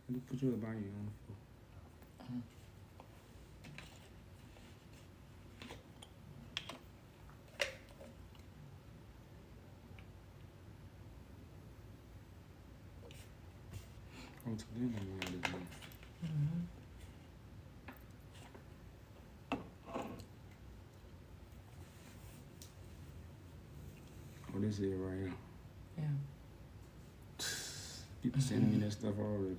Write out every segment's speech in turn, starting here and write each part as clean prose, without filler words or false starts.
Let me put you about you on the floor. Oh, to them I wanted to do. Oh, this is it right here. Yeah. People sending me that stuff already.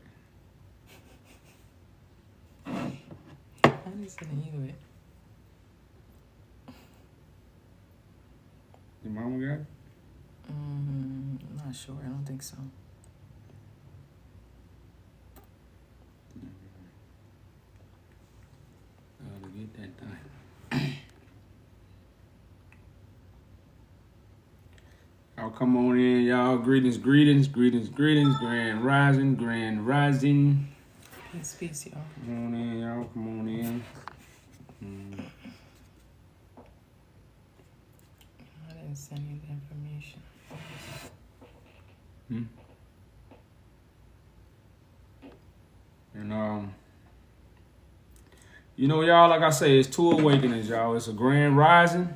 I need sending you it. Your mama got it? I'm not sure. I don't think so. To get that done. Y'all come on in, y'all. Greetings, greetings, greetings, greetings. Grand rising, grand rising. Peace, y'all. Come on in, y'all. Come on in. I didn't send you the information. And you know, y'all, like I say, it's two awakenings, y'all. It's a grand rising,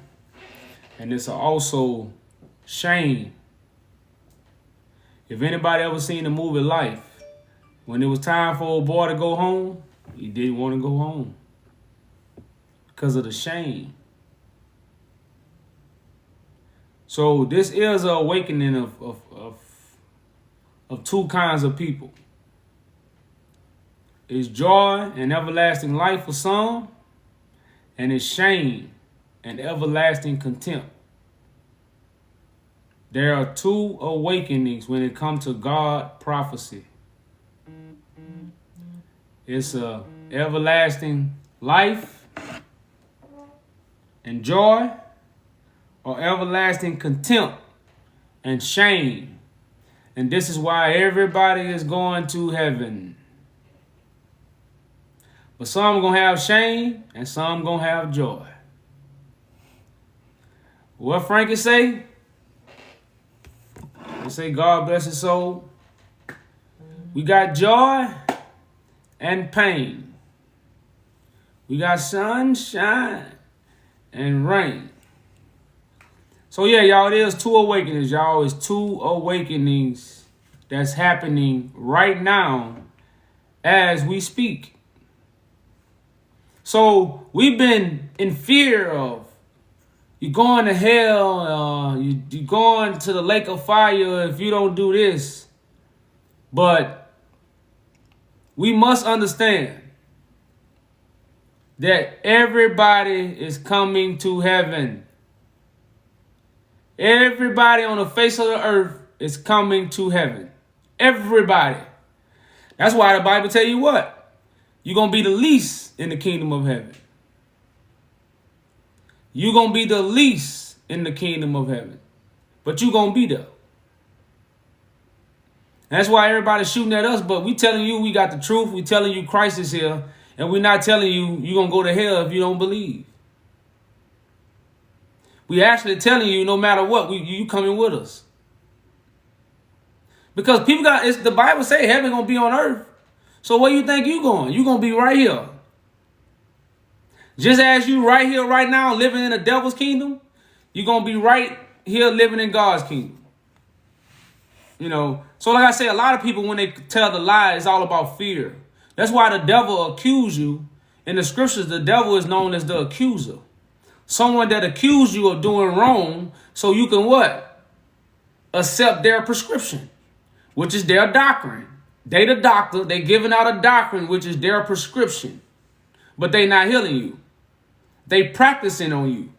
and it's also shame. If anybody ever seen the movie Life, when it was time for a boy to go home, he didn't want to go home because of the shame. So this is an awakening of two kinds of people. It's joy and everlasting life for some, and it's shame and everlasting contempt. There are two awakenings when it comes to God prophecy. It's a everlasting life and joy, or everlasting contempt and shame. And this is why everybody is going to heaven. But some going to have shame and some going to have joy. What Frankie say? They say God bless his soul. We got joy and pain. We got sunshine and rain. So yeah, y'all, it is two awakenings, y'all. It's two awakenings that's happening right now as we speak. So we've been in fear of you going to hell, you going to the lake of fire if you don't do this. But we must understand that everybody is coming to heaven. Everybody on the face of the earth is coming to heaven. Everybody. That's why the Bible tell you what? You're going to be the least in the kingdom of heaven. You're going to be the least in the kingdom of heaven. But you're going to be there. That's why everybody's shooting at us, but we telling you we got the truth. We telling you Christ is here. And we're not telling you you're going to go to hell if you don't believe. We actually telling you no matter what, you coming with us. Because people the Bible say heaven going to be on earth. So where you think you going? You going to be right here. Just as you right here right now living in the devil's kingdom, you're going to be right here living in God's kingdom. You know, so like I say, a lot of people, when they tell the lie, it's all about fear. That's why the devil accuse you. In the scriptures, the devil is known as the accuser. Someone that accused you of doing wrong so you can what? Accept their prescription, which is their doctrine. They the doctor, they giving out a doctrine, which is their prescription. But they not healing you. They practicing on you.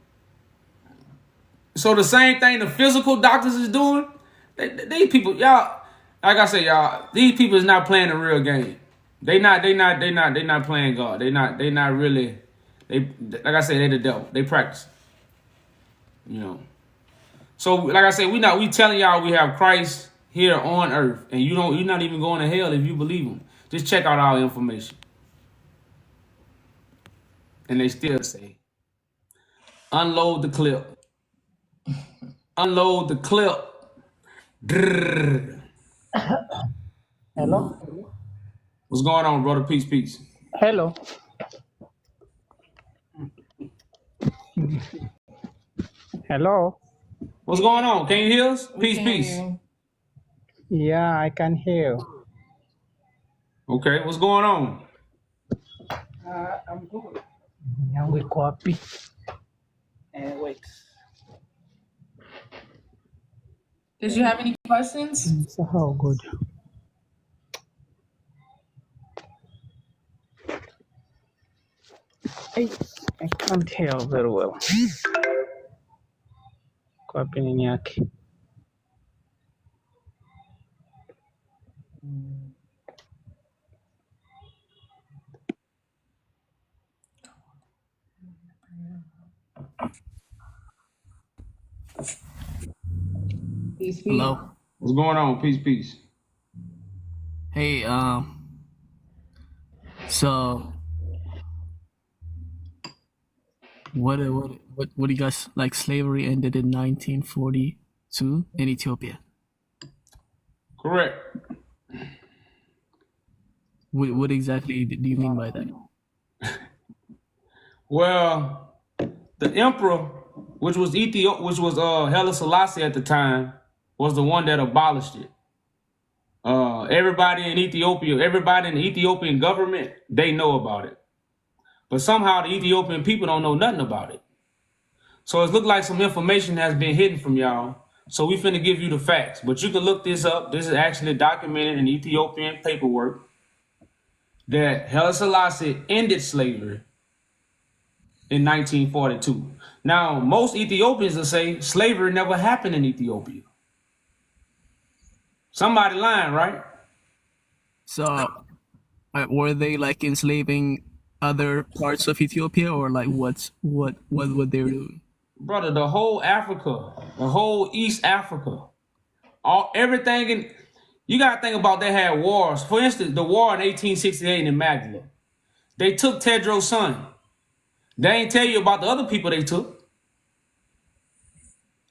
So the same thing the physical doctors is doing, these people, y'all, like I say, y'all, these people is not playing the real game. They not playing God. They not really, like I say, they the devil. They practice. You know. So like I say, we telling y'all we have Christ here on earth, and you're not even going to hell if you believe him. Just check out our information. And they still say, unload the clip. Unload the clip. Drrr. Hello? What's going on, brother? Peace, peace. Hello. Hello. What's going on? Can you hear us? We Peace, can hear peace. you. Yeah, I can hear you. Okay, what's going on? I'm good. Now we copy. Wait. Did you have any questions? So how good? I, I can't hear very well. Copy nini yake. Peace, peace. Hello. What's going on? Peace, peace. Hey, so what do you guys like? Slavery ended in 1942 in Ethiopia. Correct. What exactly do you mean by that? Well, the emperor, which was Haile Selassie at the time, was the one that abolished it. Everybody in the Ethiopian government, they know about it. But somehow the Ethiopian people don't know nothing about it. So it looked like some information has been hidden from y'all. So we finna give you the facts. But you can look this up. This is actually documented in Ethiopian paperwork that Haile Selassie ended slavery in 1942. Now, most Ethiopians will say slavery never happened in Ethiopia. Somebody lying, right? So, were they like enslaving other parts of Ethiopia, or like what they doing? Brother, the whole Africa, the whole East Africa, everything in, you gotta think about they had wars. For instance, the war in 1868 in Magdala. They took Tedros' son. They ain't tell you about the other people they took.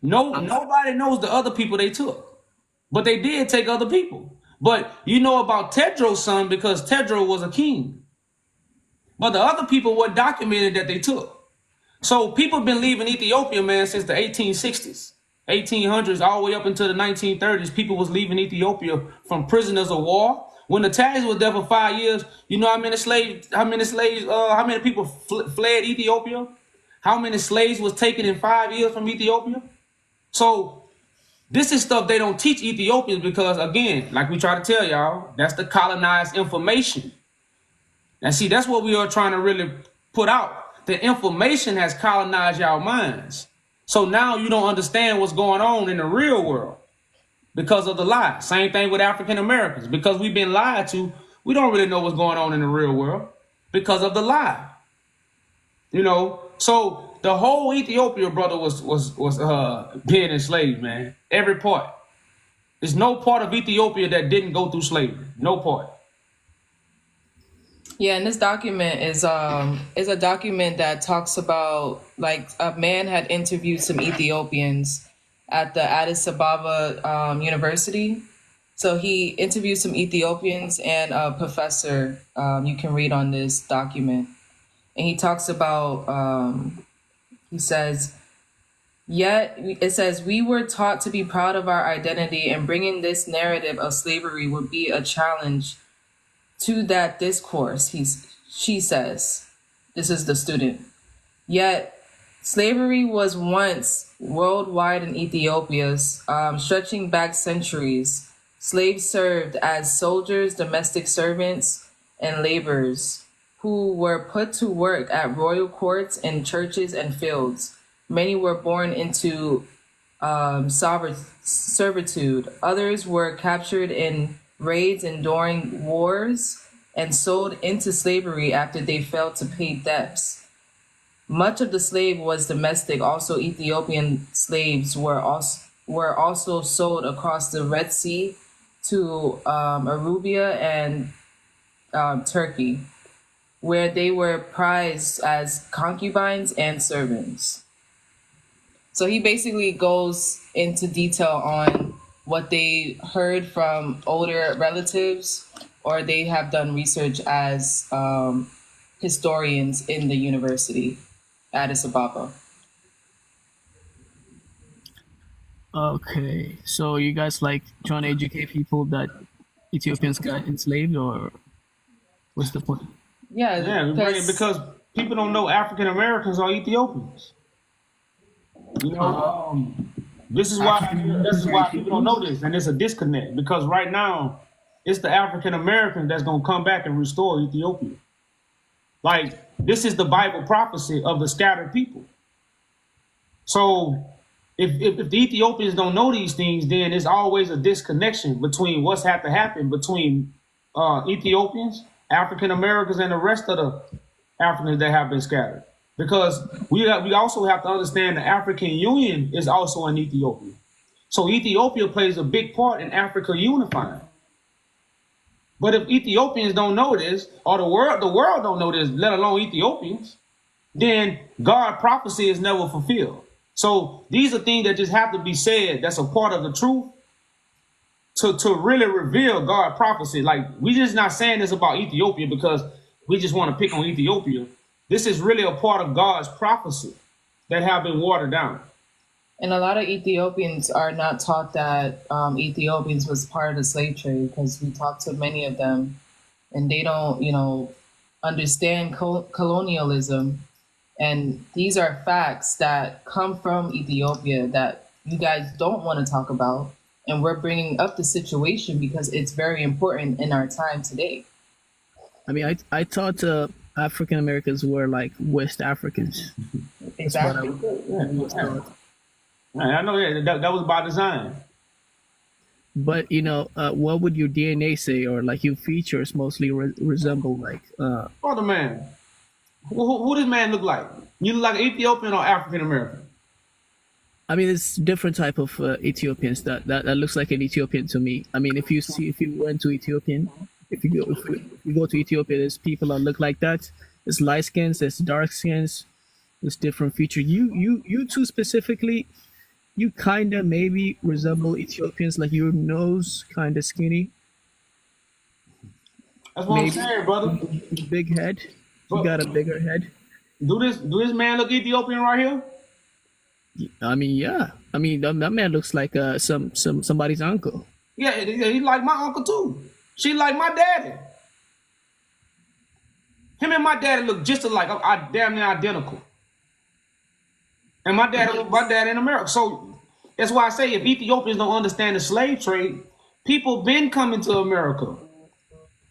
Nobody knows the other people they took. But they did take other people. But you know about Tedros' son because Tedros was a king. But the other people were documented that they took. So people been leaving Ethiopia, man, since the 1860s, 1800s, all the way up into the 1930s. People was leaving Ethiopia from prisoners of war. When the Italians was there for 5 years, you know how many people fled Ethiopia? How many slaves was taken in 5 years from Ethiopia? So this is stuff they don't teach Ethiopians because, again, like we try to tell y'all, that's the colonized information. And see, that's what we are trying to really put out. The information has colonized y'all minds. So now you don't understand what's going on in the real world because of the lie. Same thing with African Americans. Because we've been lied to, we don't really know what's going on in the real world because of the lie. You know, so the whole Ethiopia, brother, was being enslaved, man. Every part. There's no part of Ethiopia that didn't go through slavery. No part. Yeah, and this document is a document that talks about like a man had interviewed some Ethiopians at the Addis Ababa University. So he interviewed some Ethiopians and a professor. You can read on this document, and he talks about. He says, "Yet it says we were taught to be proud of our identity, and bringing this narrative of slavery would be a challenge." To that discourse, she says, this is the student, yet slavery was once worldwide in Ethiopia, stretching back centuries. Slaves served as soldiers, domestic servants, and laborers who were put to work at royal courts in churches and fields. Many were born into servitude. Others were captured in raids and during wars and sold into slavery after they failed to pay debts. Much of the slave was domestic. Also, Ethiopian slaves were also sold across the Red Sea to Arabia and Turkey, where they were prized as concubines and servants. So he basically goes into detail on what they heard from older relatives or they have done research as historians in the university, Addis Ababa. Okay, so you guys like trying to educate people that Ethiopians got enslaved, or what's the point? Yeah, Yeah, we bring it because people don't know African Americans are Ethiopians. You know, this is why people don't know this, and it's a disconnect because right now it's the African Americans that's gonna come back and restore Ethiopia. Like this is the Bible prophecy of the scattered people. So if the Ethiopians don't know these things, then there's always a disconnection between what's had to happen between Ethiopians, African Americans, and the rest of the Africans that have been scattered. Because we also have to understand the African Union is also in Ethiopia. So Ethiopia plays a big part in Africa unifying. But if Ethiopians don't know this, or the world don't know this, let alone Ethiopians, then God prophecy is never fulfilled. So these are things that just have to be said. That's a part of the truth to really reveal God prophecy. Like we just not saying this about Ethiopia because we just want to pick on Ethiopia. This is really a part of God's prophecy that have been watered down. And a lot of Ethiopians are not taught that Ethiopians was part of the slave trade, because we talked to many of them and they don't, understand colonialism. And these are facts that come from Ethiopia that you guys don't want to talk about. And we're bringing up the situation because it's very important in our time today. I mean, I thought African Americans were like West Africans. Exactly. Was taught. I know that was by design. But what would your DNA say, or like your features mostly resemble like? Brother man, who does man look like? You look like Ethiopian or African American? I mean, it's different type of Ethiopians that looks like an Ethiopian to me. I mean, if you went to Ethiopian, if you go to Ethiopia, there's people that look like that. There's light skins, there's dark skins, there's different features. You two specifically, you kind of maybe resemble Ethiopians, like your nose kind of skinny. That's what maybe. I'm saying, brother. Big head. You got a bigger head. Do this man look Ethiopian right here? I mean, yeah. I mean, that man looks like somebody's uncle. Yeah, he like my uncle too. She like my daddy. Him and my daddy look just alike. I'm damn near identical. And my dad in America. So that's why I say if Ethiopians don't understand the slave trade, people been coming to America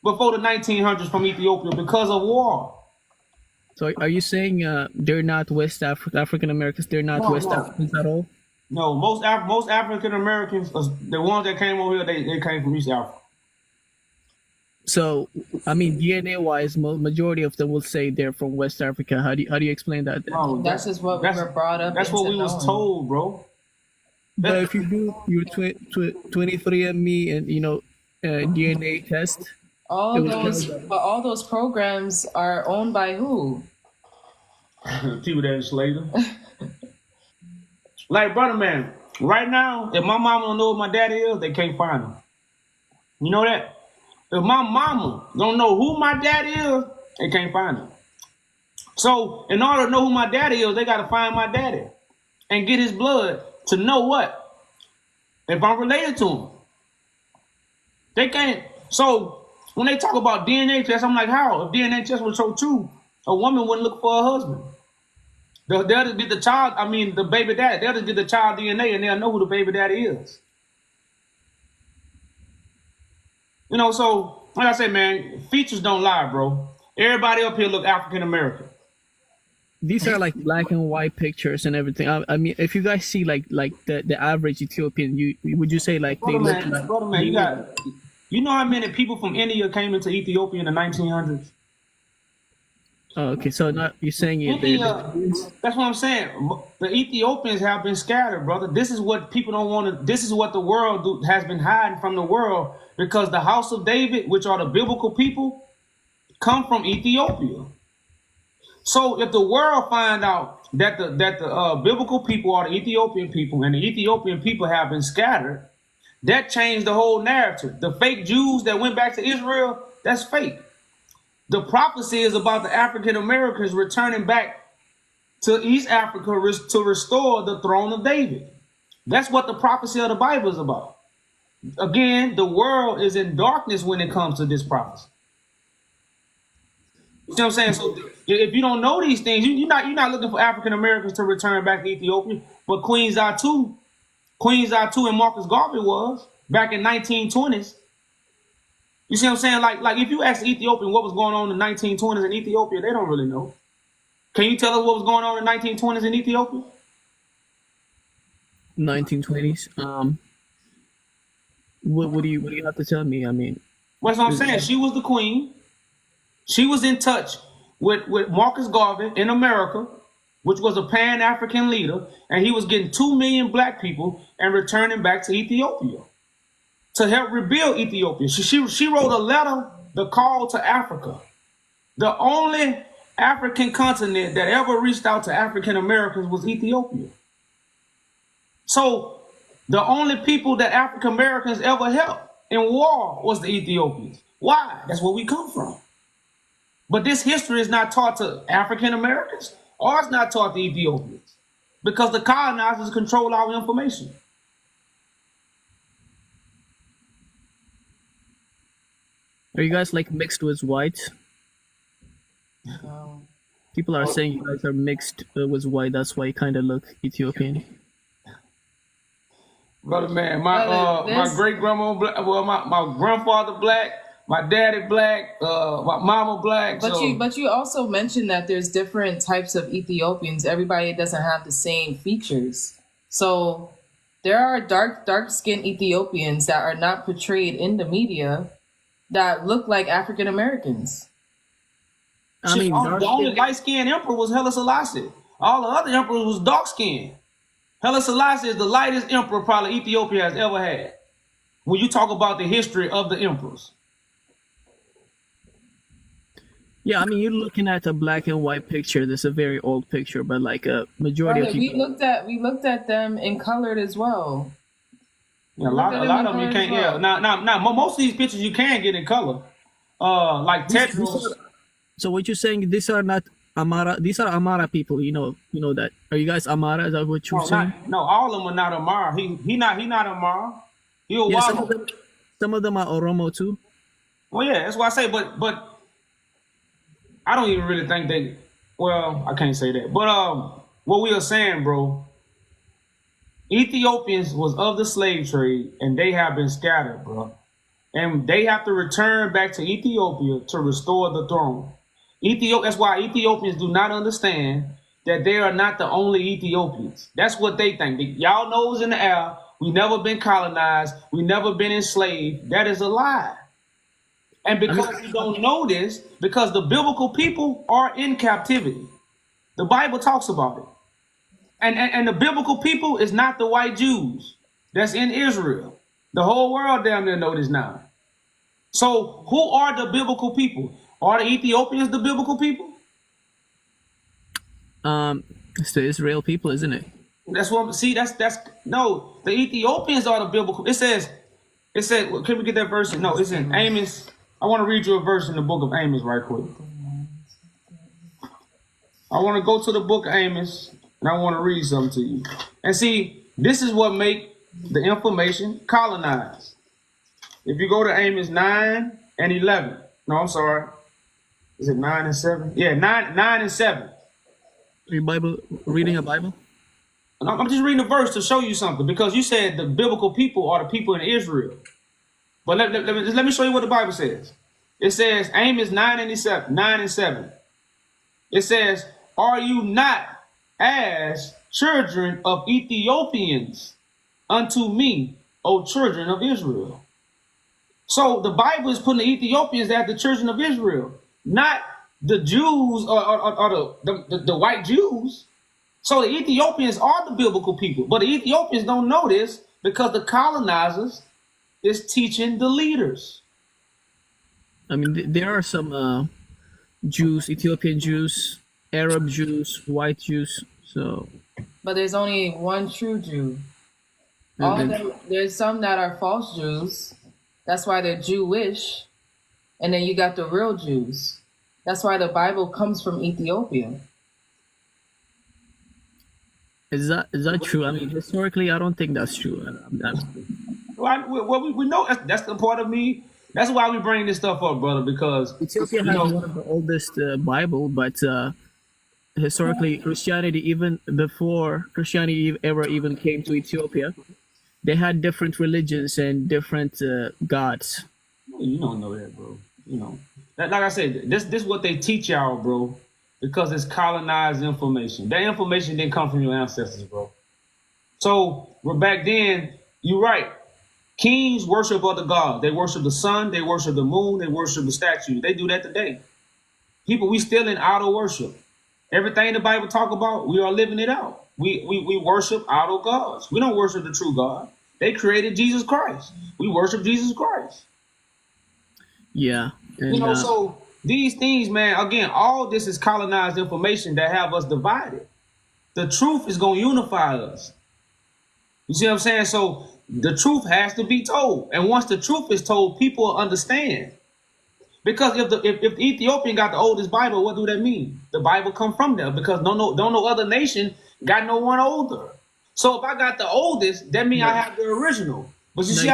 before the 1900s from Ethiopia because of war. So are you saying they're not West African Americans? They're not West Africans at all? No, most African Americans, the ones that came over here, they came from East Africa. So, I mean, DNA-wise, majority of them will say they're from West Africa. How do you explain that? No, that's just what we were brought up. That's what we was told, bro. But if you do your 23andMe and DNA test, all those programs are owned by who? People that enslaved them. Like, brother man, right now, if my mama don't know what my daddy is, they can't find him. You know that? If my mama don't know who my daddy is, they can't find him. So, in order to know who my daddy is, they got to find my daddy and get his blood to know what? If I'm related to him. They can't. So, when they talk about DNA tests, I'm like, how? If DNA tests were so true, a woman wouldn't look for a husband. They'll just get the child, the baby daddy. They'll just get the child DNA and they'll know who the baby daddy is. So, like I say, man, features don't lie, bro. Everybody up here look African American. These are like black and white pictures and everything. I mean, if you guys see like the average Ethiopian, would you say like they look like... Brother man, you know how many people from India came into Ethiopia in the 1900s? Oh, okay, so not you're saying that's what I'm saying. The Ethiopians have been scattered, brother. This is what people don't want to. This is what the world has been hiding from the world because the house of David, which are the biblical people, come from Ethiopia. So if the world find out that the biblical people are the Ethiopian people and the Ethiopian people have been scattered, That changed the whole narrative. The fake Jews that went back to Israel, that's fake. The prophecy is about the African Americans returning back to East Africa to restore the throne of David. That's what the prophecy of the Bible is about. Again, the world is in darkness when it comes to this prophecy. You know what I'm saying? So if you don't know these things, you're not looking for African Americans to return back to Ethiopia, but Queen Zatu and Marcus Garvey was back in 1920s. You see what I'm saying? Like if you ask Ethiopian what was going on in the 1920s in Ethiopia, they don't really know. Can you tell us what was going on in the 1920s in Ethiopia? 1920s. What do you have to tell me? I mean, That's what I'm saying. She was the queen. She was in touch with Marcus Garvey in America, which was a Pan-African leader, and he was getting 2 million black people and returning back to Ethiopia to help rebuild Ethiopia. She wrote a letter, the call to Africa. The only African continent that ever reached out to African Americans was Ethiopia. So the only people that African Americans ever helped in war was the Ethiopians. Why? That's where we come from. But this history is not taught to African Americans, or it's not taught to Ethiopians, because the colonizers control our information. are you guys like mixed with white? No. People are saying you guys are mixed with white. That's why you kind of look Ethiopian. Brother man, my great grandma black, well my grandfather black, my daddy black, my mama black. But you also mentioned that there's different types of Ethiopians. Everybody doesn't have the same features. So there are dark-skinned Ethiopians that are not portrayed in the media that look like African Americans. I mean, the only light-skinned emperor was Haile Selassie. All the other emperors was dark-skinned. Haile Selassie is the lightest emperor probably Ethiopia has ever had. When you talk about the history of the emperors. yeah, I mean, you're looking at a black and white picture. That's a very old picture, but like a majority of Right, people. we looked at them in colored as well. Yeah, a lot of them you can't. Yeah, now most of these pictures you can get in color. Like Tetris. So what you're saying? These are not Amara. These are Amara people. You know that. Are you guys Amara? Is that what you're saying? No, all of them are not Amara. He not Amara. He a Yeah, Walo. some of them are Oromo too. Well, yeah, that's why I say. But I don't even really think they. Well, I can't say that. But what we are saying, bro. Ethiopians was of the slave trade, and they have been scattered, bro. And they have to return back to Ethiopia to restore the throne. That's why Ethiopians do not understand that they are not the only Ethiopians. That's what they think. Y'all nose in the air. We never been colonized. We never been enslaved. That is a lie. And because we don't know this, because the biblical people are in captivity. The Bible talks about it. And the biblical people is not the white Jews that's in Israel. The whole world damn near know this now. So who are the biblical people? Are the Ethiopians the biblical people? It's the Israel people, isn't it? That's what. See, that's no. The Ethiopians are the biblical. It said. Can we get that verse? No, it's in Amos. I want to read you a verse in the book of Amos right quick. I want to go to the book of Amos. And I want to read something to you. And see, this is what make the information colonized. If you go to Amos 9 and 11. No, I'm sorry. Is it 9 and 7? Yeah, 9 and 7. Reading a Bible? I'm just reading the verse to show you something. Because you said the biblical people are the people in Israel. But let me show you what the Bible says. It says, Amos 9 and 7. It says, are you not as children of Ethiopians unto me, O children of Israel? So the Bible is putting the Ethiopians as the children of Israel, not the Jews or the white Jews. So the Ethiopians are the biblical people, but the Ethiopians don't know this because the colonizers is teaching the leaders. I mean, there are some Jews, Ethiopian Jews, Arab Jews, white Jews. So, but there's only one true Jew. There's some that are false Jews. That's why they're Jewish. And then you got the real Jews. That's why the Bible comes from Ethiopia. Is that true? I mean, historically, I don't think that's true. Well, we know that's the part of me. That's why we bring this stuff up, brother, because Ethiopia has one of the oldest Bible, but historically, Christianity, even before Christianity ever even came to Ethiopia, they had different religions and different gods. You don't know that, bro. You know, like I said, this is what they teach y'all, bro, because it's colonized information. That information didn't come from your ancestors, bro. So back then, you're right. Kings worship other gods. They worship the sun. They worship the moon. They worship the statue. They do that today. People, we still in idol worship. Everything the Bible talk about, we are living it out. We worship idol gods. We don't worship the true God. They created Jesus Christ. We worship Jesus Christ. Yeah. And, you know, so these things, man, again, all this is colonized information that have us divided. The truth is going to unify us. You see what I'm saying? So the truth has to be told. And once the truth is told, people will understand. Because if the Ethiopian got the oldest Bible, what do that mean? The Bible come from there because no other nation got no one older. So if I got the oldest, that means I have the original. But you see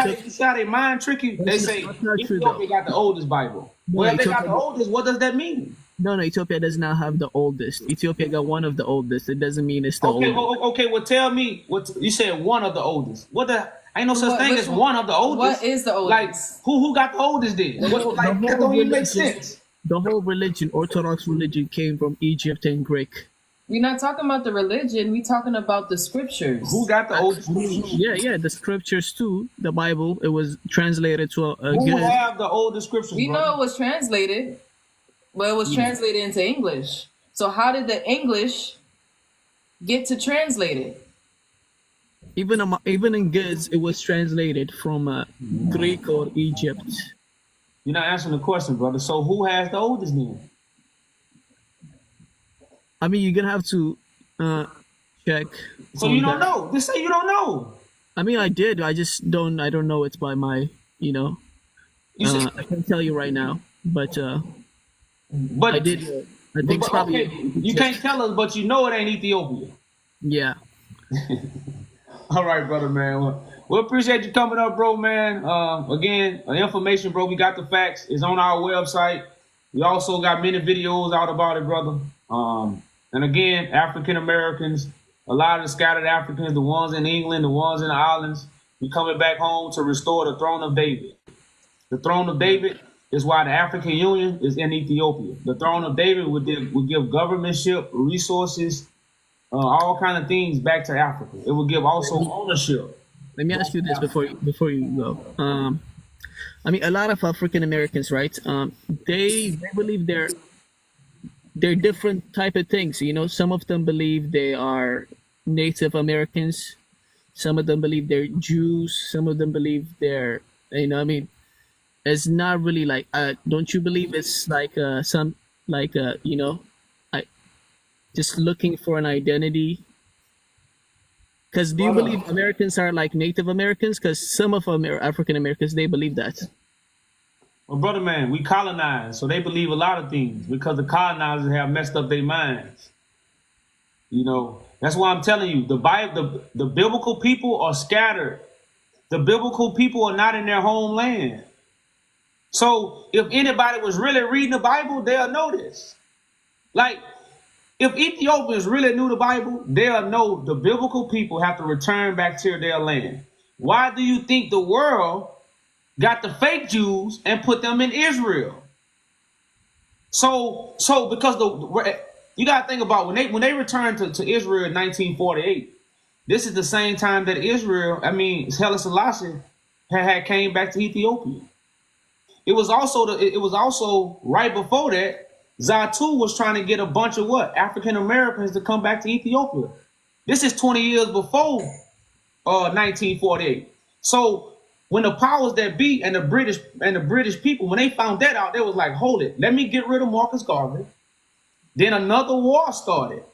how they mind trick you? They say Ethiopia got the oldest Bible. Well, if they got the oldest, what does that mean? No, Ethiopia does not have the oldest. Ethiopia got one of the oldest. It doesn't mean it's the oldest. Okay, well, tell me what you said. One of the oldest. What the? Ain't no such thing as one of the oldest. What is the oldest? Like who got the oldest then? That don't even make sense. The whole religion, Orthodox religion, came from Egypt and Greek. We're not talking about the religion. We're talking about the scriptures. Who got the oldest? Yeah, the scriptures too. The Bible, it was translated to who have the oldest scriptures? We know it was translated. Well, it was translated into English. So how did the English get to translate it? Even in goods, it was translated from Greek or Egypt. You're not answering the question, brother. So who has the oldest then? I mean, you're gonna have to check. So you don't know. Just say you don't know. I mean, I did. I just don't. I don't know. It's by my. I can tell you right now, but I did. I think it's probably. Okay, you can't tell us, but you know it ain't Ethiopia. Yeah. All right, brother, man. Well, we appreciate you coming up, bro, man. Again, information, bro. We got the facts. It's on our website. We also got many videos out about it, brother. And again, African Americans, a lot of the scattered Africans, the ones in England, the ones in the islands, we coming back home to restore the throne of David. The throne of David is why the African Union is in Ethiopia. The throne of David would give governmentship, resources, all kind of things back to Africa. It would give also ownership. Let me ask you this before you go. I mean, a lot of African Americans, right? They believe they're different type of things. You know, some of them believe they are Native Americans. Some of them believe they're Jews. Some of them believe they're, I mean, it's not really like. Don't you believe it's like just looking for an identity? Because do you believe Americans are like Native Americans? Because some of African Americans, they believe that. Well, brother, man, we colonized, so they believe a lot of things because the colonizers have messed up their minds. You know, that's why I'm telling you, the biblical people are scattered. The biblical people are not in their homeland. So if anybody was really reading the Bible, they'll know this. Like, if Ethiopians really knew the Bible, they'll know the biblical people have to return back to their land. Why do you think the world got the fake Jews and put them in Israel? So because you got to think about when they returned to Israel in 1948, this is the same time that Haile Selassie had came back to Ethiopia. It was also right before that, Zatu was trying to get a bunch of African Americans to come back to Ethiopia. This is 20 years before 1948. So when the powers that be and the British people, when they found that out, they was like, hold it, let me get rid of Marcus Garvey. Then another war started,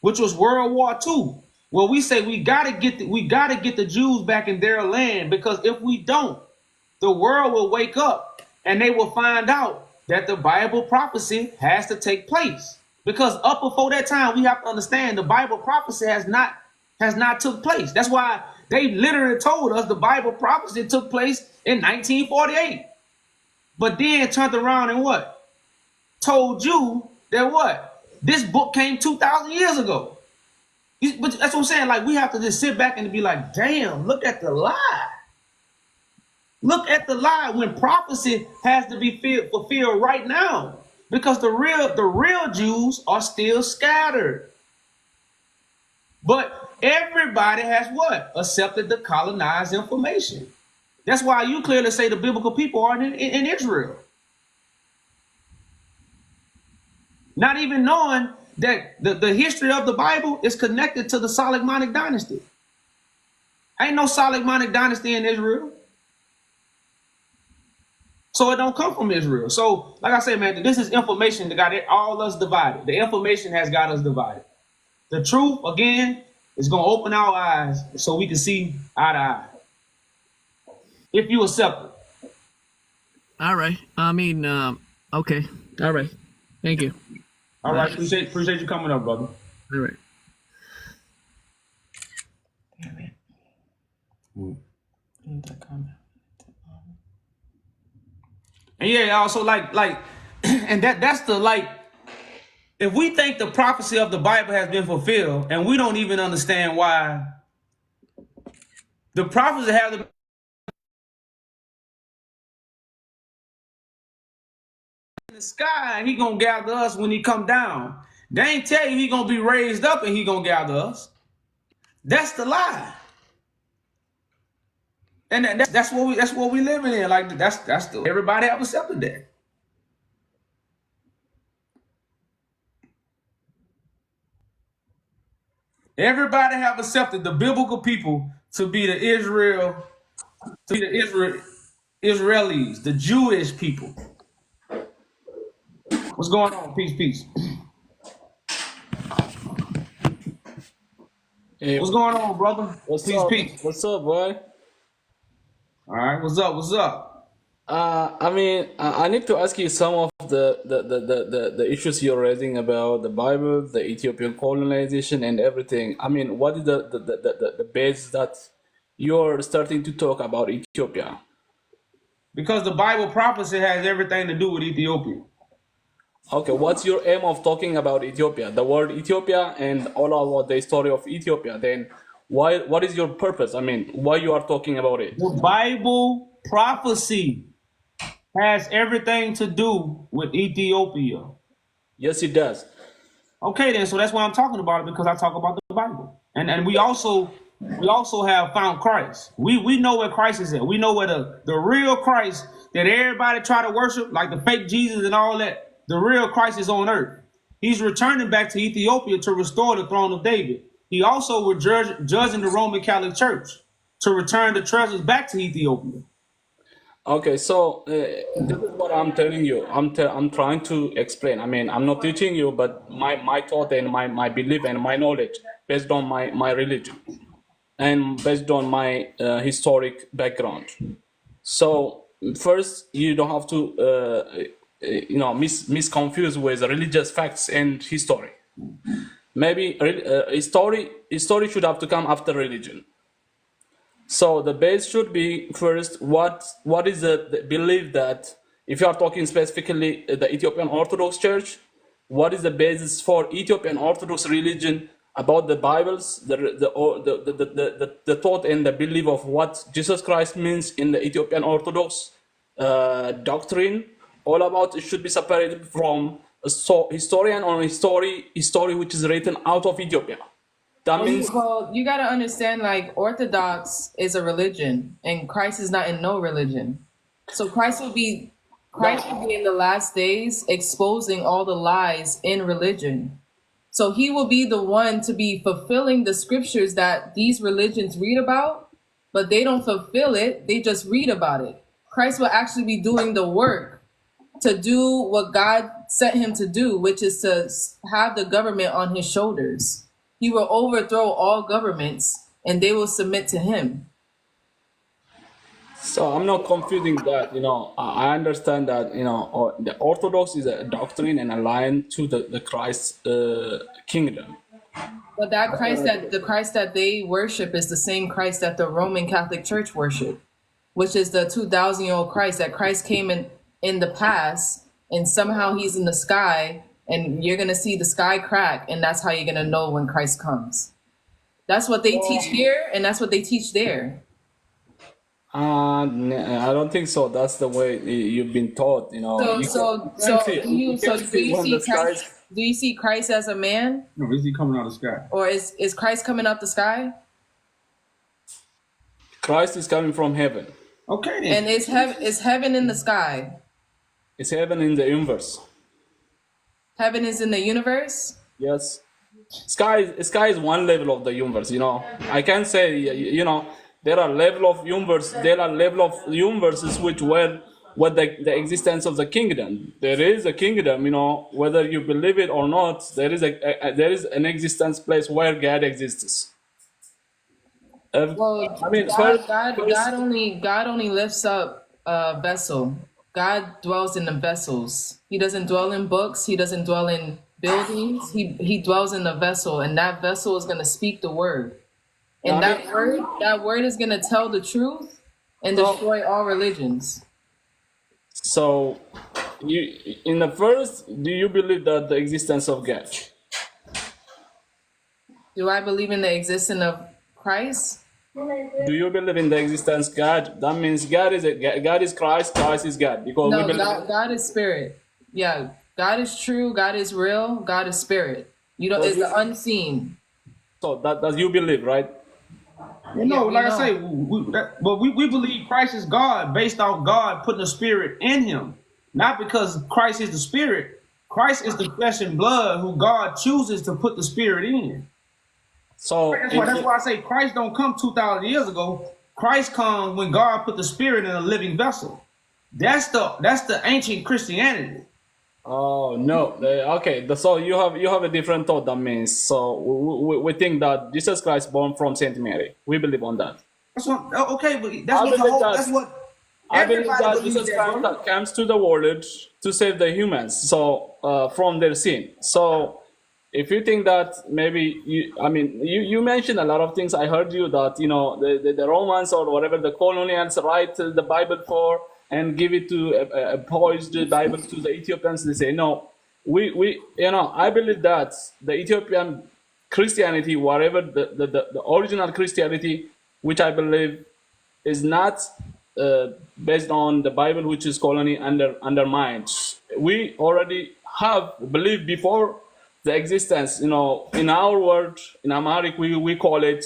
which was World War II. Well, we say we gotta get the Jews back in their land, because if we don't, the world will wake up and they will find out that the Bible prophecy has to take place. Because up before that time, we have to understand the Bible prophecy has not took place. That's why they literally told us the Bible prophecy took place in 1948. But then turned around and what? Told you that what? This book came 2,000 years ago. But that's what I'm saying. Like, we have to just sit back and be like, damn, look at the lie. Look at the lie when prophecy has to be fulfilled right now. Because the real Jews are still scattered. But everybody has what? Accepted the colonized information. That's why you clearly say the biblical people are in Israel. Not even knowing that the history of the Bible is connected to the Solomonic dynasty. Ain't no Solomonic dynasty in Israel. So it don't come from Israel. So, like I said, man, this is information that got all us divided. The information has got us divided. The truth, again, is going to open our eyes so we can see eye to eye. If you accept it. All right. I mean, okay. All right. Thank you. All right. Appreciate you coming up, brother. All right. And yeah, also like, and that's the like. If we think the prophecy of the Bible has been fulfilled, and we don't even understand why the prophecy has been in the sky, and he gonna gather us when he come down. They ain't tell you he gonna be raised up and he gonna gather us. That's the lie. And that's what we living in. Like that's the everybody have accepted that. Everybody have accepted the biblical people to be the Israelis, the Jewish people. What's going on? Peace. Hey, What's going on, brother? what's Peace, up? peace. What's up, boy? All right, what's up? I need to ask you some of the issues you're raising about the Bible, the Ethiopian colonization, and everything. I mean, what is the base that you're starting to talk about Ethiopia? Because the Bible prophecy has everything to do with Ethiopia. Okay, what's your aim of talking about Ethiopia? The word Ethiopia and all about the story of Ethiopia. Then, what is your purpose? I mean, why you are talking about it? The Bible prophecy has everything to do with Ethiopia. Yes, it does. Okay, then, so that's why I'm talking about it, because I talk about the Bible, and we also have found Christ. We know where Christ is at. We know where the real Christ that everybody try to worship, like the fake Jesus and all that. The real Christ is on earth. He's returning back to Ethiopia to restore the throne of David. He also was judging the Roman Catholic Church to return the treasures back to Ethiopia. Okay, so this is what I'm telling you. I'm trying to explain. I mean, I'm not teaching you, but my thought and my belief and my knowledge based on my religion and based on my historic background. So first, you don't have to misconfuse with religious facts and history. Maybe history should have to come after religion. So the base should be first what is the belief that, if you are talking specifically the Ethiopian Orthodox Church, what is the basis for Ethiopian Orthodox religion about the Bibles, the thought and the belief of what Jesus Christ means in the Ethiopian Orthodox doctrine. All about it should be separated from a historian or history which is written out of Ethiopia. That means You gotta understand, like, Orthodox is a religion, and Christ is not in no religion. So Christ will be in the last days exposing all the lies in religion. So he will be the one to be fulfilling the scriptures that these religions read about, but they don't fulfill it. They just read about it. Christ will actually be doing the work to do what God sent him to do, which is to have the government on his shoulders. He will overthrow all governments, and they will submit to him. So I'm not confusing that. I understand that. The Orthodox is a doctrine and a line to the Christ kingdom. But that Christ the Christ that they worship is the same Christ that the Roman Catholic Church worship, which is the 2,000-year-old Christ. That Christ came in the past, and somehow he's in the sky, and you're gonna see the sky crack, and that's how you're gonna know when Christ comes. That's what they teach here, and that's what they teach there. I don't think so. That's the way you've been taught. Do you see Christ as a man? No, is he coming out of the sky? Or is Christ coming out the sky? Christ is coming from heaven. Okay then. And is heaven in the sky? It's heaven in the universe. Heaven is in the universe? Yes. Sky is one level of the universe. I can say, there are level of universe. There are level of universes which were what the existence of the kingdom. There is a kingdom, whether you believe it or not. There is an existence place where God exists. Well, God only lifts up a vessel. God dwells in the vessels. He doesn't dwell in books. He doesn't dwell in buildings. He dwells in the vessel, and that vessel is going to speak the word. And that word is going to tell the truth and destroy all religions. So, in the first, do you believe that the existence of God? Do I believe in the existence of Christ? Do you believe in the existence of God? That means God is Christ, Christ is God. Because no, God is spirit. Yeah, God is true, God is real, God is spirit. It's the unseen. So that you believe, right? I say, we believe Christ is God based on God putting the spirit in him. Not because Christ is the spirit. Christ is the flesh and blood who God chooses to put the spirit in. So that's why I say Christ don't come 2,000 years ago. Christ comes when God put the spirit in a living vessel. That's the ancient Christianity. Oh no. Okay. So you have a different thought. That means so we think that Jesus Christ born from Saint Mary. We believe on that. That's what. Okay, but that's what. I believe that Jesus Christ comes to the world to save the humans. So from their sin. So if you think that maybe you mentioned a lot of things. I heard you that the Romans or whatever the colonials write the Bible for and give it to a poised Bible to the Ethiopians. They say no. I believe that the Ethiopian Christianity, whatever the original Christianity, which I believe is not based on the Bible, which is colony undermined. We already have believed before the existence, in our word, in Amharic, we call it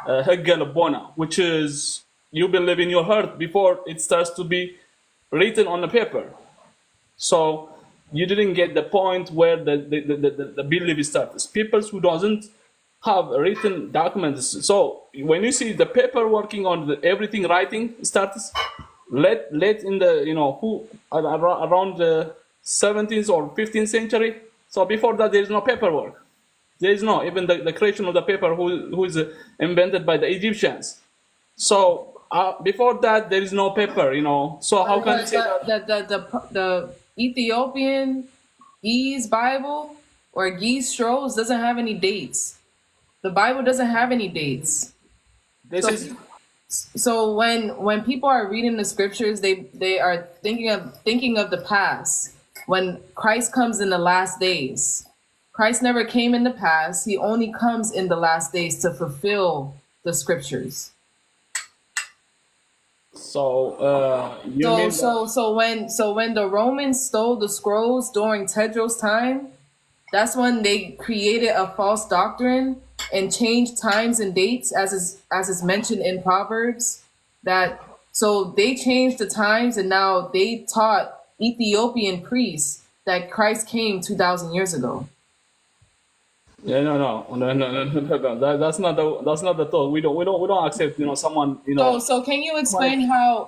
Hegge Lebona, which is you believe in your heart before it starts to be written on the paper. So you didn't get the point where the belief starts. People who doesn't have written documents. So when you see the paper working on everything writing starts, let in the who around the 17th or 15th century. So before that, there is no paperwork. There is no even the creation of the paper who is invented by the Egyptians. So before that, there is no paper. So how can you say that the Ethiopian Ge'ez Bible or Ge'ez Scrolls doesn't have any dates? The Bible doesn't have any dates. So when people are reading the scriptures, they are thinking of the past. When Christ comes in the last days, Christ never came in the past. He only comes in the last days to fulfill the scriptures. So when the Romans stole the scrolls during Tedros' time, that's when they created a false doctrine and changed times and dates, as is mentioned in Proverbs. So they changed the times, and now they taught Ethiopian priests that Christ came 2,000 years ago. Yeah, no. That's not the thought. We don't accept someone. So can you explain how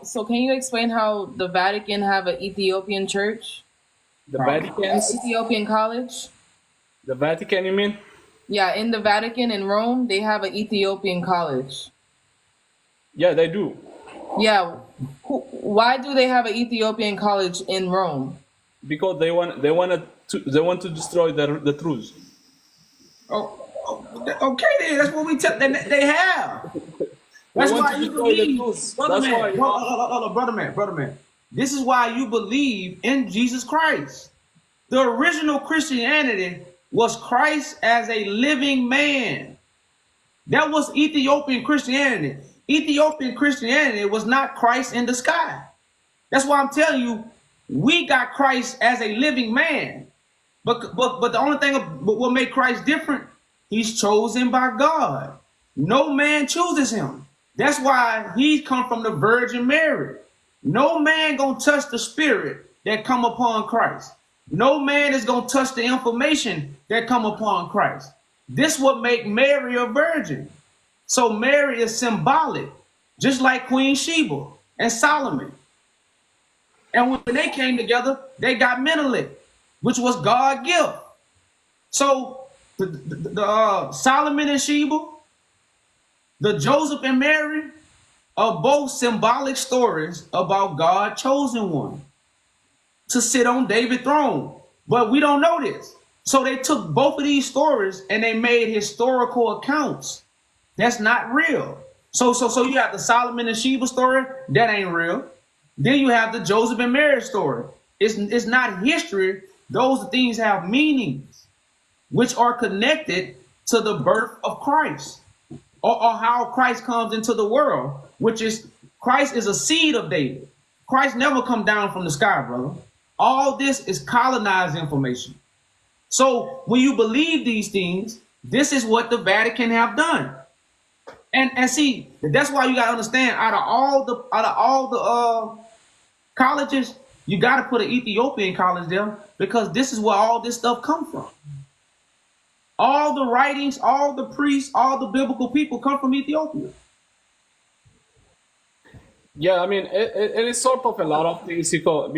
the Vatican have an Ethiopian church? The Vatican. Ethiopian college. The Vatican, you mean? Yeah, in the Vatican in Rome, they have an Ethiopian college. Yeah, they do. Yeah. Why do they have an Ethiopian college in Rome? Because they want to destroy the truth. Okay, then that's what we tell. They have. They That's want why to you destroy the believe, truth. brother That's why, man. Hold on, brother man. This is why you believe in Jesus Christ. The original Christianity was Christ as a living man. That was Ethiopian Christianity. Ethiopian Christianity was not Christ in the sky. That's why I'm telling you, we got Christ as a living man. But the only thing what make Christ different, he's chosen by God. No man chooses him. That's why he come from the Virgin Mary. No man gonna touch the spirit that come upon Christ. No man is gonna touch the information that come upon Christ. This what make Mary a virgin. So Mary is symbolic, just like Queen Sheba and Solomon. And when they came together, they got Menelik, which was God's gift. So the Solomon and Sheba, the Joseph and Mary are both symbolic stories about God's chosen one to sit on David's throne. But we don't know this. So they took both of these stories and they made historical accounts. That's not real. So you have the Solomon and Sheba story, that ain't real. Then you have the Joseph and Mary story. It's not history. Those things have meanings, which are connected to the birth of Christ, or how Christ comes into the world, which is Christ is a seed of David. Christ never come down from the sky, brother. All this is colonized information. So when you believe these things, this is what the Vatican have done. And see, that's why you gotta understand, out of all the colleges, you gotta put an Ethiopian college there, because this is where all this stuff come from. All the writings, all the priests, all the biblical people come from Ethiopia. Yeah, I mean, it is sort of a lot of things because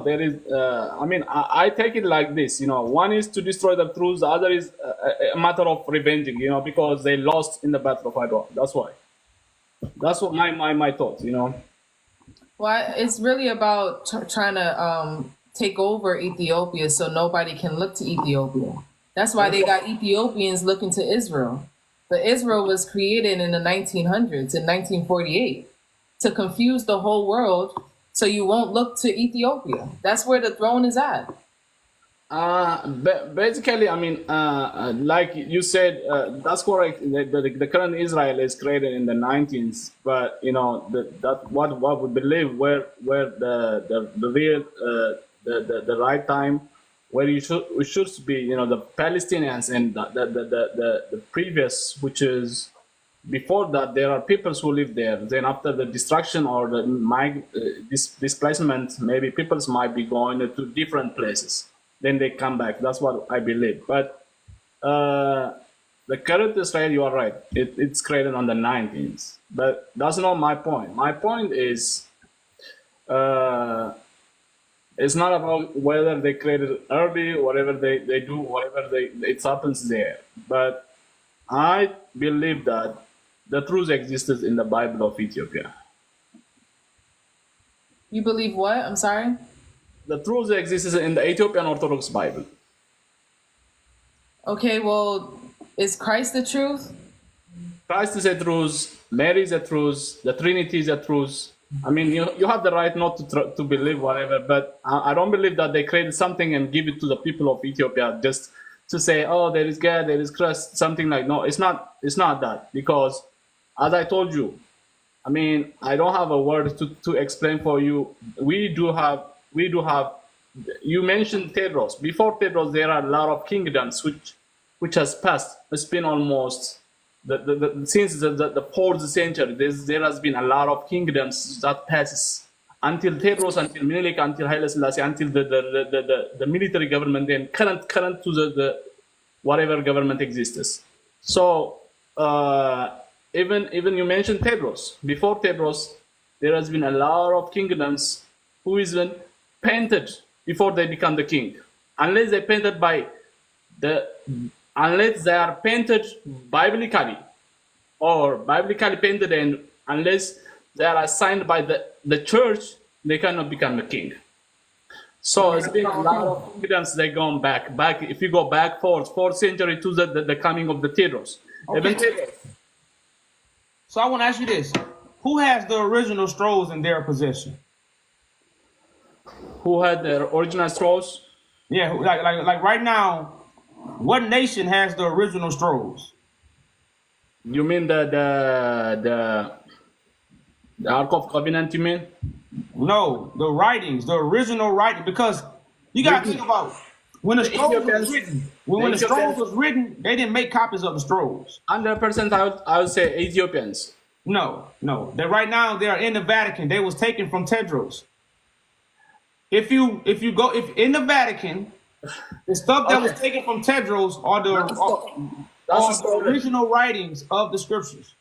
there is. I mean, I take it like this. One is to destroy the truth. The other is a matter of revenging. Because they lost in the battle of Adwa. That's why. That's what my thoughts. Well, it's really about trying to take over Ethiopia so nobody can look to Ethiopia. That's why they got Ethiopians looking to Israel. But Israel was created in the 1900s, in 1948, to confuse the whole world so you won't look to Ethiopia. That's where the throne is at. Basically, I mean, like you said, that's correct. The current Israel is created in the 19th, but that what we believe where the real the right time where we should be, the Palestinians and the previous, which is before that, there are peoples who live there. Then after the destruction or the displacement, maybe peoples might be going to different places. Then they come back. That's what I believe. But the current Israel, you are right. It's created on the 19th. But that's not my point. My point is, it's not about whether they created early, whatever they do, whatever it happens there. But I believe that the truth existed in the Bible of Ethiopia. You believe what? I'm sorry? The truth exists in the Ethiopian Orthodox Bible. Okay, well, is Christ the truth? Christ is the truth, Mary is the truth, the Trinity is the truth. I mean, you have the right not to believe whatever, but I don't believe that they created something and give it to the people of Ethiopia just to say, oh, there is God, there is Christ, something like. No, it's not that, because as I told you, I mean, I don't have a word to explain for you. We do have. You mentioned Tedros. Before Tedros, there are a lot of kingdoms which has passed. It's been almost since the 4th century. There has been a lot of kingdoms that passes until Tedros, until Menelik, until Haile Selassie, until the military government, then current to the whatever government exists. So even you mentioned Tedros. Before Tedros, there has been a lot of kingdoms who is been painted before they become the king, unless they painted by the unless they are painted biblically or biblically painted, and unless they are assigned by the church, they cannot become a king. So it's been a lot of evidence they gone back. If you go back fourth century to the coming of the Theodros. Even Theodros. So I want to ask you this: who has the original scrolls in their possession? Who had the original scrolls? Yeah, like right now, what nation has the original scrolls? You mean the Ark of Covenant? You mean? No, the writings, the original writing, because you got to think about when the scrolls was written. When the scrolls was written, they didn't make copies of the scrolls. 100%, I would say Ethiopians. No. That right now they are in the Vatican. They was taken from Tedros. If in the Vatican, the stuff that was taken from Tedros are the original writings of the scriptures.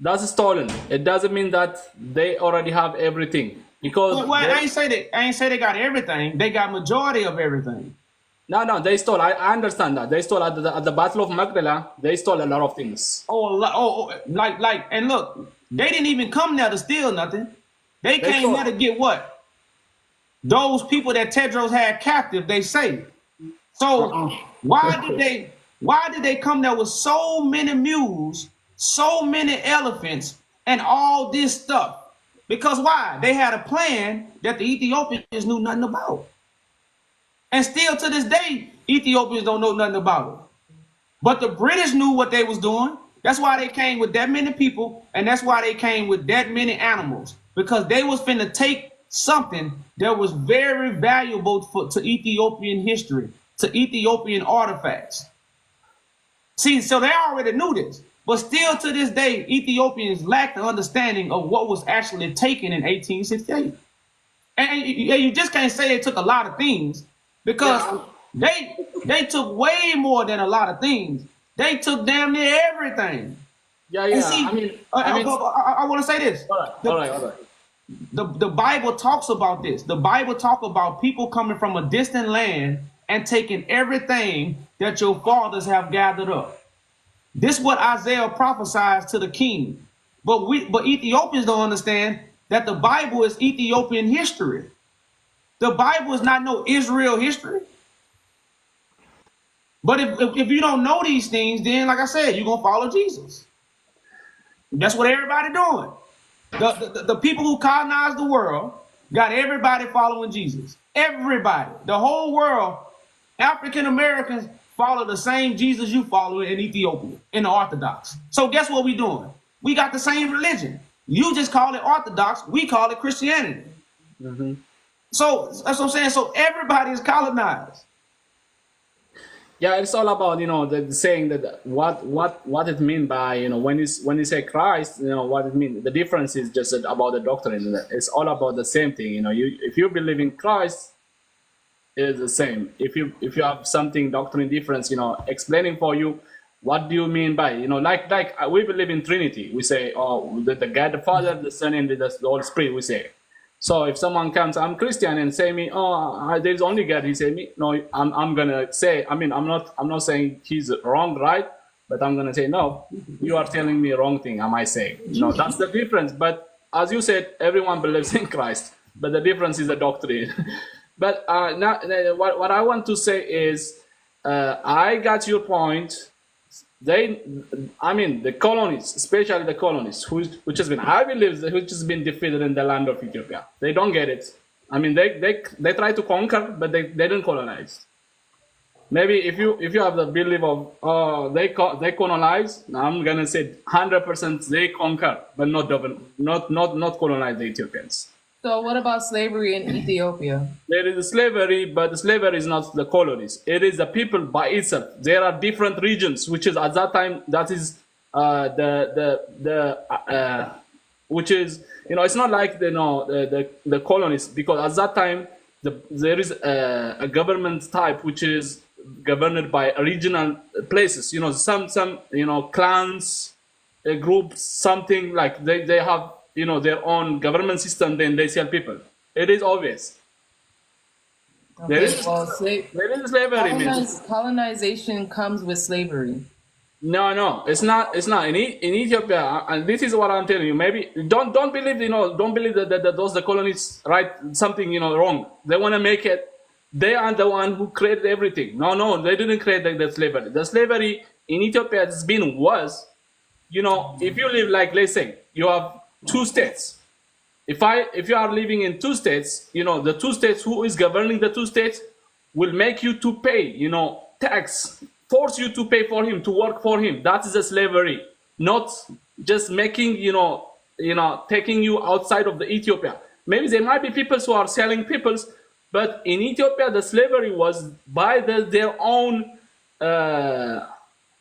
That's stolen. It doesn't mean that they already have everything. Because I ain't say they got everything. They got majority of everything. No, they stole. I understand that. They stole at the Battle of Magdala. They stole a lot of things. And look, they didn't even come there to steal nothing. They came there to get what? Those people that Tedros had captive, they saved. So why did they come there with so many mules, so many elephants, and all this stuff? Because why? They had a plan that the Ethiopians knew nothing about. And still to this day, Ethiopians don't know nothing about it. But the British knew what they was doing. That's why they came with that many people, and that's why they came with that many animals. Because they was finna take something that was very valuable to Ethiopian history, to Ethiopian artifacts. See, so they already knew this. But still to this day, Ethiopians lack the understanding of what was actually taken in 1868. And you just can't say they took a lot of things, because they took way more than a lot of things. They took damn near everything. Yeah. And see, I want to say this. All right. The Bible talks about this. The Bible talks about people coming from a distant land and taking everything that your fathers have gathered up. This is what Isaiah prophesies to the king. But Ethiopians don't understand that the Bible is Ethiopian history. The Bible is not no Israel history. But if you don't know these things, then like I said, you're gonna follow Jesus. That's what everybody doing. The people who colonized the world got everybody following Jesus. Everybody, the whole world, African Americans follow the same Jesus you follow in Ethiopia, in the Orthodox. So guess what we doing? We got the same religion. You just call it Orthodox, we call it Christianity. Mm-hmm. So that's what I'm saying. So everybody is colonized. Yeah, it's all about the saying that what it mean by when you say Christ, what it means. The difference is just about the doctrine. It's all about the same thing. If you believe in Christ, it's the same. If you have something doctrine difference, explaining for you what do you mean by like we believe in Trinity. We say the God the Father, the Son, and the Holy Spirit. We say. So if someone comes, I'm Christian, and say me, there's only God, he say me, no, I'm gonna say, I'm not saying he's wrong, right? But I'm gonna say, no, you are telling me wrong thing, am I saying? No, that's the difference. But as you said, everyone believes in Christ, but the difference is the doctrine. But now, what I want to say is, I got your point. The colonists, especially the colonists, which has been, I believe, which has been defeated in the land of Ethiopia. They don't get it. They try to conquer, but they didn't colonize. Maybe if you have the belief of they colonize, I'm gonna say 100% they conquer, but not colonize the Ethiopians. So what about slavery in Ethiopia? There is slavery, but the slavery is not the colonies. It is the people by itself. There are different regions, which is at that time that is which is it's not like the colonies, because at that time there is a government type which is governed by regional places. Some clans, groups, something like they have. Their own government system, then they sell people. It is obvious. There Okay, is well, there is slavery, man. colonization comes with slavery. No, it's not. It's not in Ethiopia, and this is what I'm telling you. Maybe don't believe don't believe that those the colonies write something wrong. They want to make it. They are the one who created everything. No, they didn't create the slavery. The slavery in Ethiopia has been was, if you live like let's say you have two states. If you are living in two states, the two states who is governing the two states will make you to pay, tax, force you to pay for him, to work for him. That is a slavery, not just making, taking you outside of the Ethiopia. Maybe there might be people who are selling peoples, but in Ethiopia the slavery was by their own,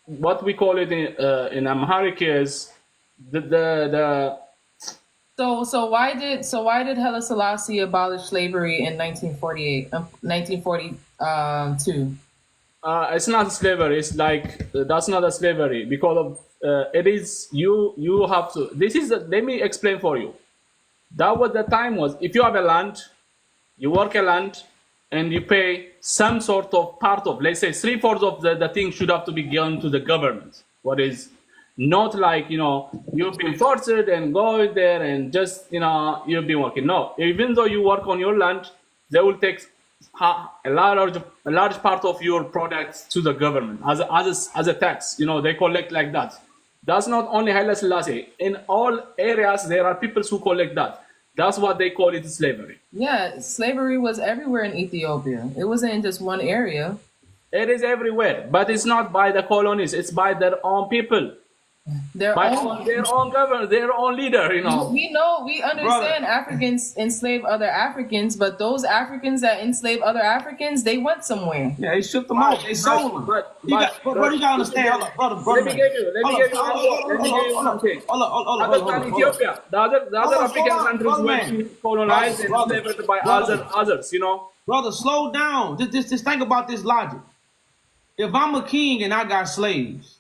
what we call it in Amharic is the So why did Haile Selassie abolish slavery in 1948, 1942? It's not slavery. It's like that's not a slavery because of it is you have to. This is let me explain for you. That was the time was if you have a land, you work a land, and you pay some sort of part of, let's say 3/4 of the thing should have to be given to the government. What is not like you've been forced and go there and just you've been working. No, even though you work on your land, they will take a large part of your products to the government as a tax. They collect like that. That's not only Haile Selassie. In all areas, there are people who collect that. That's what they call it slavery. Yeah, slavery was everywhere in Ethiopia. It wasn't in just one area. It is everywhere, but it's not by the colonies. It's by their own people, Their by own. their own government, their own leader. We understand Africans enslave other Africans, but those Africans that enslave other Africans, they went somewhere. Yeah, they shipped them out. They sold them. But You gotta understand. Hold up, brother. let me give you something. Other than Ethiopia, the other African countries went colonized and enslaved by others. Brother, slow down. Just think about this logic. If I'm a king and I got slaves,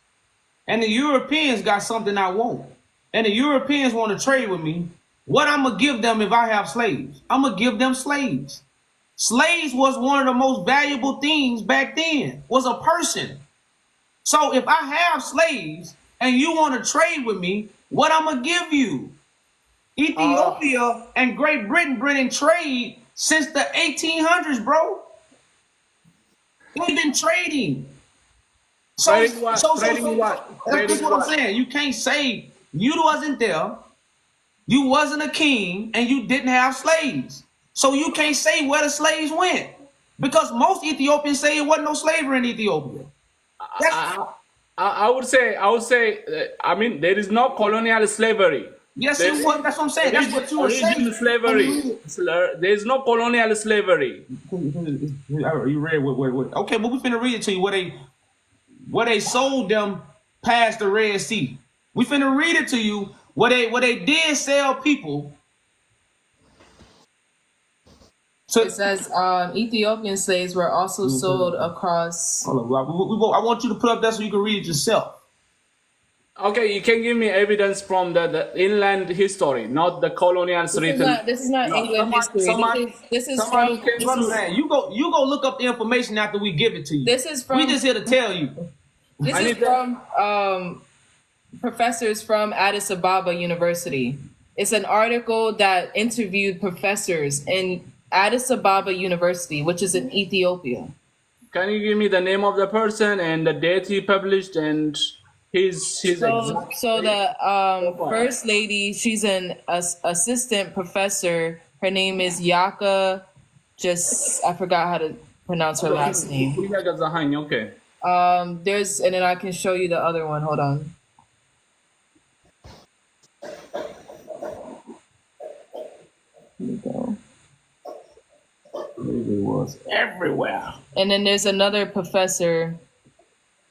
and the Europeans got something I want, and the Europeans want to trade with me, what I'm gonna give them if I have slaves? I'm gonna give them slaves. Slaves was one of the most valuable things back then, was a person. So if I have slaves and you want to trade with me, what I'm gonna give you? Ethiopia and Great Britain been in trade since the 1800s, bro. They've been trading. Trading what? That's what I'm saying. You can't say you wasn't there, you wasn't a king, and you didn't have slaves. So you can't say where the slaves went. Because most Ethiopians say it wasn't no slavery in Ethiopia. I would say, I mean, there is no colonial slavery. Yes, it was. That's what I'm saying. That's what you were saying. Slavery. There is no colonial slavery. You read what? Okay, but we finna read it to you where they sold them past the Red Sea. We finna read it to you where they did sell people. So It says Ethiopian slaves were also sold across. hold on, I want you to put up that so you can read it yourself. Okay, you can give me evidence from the inland history, not the colonials written. This is not England history. This is someone from. can This Brother is, man, you go look up the information after we give it to you. this is from. We just here to tell you. This I is need that. from professors from Addis Ababa University. It's an article that interviewed professors in Addis Ababa University, which is in Ethiopia. Can you give me the name of the person and the date he published and his So the first lady, she's an assistant professor. Her name is Yaka. I forgot how to pronounce her last name. Okay. And then I can show you the other one. Hold on. Here we go. It was everywhere. And then there's another professor.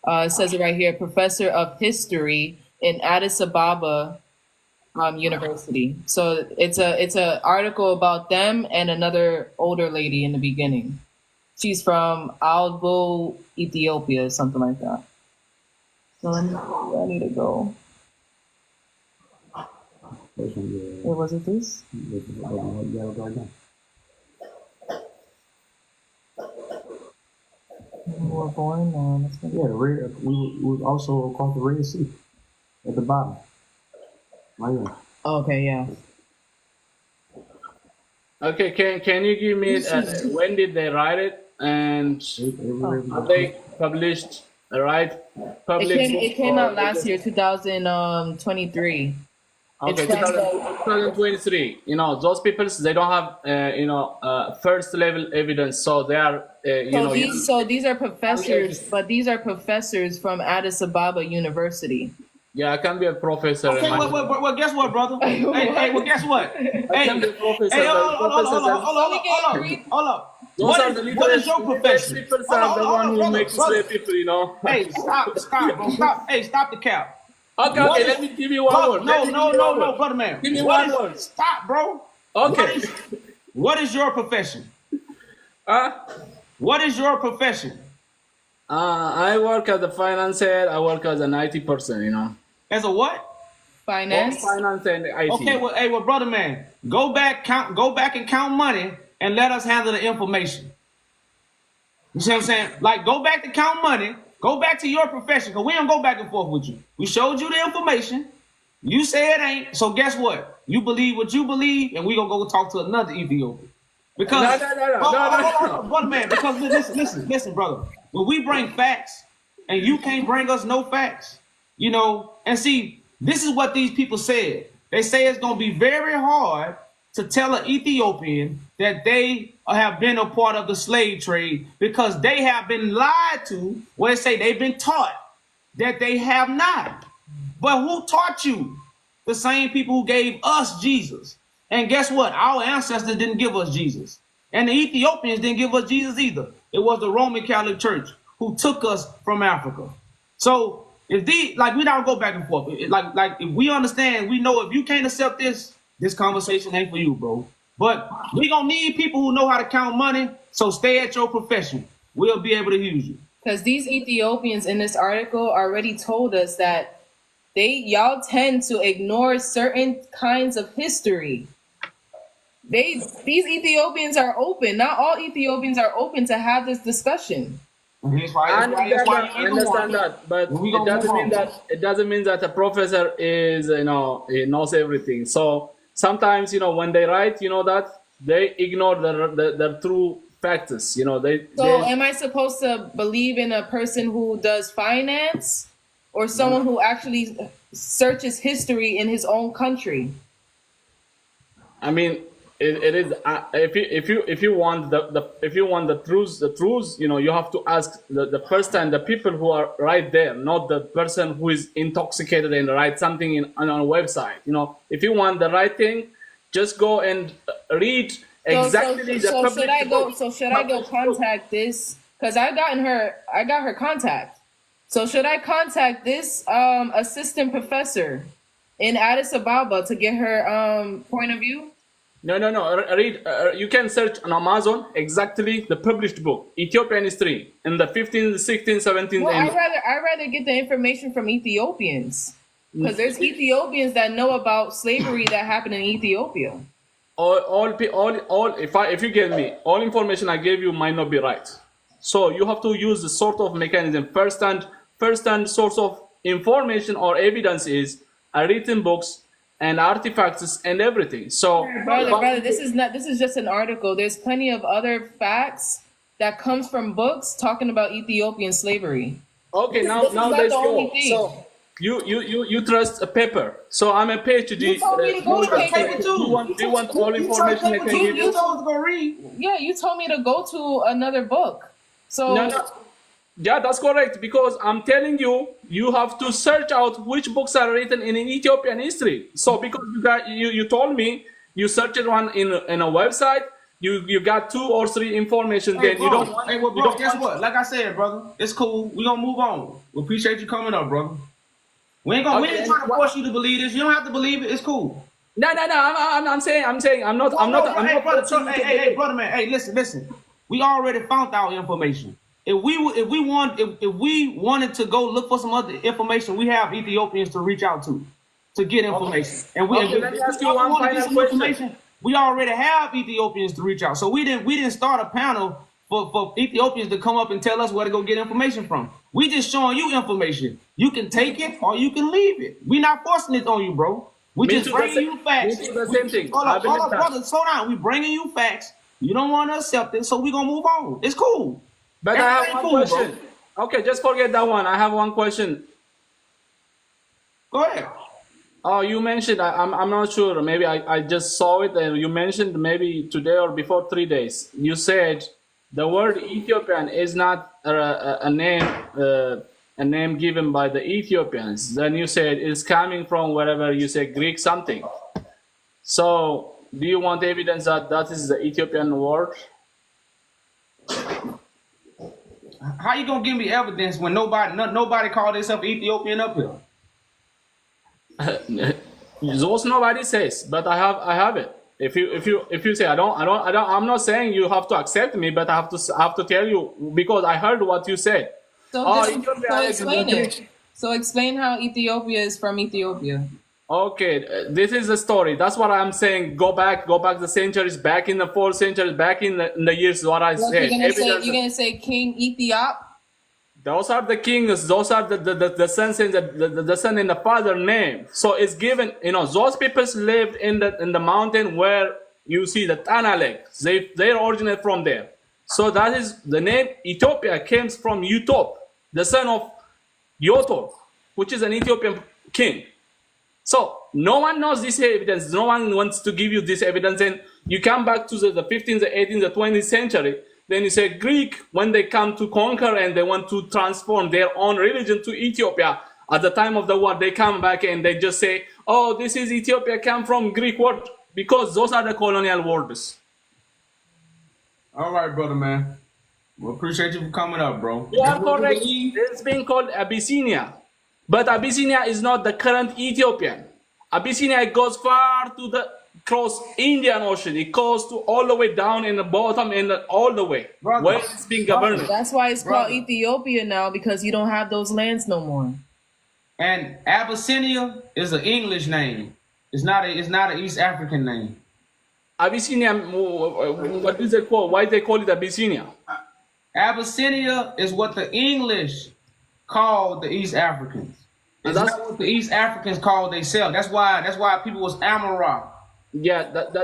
It says it right here, professor of history in Addis Ababa University. So it's a article about them and another older lady in the beginning. She's from Albo, Ethiopia, something like that. So let me see where I need to go. Where was it this? who were born. Yeah, we was also across the Red Sea at the bottom. Right here. Okay, yeah. Okay, can you give me when did they write it and are they published right public book It came or out last year, 2023. okay, It's from 2023. You know, those people they don't have first level evidence, so they are these are professors, but these are professors from Addis Ababa University. yeah, I can be a professor. Okay, well, guess what, brother? Hey, well, guess what? I can be a professor. Hey, but professors are- hold up. Those are the What is your profession? People are the one who makes slave people, you know. Hey, stop, bro, stop. Hey, stop the cap. Okay, let me give you one word. No, brother man. Give me one word. Stop, bro. Okay. What is your profession? What is your profession? I work as a finance head. I work as an IT person, you know. As a what? Finance. Finance and IT. Okay, well, brother man, go back and count money and let us handle the information. You see what I'm saying? Like, go back to count money. Go back to your profession, because we don't go back and forth with you. We showed you the information. You say it ain't. So guess what? You believe what you believe, and we gonna go talk to another Ethiopian. Because No. brother man, because listen, brother. When we bring facts, and you can't bring us no facts, you know, and see, this is what these people said. They say it's gonna be very hard to tell an Ethiopian that they have been a part of the slave trade because they have been lied to, where they say they've been taught that they have not. But who taught you? The same people who gave us Jesus. And guess what? Our ancestors didn't give us Jesus. And the Ethiopians didn't give us Jesus either. It was the Roman Catholic Church who took us from Africa. So if we don't go back and forth. Like if we understand, we know if you can't accept this conversation ain't for you, bro. But we gonna need people who know how to count money. So stay at your profession. We'll be able to use you. Because these Ethiopians in this article already told us that y'all tend to ignore certain kinds of history. These Ethiopians are open. Not all Ethiopians are open to have this discussion. I understand that, but it doesn't mean that a professor is, he knows everything. So sometimes, when they write, that they ignore the true factors. Am I supposed to believe in a person who does finance or someone who actually searches history in his own country? I mean, it is if you want the truths, you have to ask the person, the people who are right there, not the person who is intoxicated and write something on a website. If you want the right thing, just go and read exactly the public. Should I go contact this? Because I got her contact. So should I contact this assistant professor in Addis Ababa to get her point of view? No. Read. You can search on Amazon exactly the published book, Ethiopian history, in the 15th, 16th, 17th. Well, I rather get the information from Ethiopians, because there's Ethiopians that know about slavery that happened in Ethiopia. If you get me, all information I gave you might not be right. So you have to use the sort of mechanism. First and source of information or evidence is written books and artifacts and everything. So brother, this is just an article. There's plenty of other facts that comes from books talking about Ethiopian slavery. Okay, now let's go. So you trust a paper. So I'm a PhD. You told me to go to paper too. You want all information I can give you? You told us to go read. Yeah, you told me to go to another book. So no. Yeah, that's correct, because I'm telling you, you have to search out which books are written in Ethiopian history. So because you told me you searched one in a website, you got 2 or 3 information. Hey, then bro. you don't want. Hey, well, bro, guess what? Like I said, brother, it's cool. We gonna move on. We appreciate you coming up, brother. We ain't trying to force you to believe this. You don't have to believe it. It's cool. No. I'm saying I'm not. Hey, brother, man. Hey, listen. We already found out information. If we wanted to go look for some other information, we have Ethiopians to reach out to get information. And let me ask you one final question. We already have Ethiopians to reach out. So we didn't start a panel for Ethiopians to come up and tell us where to go get information from. We just showing you information. You can take it or you can leave it. We not forcing it on you, bro. We Me just too, bringing you facts. me too, the same thing. Hold I up, believe that. brother, slow down. We bringing you facts. You don't want to accept it, so we gonna move on. It's cool. But I have Everything one cool, bro. question. Okay, just forget that one. I have one question. Go ahead. Oh, you mentioned, I'm not sure, maybe I just saw it, and you mentioned maybe today or before 3 days. You said the word Ethiopian is not a name given by the Ethiopians. Then you said it's coming from wherever you say Greek something. So, do you want evidence that that is the Ethiopian word? How you gonna give me evidence when nobody called themselves Ethiopian up here? Those nobody says, but I have it. If you say I'm not saying you have to accept me, but I have to tell you because I heard what you said. So, Ethiopia is explain it. So explain how Ethiopia is from Ethiopia. Okay, this is the story. That's what I'm saying. Go back the centuries, back in the 4th century, back in the years. What I What said. you're gonna say King Ethiop? Those are the kings. Those are the sons and the son and the father name. So it's given. Those people lived in the mountain where you see the Tanalek. They originate from there. So that is the name Ethiopia comes from Utop, the son of Yotor, which is an Ethiopian king. So no one knows this evidence. No one wants to give you this evidence. And you come back to the 15th, the 18th, the 20th century. Then you say Greek, when they come to conquer and they want to transform their own religion to Ethiopia, at the time of the war, they come back and they just say, oh, this is Ethiopia, come from Greek word, because those are the colonial words. All right, brother, man. Well, appreciate you for coming up, bro. You are correct. It's being called Abyssinia. But Abyssinia is not the current Ethiopian. Abyssinia goes far to the cross Indian Ocean. It goes to all the way down in the bottom and all the way Brother. where it's being governed. That's why it's called Brother. Ethiopia now, because you don't have those lands no more. And Abyssinia is an English name. It's not an East African name. Abyssinia, what is it called? Why they call it Abyssinia? Abyssinia is what the English called the East Africans. It's That's- not what the East Africans called themselves. That's why people was Amorah. Yeah, that's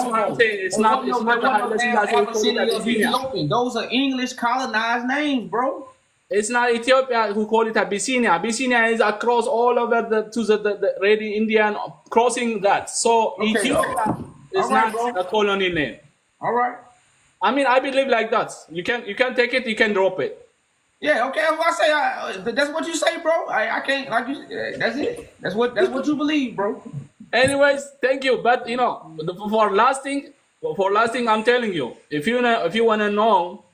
what I'm saying. It's not the Haile Selassie who called it Abyssinia. Ethiopian. Those are English colonized names, bro. It's not Ethiopia who call it Abyssinia. Abyssinia is across all over the Red Indian, crossing that. So Okay. Ethiopia is All right, not bro. a colony name. All right. I mean, I believe like that. You can take it, you can drop it. Yeah, okay. That's what I say. That's what you say, bro. I can't like you. That's it. That's what you believe, bro. Anyways, thank you. But for lasting, I'm telling you, if you wanna know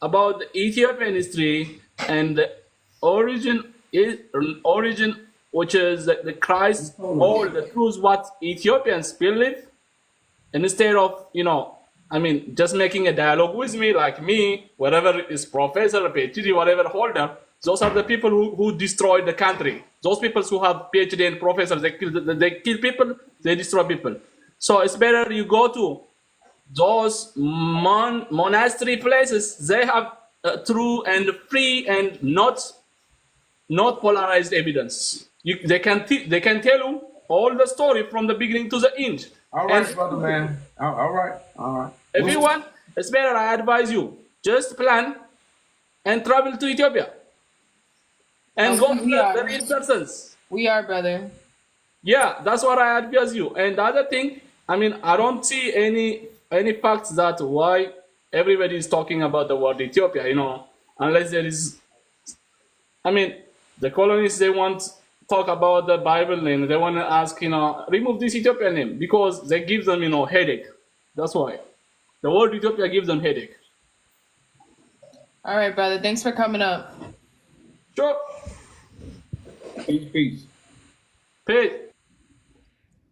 about the Ethiopian history and the origin, which is the Christ or the truth, what Ethiopians believe, instead of just making a dialogue with me, like me, whatever is professor, PhD, whatever holder, those are the people who destroyed the country. Those people who have PhD and professors, they kill people, they destroy people. So it's better you go to those monastery places. They have true and free and not polarized evidence. They can tell you all the story from the beginning to the end. All right, brother, man. All right. If you want, it's better I advise you, just plan and travel to Ethiopia. And go to the real persons. We are, brother. Yeah, that's what I advise you. And the other thing, I don't see any facts that why everybody is talking about the word Ethiopia, unless there is, the colonists, they want to talk about the Bible name. They want to ask, remove this Ethiopian name because they give them, headache. That's why. The word Ethiopia gives them headache. All right, brother. Thanks for coming up. Sure. Peace. Peace.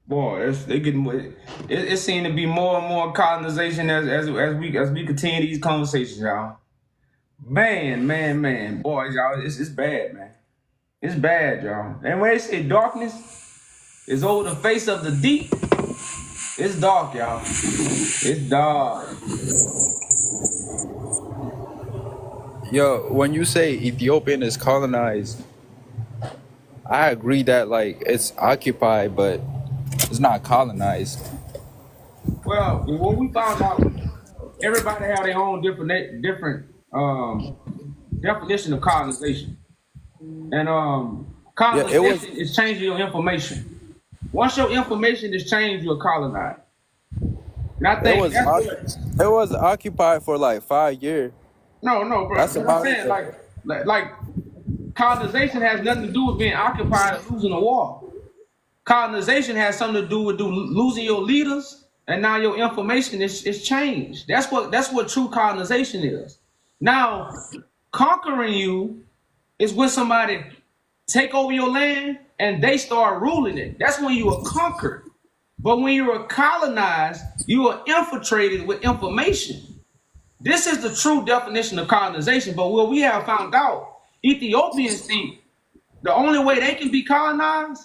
Boy, it seems to be more and more colonization as we continue these conversations, y'all. Man, boys, y'all, it's bad, man. It's bad, y'all. And when they say darkness is over the face of the deep, it's dark, y'all. It's dark. Yo, when you say Ethiopian is colonized, I agree that like it's occupied, but it's not colonized. Well, when we found out, everybody have their own different definition of colonization, and Yeah, it was. colonization is changing your information. Once your information is changed, you're colonized. And I It think was. that's what. It was occupied for like 5 years. No, no, bro. That's What I'm about saying, it. like colonization has nothing to do with being occupied or losing a war. Colonization has something to do with losing your leaders, and now your information is changed. That's what true colonization is. Now, conquering you is when somebody take over your land and they start ruling it. That's when you are conquered. But when you are colonized, you are infiltrated with information. This is the true definition of colonization. But what we have found out, Ethiopians think the only way they can be colonized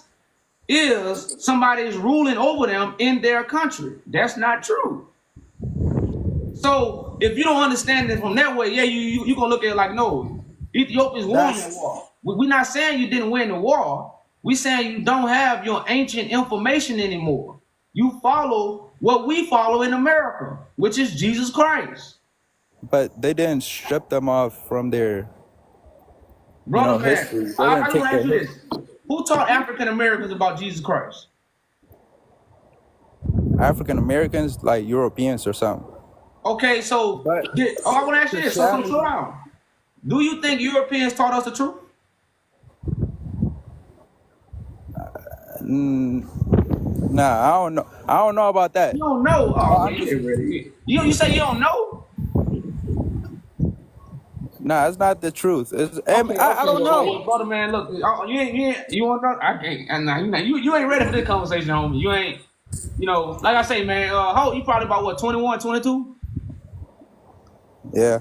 is somebody is ruling over them in their country. That's not true. So if you don't understand it from that way, yeah, you gonna look at it like, no, Ethiopians won the war. We're not saying you didn't win the war. We're saying you don't have your ancient information anymore. You follow what we follow in America, which is Jesus Christ. But they didn't strip them off from their, Brother, man, history. They I didn't want take to ask their you this. Who taught African Americans about Jesus Christ? African Americans, like Europeans or something. Okay, so But I want to ask you this. So Christianity, slow down. Do you think Europeans taught us the truth? nah, I don't know. I don't know about that. You don't know. Oh, I'm man, just, you say you don't know? nah, it's not the truth. Okay, I don't know. well, brother, man, look, you want to? I can't. And you ain't ready for this conversation, homie. You ain't. Like I say, man. How you probably about what 21, 22? Yeah,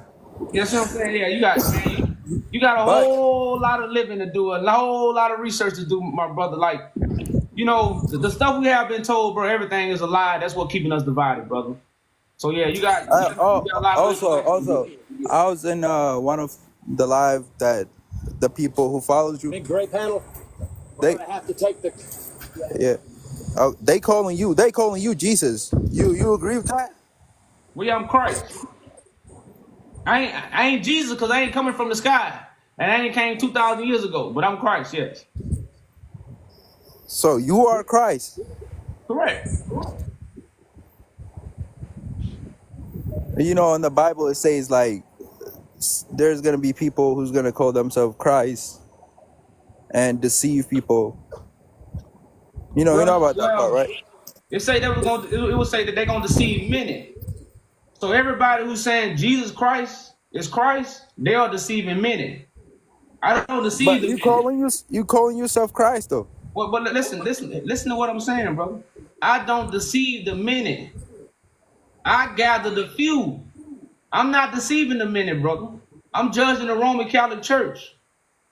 You see what I'm saying? Yeah, you got a but whole lot of living to do, a whole lot of research to do, my brother. Like, the stuff we have been told, bro. Everything is a lie. That's what keeping us divided, brother. So yeah, you got a lot of also, I was in one of the live that the people who follows you, Big gray panel. they I have to take the. yeah, they calling you Jesus. You agree with that? Well, yeah, I'm Christ. I ain't Jesus because I ain't coming from the sky, and I ain't came 2,000 years ago. But I'm Christ. Yes, So you are Christ. correct. In the Bible it says like there's gonna be people who's gonna call themselves Christ and deceive people. You know about that part, right? It will say that they're gonna deceive many. So everybody who's saying Jesus Christ is Christ, they are deceiving many. I don't deceive But the you many. calling yourself Christ though. Well, but listen to what I'm saying, brother. I don't deceive the many. I gather the few. I'm not deceiving the many, brother. I'm judging the Roman Catholic Church.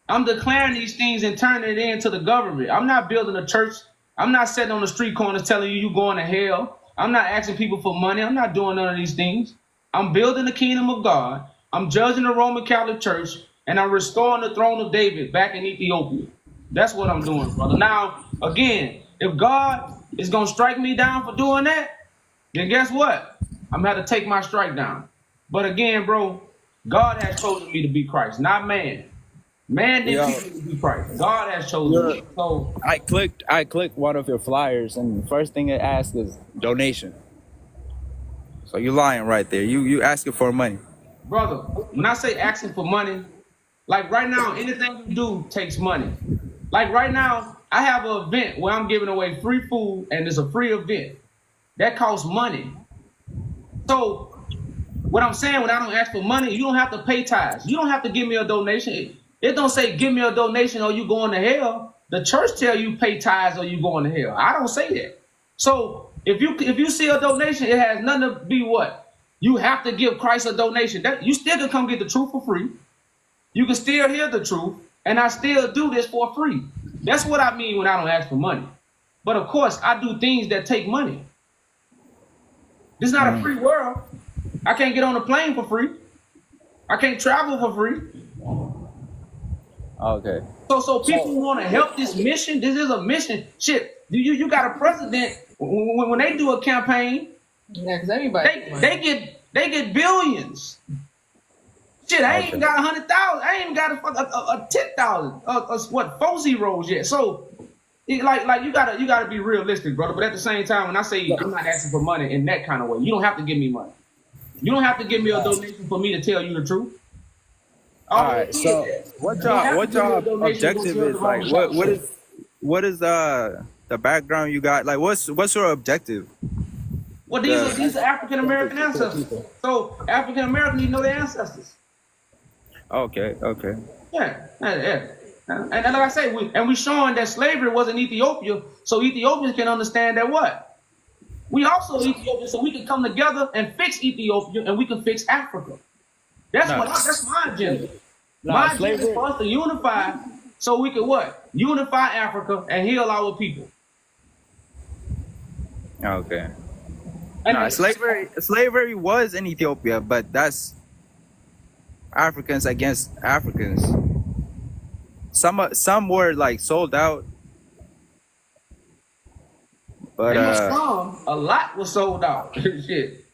I'm declaring these things and turning it into the government. I'm not building a church. I'm not sitting on the street corners telling you you're going to hell. I'm not asking people for money. I'm not doing none of these things. I'm building the kingdom of God. I'm judging the Roman Catholic Church, and I'm restoring the throne of David back in Ethiopia. That's what I'm doing, brother. Now, again, if God is going to strike me down for doing that, then guess what? I'm going to have to take my strike down. But again, bro, God has chosen me to be Christ, not man. Man didn't choose me to be Christ. God has chosen me. So I clicked one of your flyers, and the first thing it asks is donation. So you lying right there. You asking for money. brother, when I say asking for money, like right now, anything you do takes money. Like right now, I have an event where I'm giving away free food, and it's a free event. That costs money. So what I'm saying, when I don't ask for money, you don't have to pay tithes. You don't have to give me a donation. It don't say give me a donation or you going to hell. The church tell you pay tithes or you going to hell. I don't say that. So if you see a donation, it has nothing to be what? You have to give Christ a donation. That you still can come get the truth for free. You can still hear the truth, and I still do this for free. That's what I mean when I don't ask for money. But of course, I do things that take money. This is not a free world. I can't get on a plane for free. I can't travel for free. Okay. So people want to help this mission. This is a mission. Shit, you got a president when they do a campaign. Yeah, because everybody. They get billions. Shit, I ain't got 100,000. I ain't got a 10,000. What 4 zeros yet? So, like you gotta be realistic, brother. But at the same time, when I say I'm not asking for money in that kind of way, you don't have to give me money. You don't have to give me a donation for me to tell you the truth. All right. So what y'all objective is like? What is the background you got? Like what's your objective? Well, these are African American ancestors. So African American, you know their ancestors. Okay. Yeah. And like I say, we showing that slavery was in Ethiopia, so Ethiopians can understand that what? We also Ethiopians, so we can come together and fix Ethiopia, and we can fix Africa. That's my agenda. My agenda is for us to unify, so we can what? Unify Africa and heal our people. Okay. And slavery was in Ethiopia, but that's Africans against Africans. Some were like sold out, but a lot was sold out. Shit.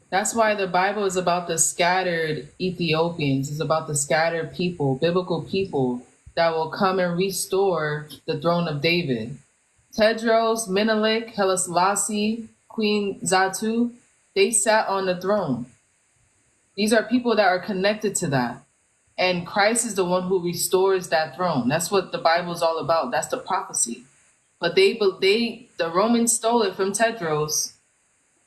That's why the Bible is about the scattered Ethiopians. It's about the scattered people, biblical people that will come and restore the throne of David. Tedros, Menelik, Haile Selassie, Queen Zatu, they sat on the throne. These are people that are connected to that. And Christ is the one who restores that throne. That's what the Bible is all about. That's the prophecy. But the Romans stole it from Tedros,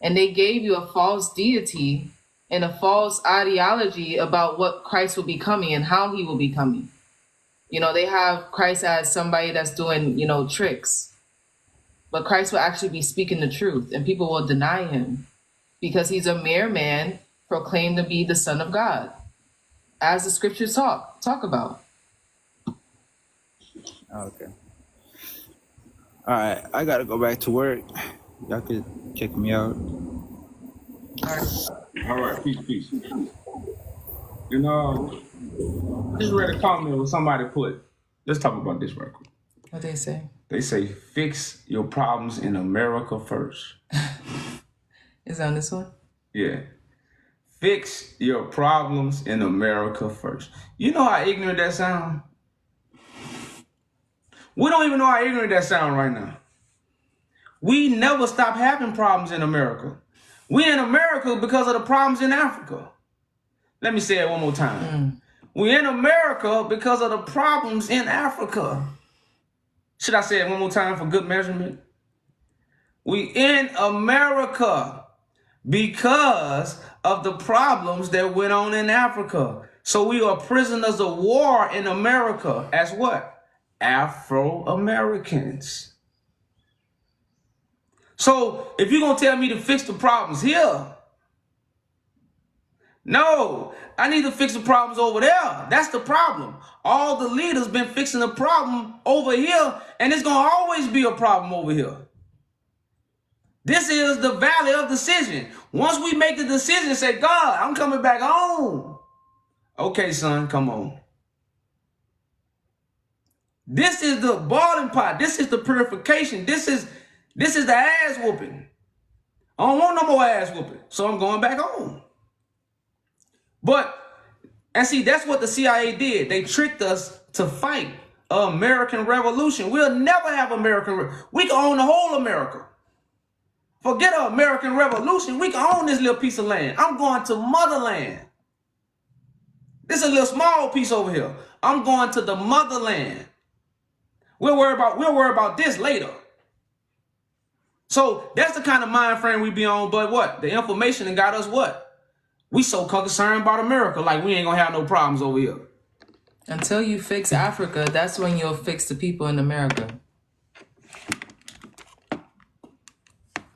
and they gave you a false deity and a false ideology about what Christ will be coming and how he will be coming. You know, they have Christ as somebody that's doing, tricks. But Christ will actually be speaking the truth, and people will deny him because he's a mere man proclaimed to be the Son of God, as the scriptures talk about. Okay. All right, I gotta go back to work. Y'all could kick me out. All right, peace. I just read a comment where somebody put. Let's talk about this right quick. What they say? They say, fix your problems in America first. Is that on this one? Yeah. Fix your problems in America first. You know how ignorant that sounds? We don't even know how ignorant that sounds right now. We never stop having problems in America. We in America because of the problems in Africa. Let me say it one more time. We in America because of the problems in Africa. Should I say it one more time for good measurement? We in America because of the problems that went on in Africa. So we are prisoners of war in America as what? Afro-Americans. So if you're going to tell me to fix the problems here, no, I need to fix the problems over there. That's the problem. All the leaders been fixing the problem over here, and it's going to always be a problem over here. This is the valley of decision. Once we make the decision, say, God, I'm coming back home. Okay, son, come on. This is the boiling pot. This is the purification. This is the ass whooping. I don't want no more ass whooping, so I'm going back home. And see, that's what the CIA did. They tricked us to fight an American revolution. We'll never have we can own the whole America. Forget an American revolution. We can own this little piece of land. I'm going to motherland. This is a little small piece over here. I'm going to the motherland. We'll worry about this later. So that's the kind of mind frame we be on. But what? The information got us what? We so concerned about America, like we ain't gonna have no problems over here. Until you fix Africa, that's when you'll fix the people in America.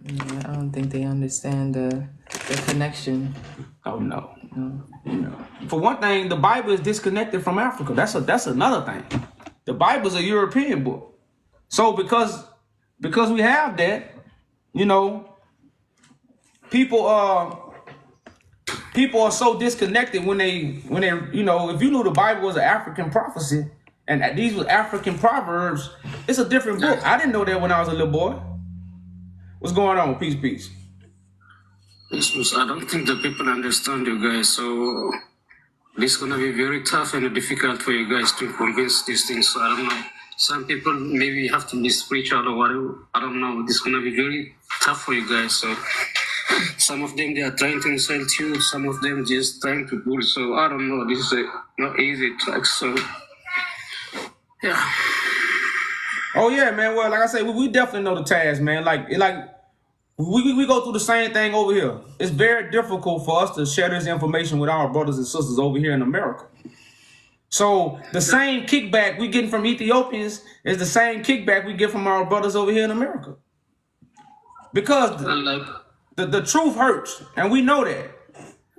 Yeah, I don't think they understand the connection. Oh no. For one thing, the Bible is disconnected from Africa. That's another thing. The Bible's a European book. So because we have that, people people are so disconnected when they you know, if you knew the Bible was an African prophecy and these were African proverbs, it's a different book. I didn't know that when I was a little boy. What's going on? Peace, peace. I don't think the people understand you guys, so this is gonna be very tough and difficult for you guys to convince these things. So I don't know. Some people maybe have to be spiritual or whatever. I don't know. This is gonna be very tough for you guys. So some of them they are trying to insult you. Some of them just trying to bull. So I don't know. This is not easy track. So yeah. Oh yeah, man. Well, like I said, we definitely know the task, man. Like we go through the same thing over here. It's very difficult for us to share this information with our brothers and sisters over here in America. So the same kickback we getting from Ethiopians is the same kickback we get from our brothers over here in America. Because the truth hurts, and we know that.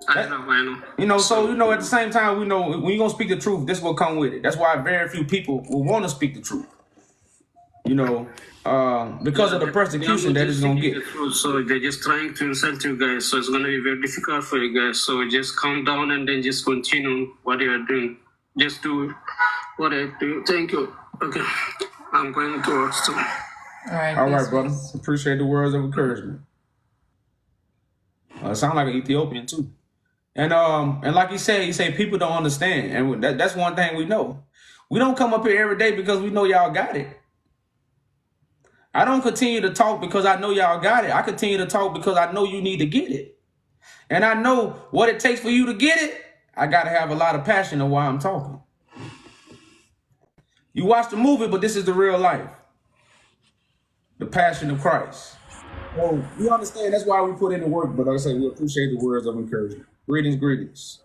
I know. You know, so, you know, at the same time, we know when you're going to speak the truth, this will come with it. That's why very few people will want to speak the truth. You know, because of the persecution that is going to get. So they're just trying to insult you guys. So it's going to be very difficult for you guys. So just calm down and then just continue what you are doing. Just do what I do. Thank you. Okay. I'm going to work soon. All right. All right, brother. Appreciate the words of encouragement. Sound like an Ethiopian too. And like he said people don't understand. And that's one thing we know. We don't come up here every day because we know y'all got it. I don't continue to talk because I know y'all got it. I continue to talk because I know you need to get it. And I know what it takes for you to get it. I got to have a lot of passion of why I'm talking. You watch the movie, but this is the real life. The passion of Christ. So you understand that's why we put in the work. But like I say, we appreciate the words of encouragement. Greetings.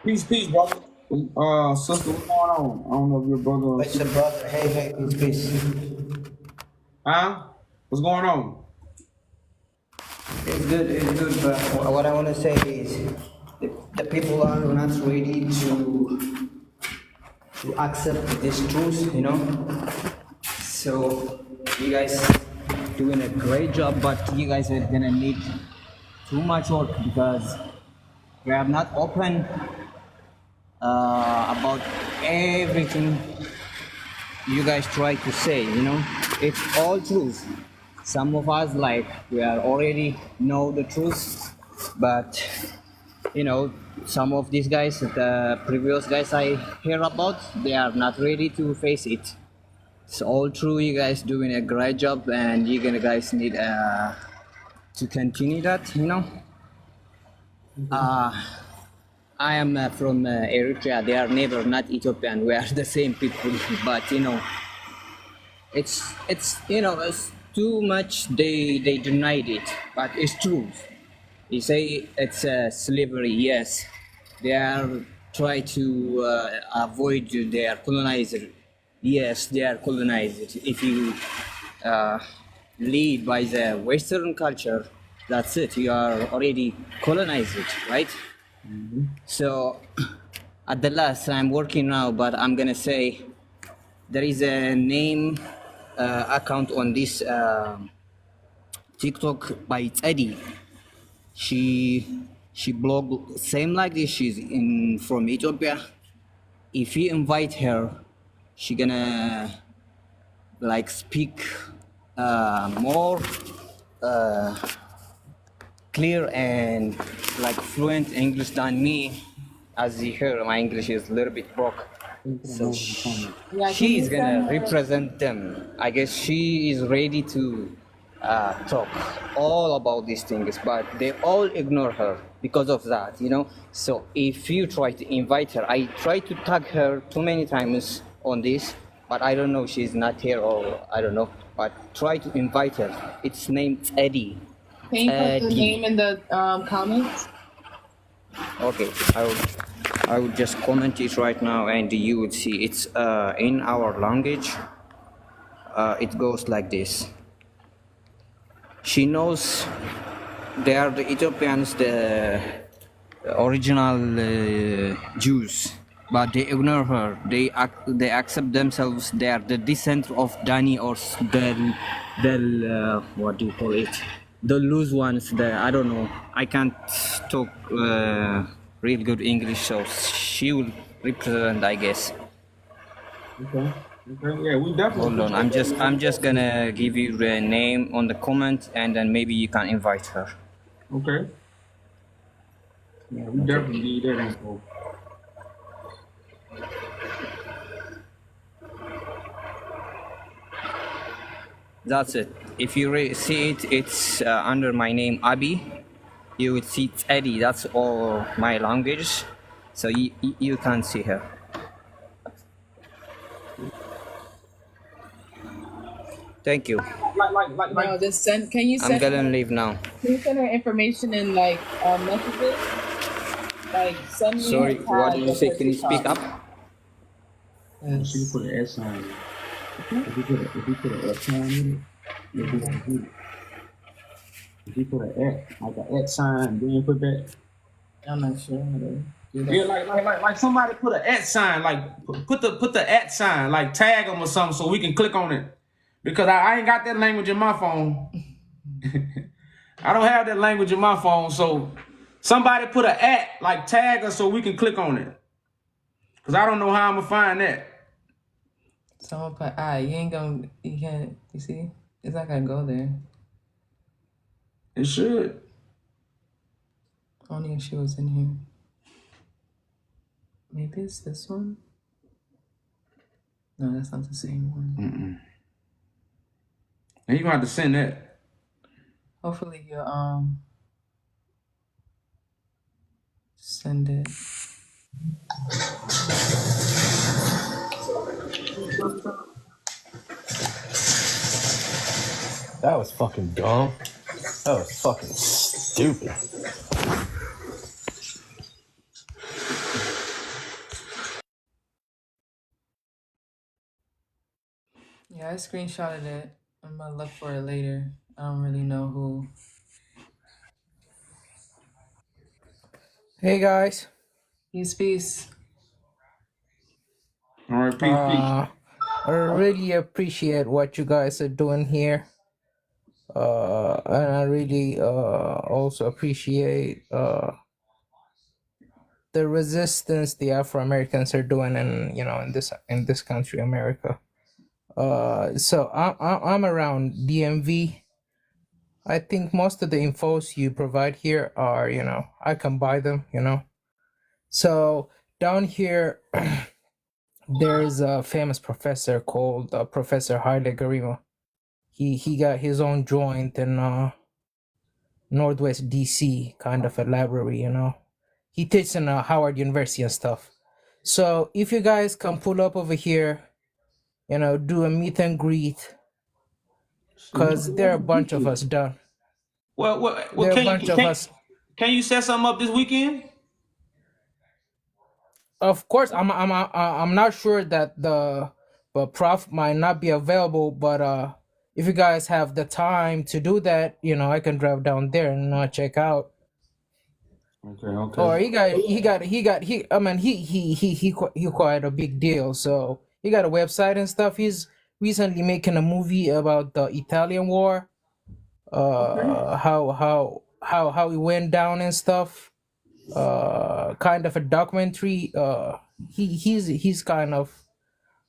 Peace, brother. Sister, what's going on? I don't know if your brother. What's up, brother? Hey, peace. Huh? What's going on? It's good, but what I want to say is the people are not ready to accept this truth, you know? So you guys doing a great job, but you guys are gonna need too much work because we are not open about everything you guys try to say, you know? It's all truth. Some of us, like, we are already know the truth, but, you know, some of these guys, the previous guys I hear about, they are not ready to face it. It's all true. You guys doing a great job, and you guys need to continue that, you know? I am from Eritrea. They are neighbor, not Ethiopian. We are the same people, but, you know, it's you know, it's too much they denied it, but it's true. You say it's slavery, yes. They are trying to avoid their colonizer. Yes, they are colonized. If you lead by the Western culture, that's it. You are already colonized, right? Mm-hmm. So at the last, I'm working now, but I'm gonna say there is a name account on this TikTok by Eddie. She blog same like this. She's from Ethiopia. If you invite her, she gonna like speak more clear and like fluent English than me. As you hear, my English is a little bit broke. So she's gonna represent them. I guess she is ready to talk all about these things, but they all ignore her because of that, you know. So if you try to invite her, I try to tag her too many times on this, but I don't know, she's not here or I don't know, but try to invite her. It's named Eddie. Can you put the name in the comments? Okay, I would just comment it right now, and you would see it's in our language. It goes like this. She knows they are the Ethiopians, the original Jews, but they ignore her. They accept themselves. They are the descent of Dani or Del what do you call it? the loose ones. I don't know. I can't talk real good English, so she will represent, I guess. Okay. Okay. Yeah, we definitely Hold on, appreciate that, man. I'm We just definitely. gonna give you the name on the comment, and then maybe you can invite her. Okay. Yeah, we Okay. definitely need that info. That's it. If you see it, it's under my name Abi. You would see Eddie. That's all my language, so you can see her. Thank you. No, just send. Can you I'm send gonna her? leave now. Can you send her information in like messages? Like send me her Sorry, what did tag you of say? her Can you speak TikTok. up? You see, Yes. put an S sign. If you put an X sign in it, it'll be like this. If you put an X, like an X sign, then you put that. I'm not sure how to do Yeah, that. like somebody put an at sign, like put the at sign, like tag them or something, so we can click on it. Because I ain't got that language in my phone. I don't have that language in my phone, so somebody put an at, like tag us, so we can click on it. Cause I don't know how I'm gonna find that. Someone put you ain't gonna you can't you see? It's not gonna go there. It should. Only if she was in here. Maybe it's this one? No, that's not the same one. And you gonna have to send that. Hopefully you send it. That was fucking dumb. That was fucking stupid. Yeah, I screenshotted it. I'm gonna look for it later. I don't really know who. Hey guys. Peace. All right, peace. I really appreciate what you guys are doing here. And I really also appreciate the resistance the Afro Americans are doing in this country, America. So I'm around DMV. I think most of the infos you provide here are, I can buy them, So down here, there's a famous professor called Professor Haile Garima. He got his own joint in Northwest DC, kind of a library, He teaches in Howard University and stuff. So if you guys can pull up over here, do a meet and greet, because there are a bunch of us done. Well, There are a bunch of us. can you set something up this weekend? Of course, I'm not sure that the prof might not be available, but if you guys have the time to do that, I can drive down there and check out. Okay. Or I mean he quite a big deal. So he got a website and stuff. He's recently making a movie about the Italian War, how it went down and stuff. Kind of a documentary. He's kind of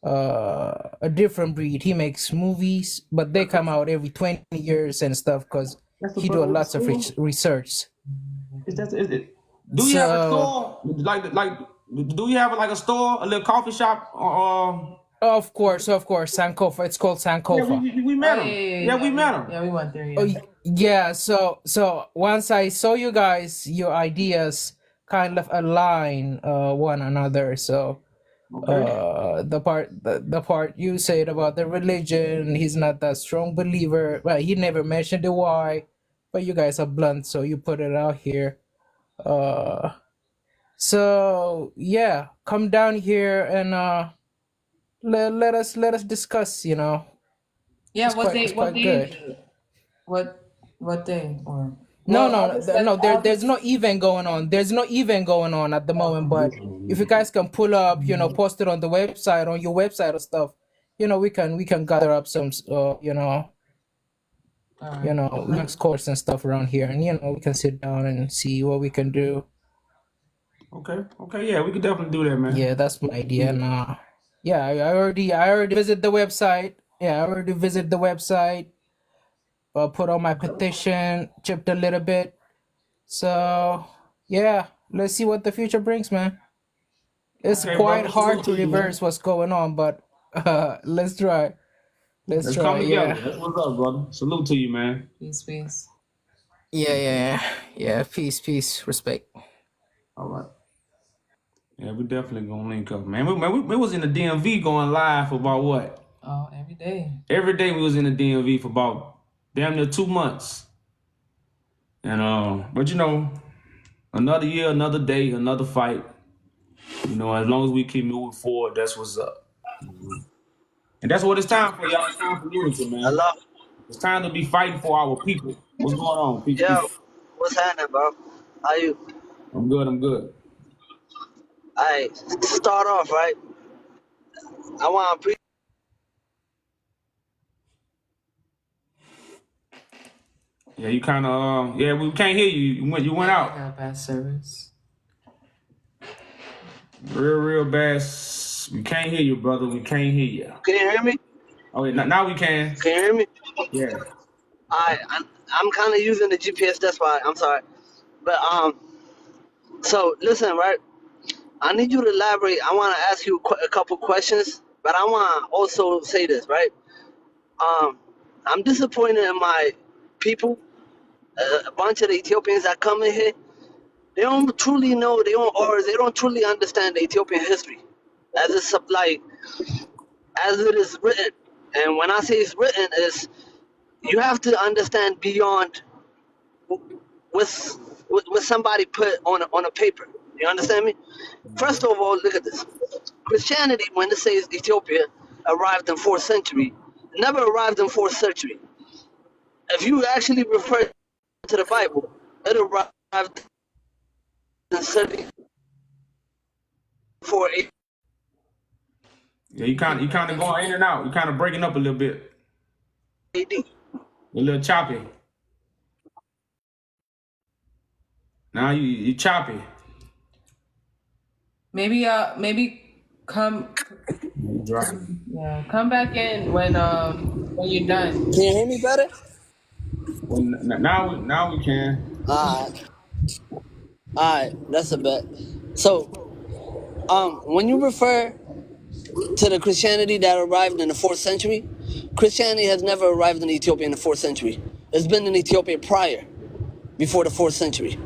a different breed. He makes movies, but they come out every 20 years and stuff because he do lots of research. Do you have a store? Like do you have like a store, a little coffee shop? Of course, Sankofa. It's called Sankofa. Yeah, we met him. Yeah, we met him. Yeah, we went there. Yeah. Oh, yeah. So once I saw you guys, your ideas kind of align one another. So the part you said about the religion, he's not that strong believer. Well, he never mentioned the why, but you guys are blunt, so you put it out here. So yeah, come down here and let us discuss. Yeah, It's what quite day? it's What quite day? good. What day? Or No, well, no. There's no event going on. There's no event going on at the moment. But if you guys can pull up, post it on the website, on your website or stuff, we can gather up some, you know, next course and stuff around here, and you know, we can sit down and see what we can do. Okay, yeah, we could definitely do that, man. Yeah, that's my idea. And yeah, I already visit the website. Yeah, I already visit the website. Put on my petition, chipped a little bit. So yeah, let's see what the future brings, man. It's Okay, quite brother. hard Salute to to you, man. reverse what's going on, but let's try. Let's Let's try. come together. Yeah. That's what's up, brother. Salute to you, man. Peace. Yeah. Peace. Respect. All right. Yeah, we definitely gonna link up, man. We was in the DMV going live for about what? Oh, every day. Every day we was in the DMV for about damn near 2 months. And but you know, another year, another day, another fight. You know, as long as we keep moving forward, that's what's up. And that's what it's time for, y'all. It's time for unity, man. Hello? It's time to be fighting for our people. What's going on? Peace. Yo, what's happening, bro? How you? I'm good. Alright, to start off, right? I want to Yeah, you kind of, yeah, we can't hear you. You went out. Got bad service. Real bad. We can't hear you, brother. We can't hear you. Can you hear me? Okay, now we can. Can you hear me? Yeah. Alright, I'm kind of using the GPS, that's why. I'm sorry. But, so, listen, right? I need you to elaborate. I want to ask you a couple questions, but I want to also say this, right? I'm disappointed in my people. A bunch of the Ethiopians that come in here, they don't truly know, they don't truly understand the Ethiopian history as it's like as it is written. And when I say it's written, is you have to understand beyond what somebody put on a paper. You understand me? First of all, look at this. Christianity, when it says Ethiopia arrived in 4th century, it never arrived in 4th century. If you actually refer to the Bible, it arrived in 34 AD. Yeah, you kind of going in and out. You kind of breaking up a little bit. A little choppy. Now you choppy. Maybe come come back in when you're done. Can you hear me better? Well, now we can. Alright, that's a bet. So, when you refer to the Christianity that arrived in the 4th century, Christianity has never arrived in Ethiopia in the 4th century. It's been in Ethiopia prior, before the 4th century.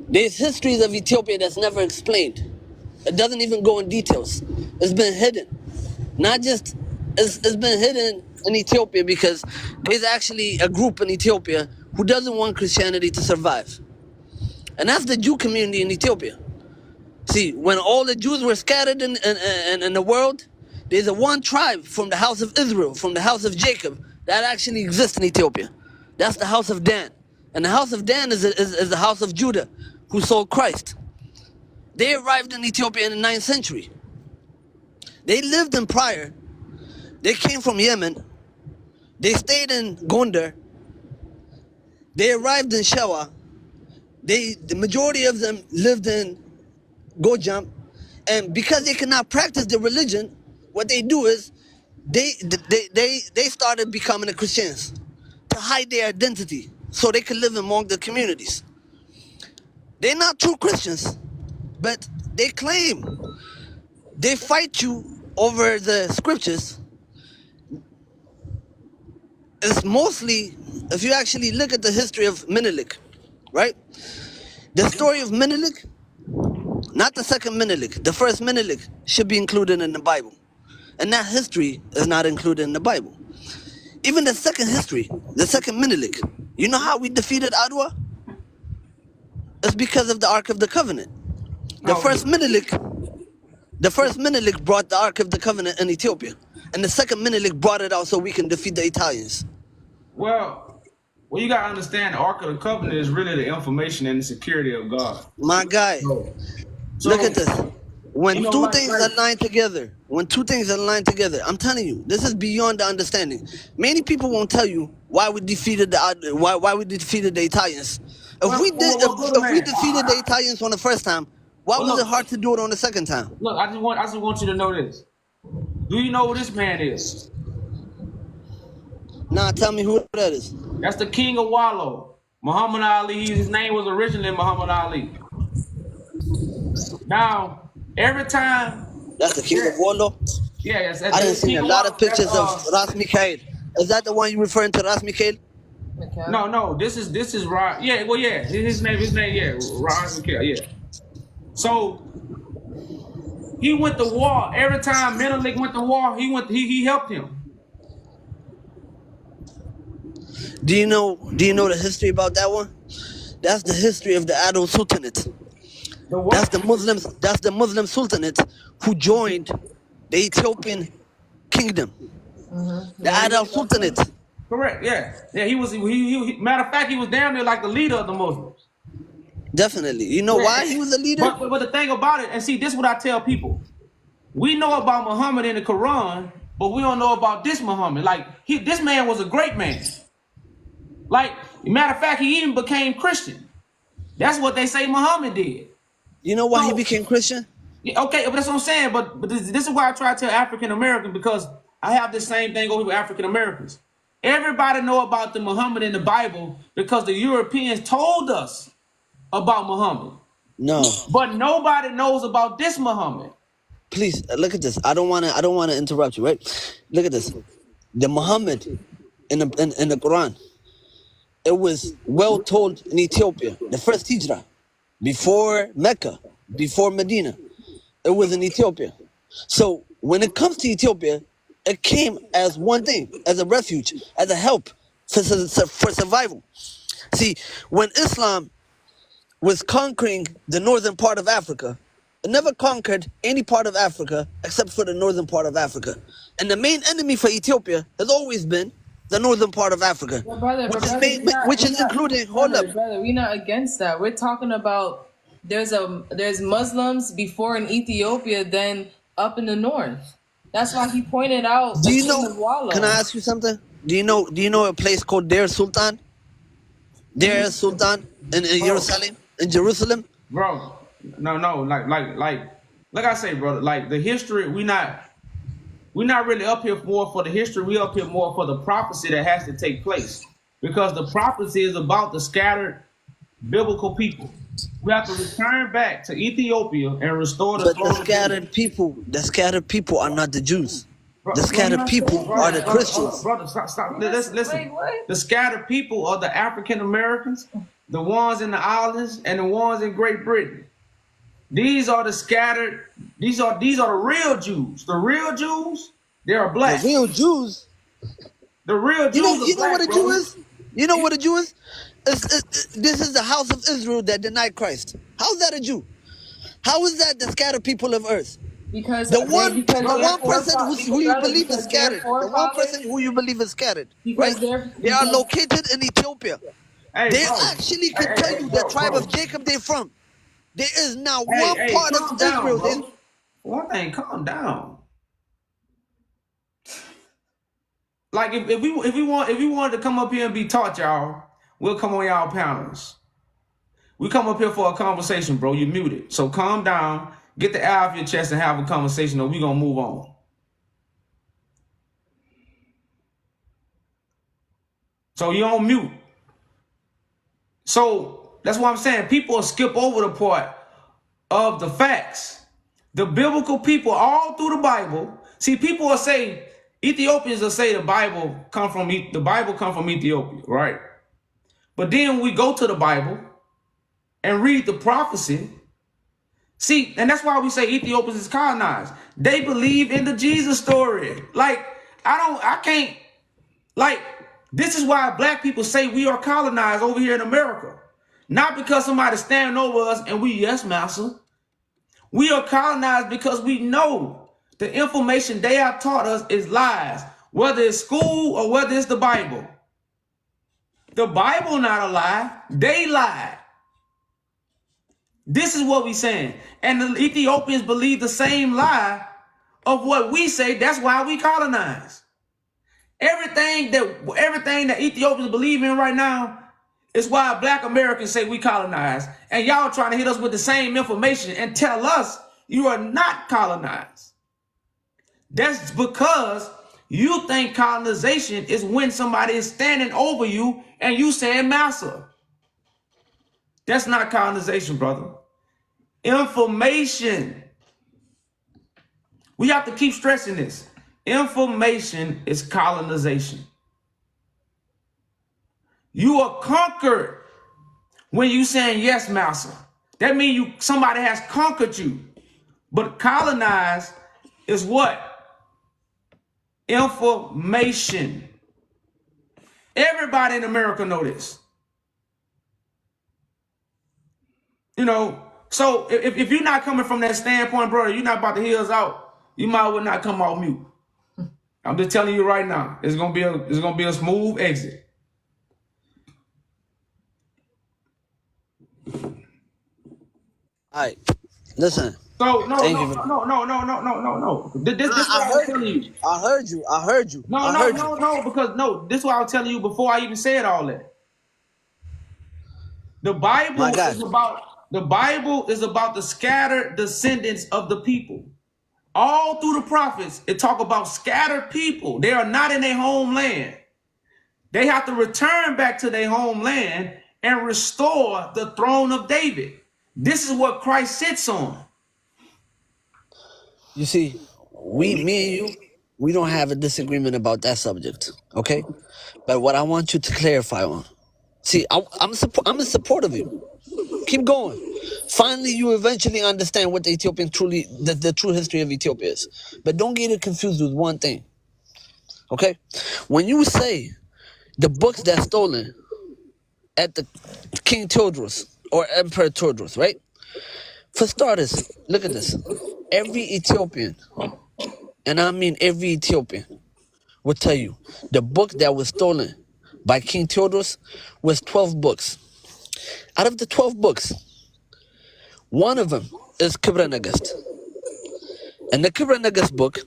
There's histories of Ethiopia that's never explained. It doesn't even go in details. It's been hidden. It's been hidden in Ethiopia because there's actually a group in Ethiopia who doesn't want Christianity to survive. And that's the Jew community in Ethiopia. See, when all the Jews were scattered in the world, there's a one tribe from the house of Israel, from the house of Jacob, that actually exists in Ethiopia. That's the house of Dan. And the house of Dan is the house of Judah, who sold Christ. They arrived in Ethiopia in the 9th century. They lived in prior. They came from Yemen. They stayed in Gondar. They arrived in Shewa. The majority of them lived in Gojam. And because they cannot practice their religion, what they do is they started becoming the Christians to hide their identity so they could live among the communities. They're not true Christians, but they claim. They fight you over the scriptures. It's mostly, if you actually look at the history of Menelik, right? The story of Menelik, not the second Menelik, the first Menelik should be included in the Bible. And that history is not included in the Bible. Even the second history, the second Menelik, you know how we defeated Adwa? It's because of the Ark of the Covenant. The first Menelik brought the Ark of the Covenant in Ethiopia. And the second Menelik brought it out so we can defeat the Italians. Well, you gotta understand, the Ark of the Covenant is really the information and the security of God. My guy, look at this. When You know, two things align together, I'm telling you, this is beyond the understanding. Many people won't tell you why we defeated the Italians. If we defeated the Italians on the first time, why Well, was it look, hard to do it on the second time? look. I just want you to know this. Do you know who this man is? Nah, tell me who that is. That's the king of Wallow, Muhammad Ali. His name was originally Muhammad Ali. Now, every time. That's the king of Wallo. Yeah, yes. I done seen a lot of pictures of Ras Mikhail. Is that the one you referring to, Ras Mikhail? No. This is Rod. Yeah, well, yeah. His name. Yeah, Rod McKell. Yeah. So he went to war. Every time Menelik went to war, he helped him. Do you know the history about that one? That's the history of the Adal Sultanate. That's the Muslim Sultanate who joined the Ethiopian kingdom. The Adal Sultanate. Correct. Yeah. He was. He matter of fact, he was damn near like the leader of the Muslims. Definitely. You know why he was the leader? But the thing about it, and see, this is what I tell people. We know about Muhammad in the Quran, but we don't know about this Muhammad. Like this man was a great man. Like, matter of fact, he even became Christian. That's what they say Muhammad did. You know why he became Christian? Yeah, okay, but that's what I'm saying. But this is why I try to tell African American, because I have the same thing over with African Americans. Everybody know about the Muhammad in the Bible because the Europeans told us about Muhammad. No. But nobody knows about this Muhammad. Please look at this. I don't want to interrupt you, right? Look at this. The Muhammad in the Quran. It was well told in Ethiopia. The first hijrah, before Mecca, before Medina, it was in Ethiopia. So when it comes to Ethiopia, it came as one thing, as a refuge, as a help for survival. See, when Islam was conquering the northern part of Africa, it never conquered any part of Africa except for the northern part of Africa. And the main enemy for Ethiopia has always been the northern part of Africa, which is including. Hold up, brother. We're not against that. We're talking about there's Muslims before in Ethiopia than up in the north. That's why he pointed out. Do you know? Can I ask you something? Do you know a place called Deir Sultan? Deir Sultan in Jerusalem. Bro, no, like I say, brother. Like the history, we're not really up here more for the history. We up here more for the prophecy that has to take place, because the prophecy is about the scattered biblical people. We have to return back to Ethiopia and restore the. But the scattered people are not the Jews. The scattered people are the Christians. Brother, stop. Listen. The scattered people are the African Americans, the ones in the islands, and the ones in Great Britain. These are the scattered. These are the real Jews. The real Jews, they are black. The real Jews. The real Jews. You know what a Jew is? You know what a Jew is? This is the house of Israel that denied Christ. How's that a Jew? How is that the scattered people of earth? Because the one person who you believe is scattered. The one person who you believe is scattered. Right? They are located in Ethiopia. They actually can tell you the tribe of Jacob they're from. There is now one part of Israel. One thing, calm down. Like if we wanted to come up here and be taught, y'all, we'll come on y'all panels. We come up here for a conversation, bro. You muted. So calm down, get the air off your chest and have a conversation, or we gonna move on. So you on mute. So that's what I'm saying. People skip over the part of the facts. The biblical people all through the Bible. See, people will say, Ethiopians will say the Bible come from Ethiopia, right? But then we go to the Bible and read the prophecy. See, and that's why we say Ethiopians is colonized. They believe in the Jesus story. Like, this is why black people say we are colonized over here in America. Not because somebody's standing over us and we, yes, master. We are colonized because we know the information they have taught us is lies, whether it's school or whether it's the Bible. The Bible not a lie, they lied. This is what we saying. And the Ethiopians believe the same lie of what we say. That's why we colonize. Everything that Ethiopians believe in right now is why Black Americans say we colonize. And y'all trying to hit us with the same information and tell us you are not colonized. That's because you think colonization is when somebody is standing over you and you saying massa. That's not colonization, brother. Information. We have to keep stressing this. Information is colonization. You are conquered when you saying yes, massa. That means somebody has conquered you. But colonize is what? Information. Everybody in America know this. You know, so if you're not coming from that standpoint, brother, you're not about to hear us out. You might well not come off mute. I'm just telling you right now, it's gonna be a smooth exit. All right, listen. So no. This What I was telling you. I heard you. Because this is what I was telling you before I even said all that. The Bible is about the scattered descendants of the people. All through the prophets, it talk about scattered people. They are not in their homeland. They have to return back to their homeland and restore the throne of David. This is what Christ sits on. You see, me and you, we don't have a disagreement about that subject, okay? But what I want you to clarify on, see, I'm in support of you. Keep going. Finally, you eventually understand what the Ethiopian the true history of Ethiopia is. But don't get it confused with one thing, okay? When you say the books that's stolen at the King Tewodros or Emperor Tewodros, right? For starters, look at this. Every Ethiopian, and I mean every Ethiopian, will tell you the book that was stolen by King Tewodros was 12 books. Out of the 12 books, one of them is Kibra Nagast. And the Kibra Nagast book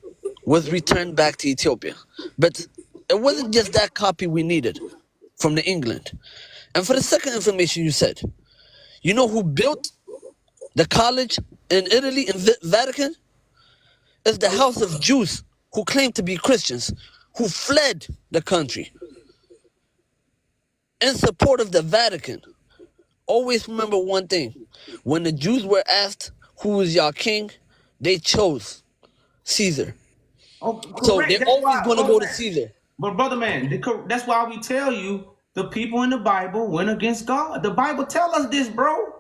was returned back to Ethiopia. But it wasn't just that copy we needed from the England. And for the second information you said, you know who built the college in Italy, in Vatican? Is the house of Jews who claimed to be Christians, who fled the country in support of the Vatican. Always remember one thing. When the Jews were asked who is your king, they chose Caesar. Oh, so they're always going to go to Caesar. But brother man, that's why we tell you the people in the Bible went against God. The Bible tell us this, bro.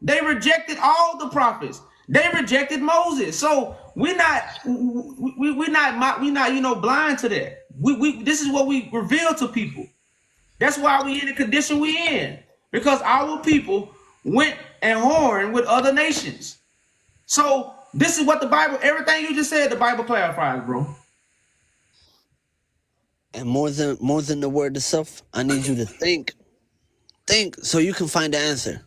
They rejected all the prophets. They rejected Moses. So we're not blind to that. This is what we reveal to people. That's why we in the condition we in. Because our people went and whoring with other nations. So this is what the Bible, everything you just said, the Bible clarifies, bro. And more than the word itself, I need you to think so you can find the answer.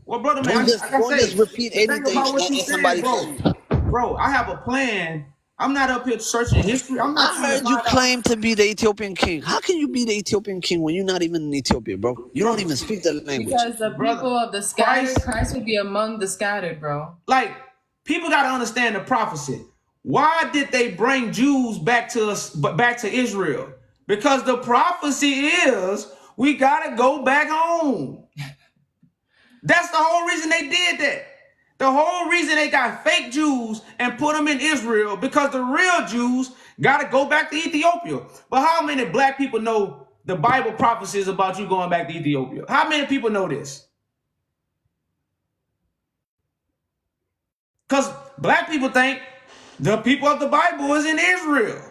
Well, brother man, don't just repeat anything that somebody says. Bro, I have a plan. I'm not up here searching history. I heard you claim to be the Ethiopian king. How can you be the Ethiopian king when you're not even in Ethiopia, bro? You don't even speak the language. Because the people of the scattered, Christ will be among the scattered, bro. Like, people got to understand the prophecy. Why did they bring Jews back to Israel? Because the prophecy is we got to go back home. That's the whole reason they did that. The whole reason they got fake Jews and put them in Israel, because the real Jews got to go back to Ethiopia. But how many black people know the Bible prophecies about you going back to Ethiopia? How many people know this? Because black people think the people of the Bible is in Israel.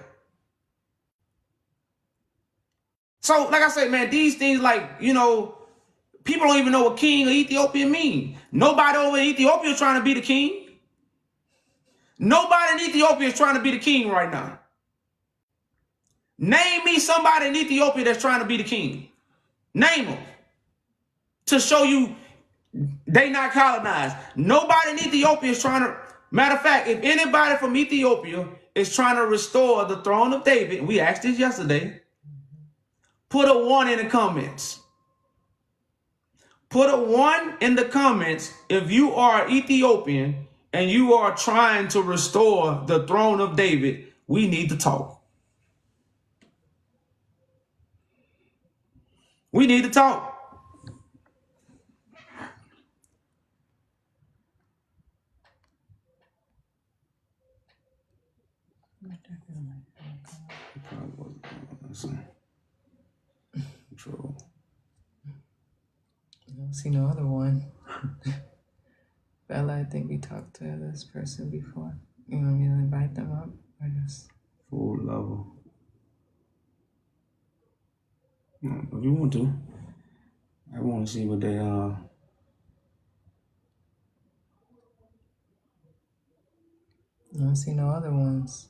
So, like I said, man, these things, like, people don't even know what king of Ethiopia mean. Nobody over in Ethiopia is trying to be the king. Nobody in Ethiopia is trying to be the king right now. Name me somebody in Ethiopia that's trying to be the king. Name them. To show you They not colonized. Nobody in Ethiopia is trying to. Matter of fact, if anybody from Ethiopia is trying to restore the throne of David, we asked this yesterday, put a 1 in the comments. Put a 1 in the comments if you are Ethiopian and you are trying to restore the throne of David. We need to talk. We need to talk. Control. I don't see no other one. Bella, I think we talked to this person before. You want me to invite them up? Or just... Full level. If you want to. I want to see what they are. I don't see no other ones.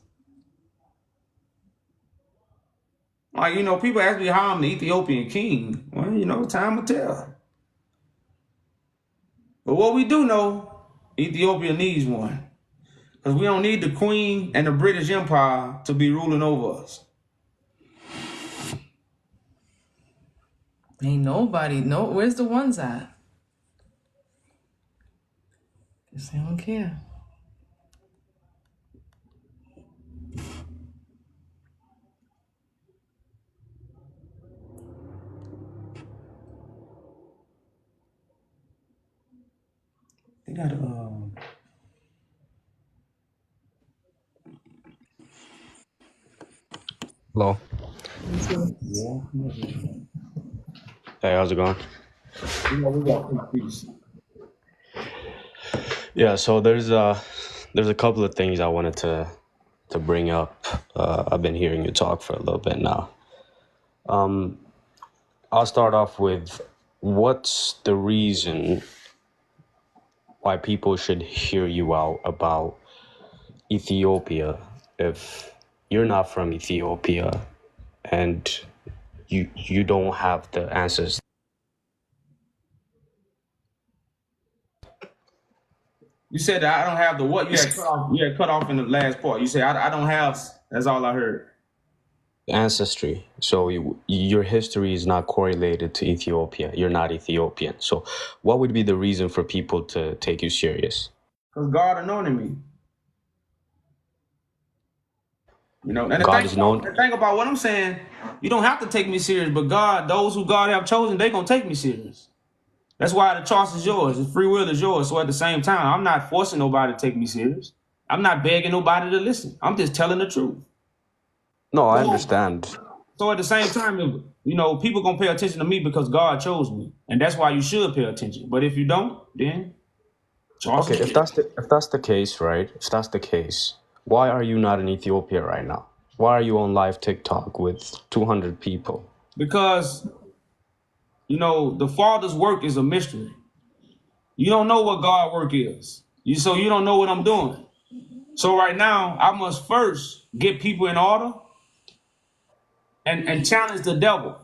Like, you know, people ask me how I'm the Ethiopian king. Well, you know, time will tell. But what we do know, Ethiopia needs one. Because we don't need the Queen and the British Empire to be ruling over us. Ain't nobody. No, where's the ones at? Guess they don't care. They got Hello. Hey, how's it going? Yeah, so there's a couple of things I wanted to bring up. I've been hearing you talk for a little bit now. I'll start off with, what's the reason why people should hear you out about Ethiopia if you're not from Ethiopia and you don't have the answers? You said that I don't have the what? You had cut off in the last part. You said I don't have. That's all I heard. Ancestry. So your history is not correlated to Ethiopia. You're not Ethiopian. So what would be the reason for people to take you serious? Because God anointed me. You know, and God is known. The thing about what I'm saying, you don't have to take me serious, but God, those who God have chosen, they gonna take me serious. That's why the choice is yours. The free will is yours. So at the same time, I'm not forcing nobody to take me serious. I'm not begging nobody to listen. I'm just telling the truth. No, I understand. So at the same time, you know, people gonna pay attention to me because God chose me, and that's why you should pay attention. But if you don't, then okay. If that's the case, right? If that's the case, why are you not in Ethiopia right now? Why are you on live TikTok with 200 people? Because, you know, the Father's work is a mystery. You don't know what God's work is. So you don't know what I'm doing. So right now, I must first get people in order and challenge the devil.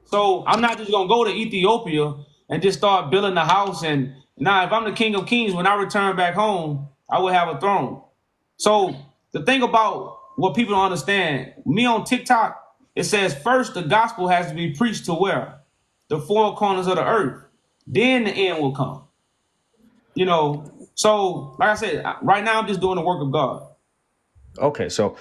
So I'm not just gonna go to Ethiopia and just start building a house. And now, if I'm the King of Kings, when I return back home, I will have a throne. So the thing about what people don't understand, me on TikTok, it says first the gospel has to be preached to where? The four corners of the earth. Then the end will come. You know, so like I said, right now I'm just doing the work of God. Okay, so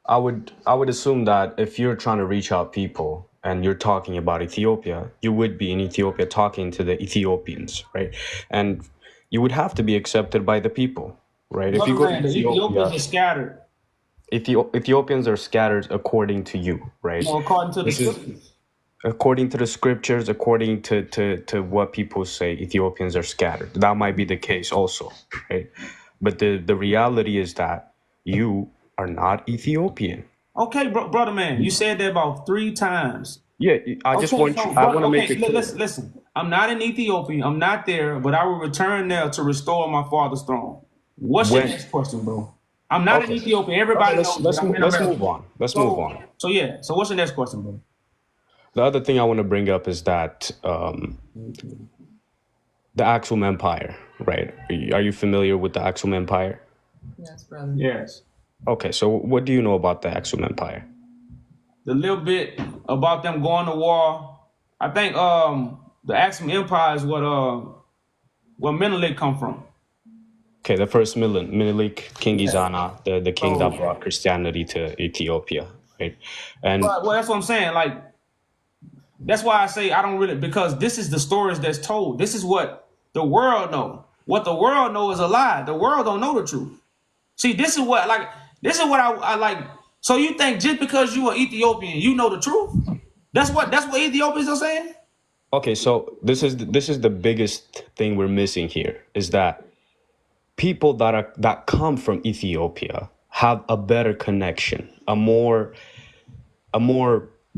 I would assume that if you're trying to reach out people and you're talking about Ethiopia, you would be in Ethiopia talking to the Ethiopians, right? And you would have to be accepted by the people, right? If you go to Ethiopia, Ethiopians are scattered. Ethiopians are scattered according to you, right? No, according to the scriptures. According to the scriptures, according to what people say, Ethiopians are scattered. That might be the case also, right? But the reality is that you are not Ethiopian. Okay, brother man, you said that about 3 times. Yeah, I want to make it clear. Listen. I'm not in Ethiopia. I'm not there, but I will return there to restore my father's throne. What's your next question, bro? I'm not in Ethiopia. Everybody knows. Let's move on. Let's move on. So yeah. So what's your next question, bro? The other thing I want to bring up is that The Aksum Empire, right? Are you familiar with the Aksum Empire? Yes, brother. Yes. Okay, so what do you know about the Aksum Empire? The little bit about them going to war. I think the Aksum Empire is where Menelik come from. Okay, the first Menelik King Izana, the king that So, brought Christianity to Ethiopia, right? And well, that's what I'm saying. Like, that's why I say I don't really, because this is the stories that's told. This is what the world know. What the world know is a lie. The world don't know the truth. See, this is what I like. So you think just because you are Ethiopian, you know the truth? That's what Ethiopians are saying? okay, so this is the biggest thing we're missing here is that people that come from Ethiopia have a better connection, a more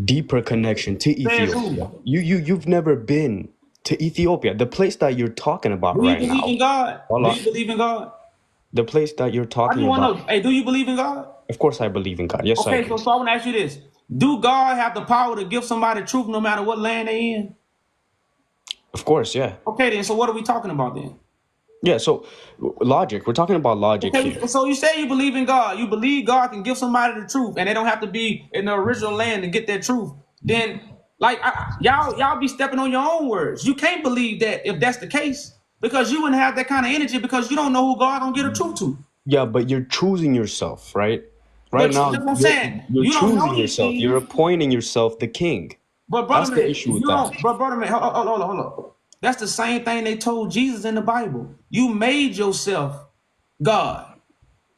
deeper connection to Ethiopia. You've never been to Ethiopia, the place that you're talking about Do you right believe now. in God? Hold Do on. you believe in God? The place that you're I talking just want to about. know, hey, do you believe in God? Of course, I believe in God. Yes, I Okay, do. so I want to ask you this. Do God have the power to give somebody truth no matter what land they in? Of course, yeah. Okay, then, so what are we talking about then? Yeah, so logic. We're talking about logic Okay, here. so you say you believe in God. You believe God can give somebody the truth, and they don't have to be in the original land to get that truth. Then, like, y'all be stepping on your own words. You can't believe that if that's the case, because you wouldn't have that kind of energy because you don't know who God gonna get a truth to. Yeah, but you're choosing yourself, right? Right But now, that's what I'm saying. you're You don't know choosing these yourself. You're things. appointing yourself the king. But That's brother the man, if issue with you that. don't, but brother man, hold on. That's the same thing they told Jesus in the Bible. You made yourself God.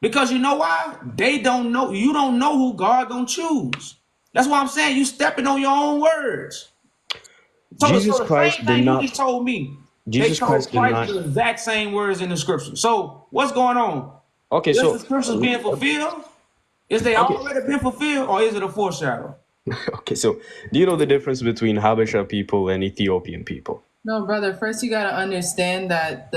Because you know why? They don't know. You don't know who God gonna choose. That's why I'm saying you stepping on your own words. So Jesus the Christ same did thing you just not. told me, they Jesus told Christ did Christ not. the exact same words in the scripture. So what's going on? Okay, Is the so scriptures being fulfilled? Is they okay, already been fulfilled, or is it a foreshadow? okay. So do you know the difference between Habesha people and Ethiopian people? No, brother. First, you gotta understand that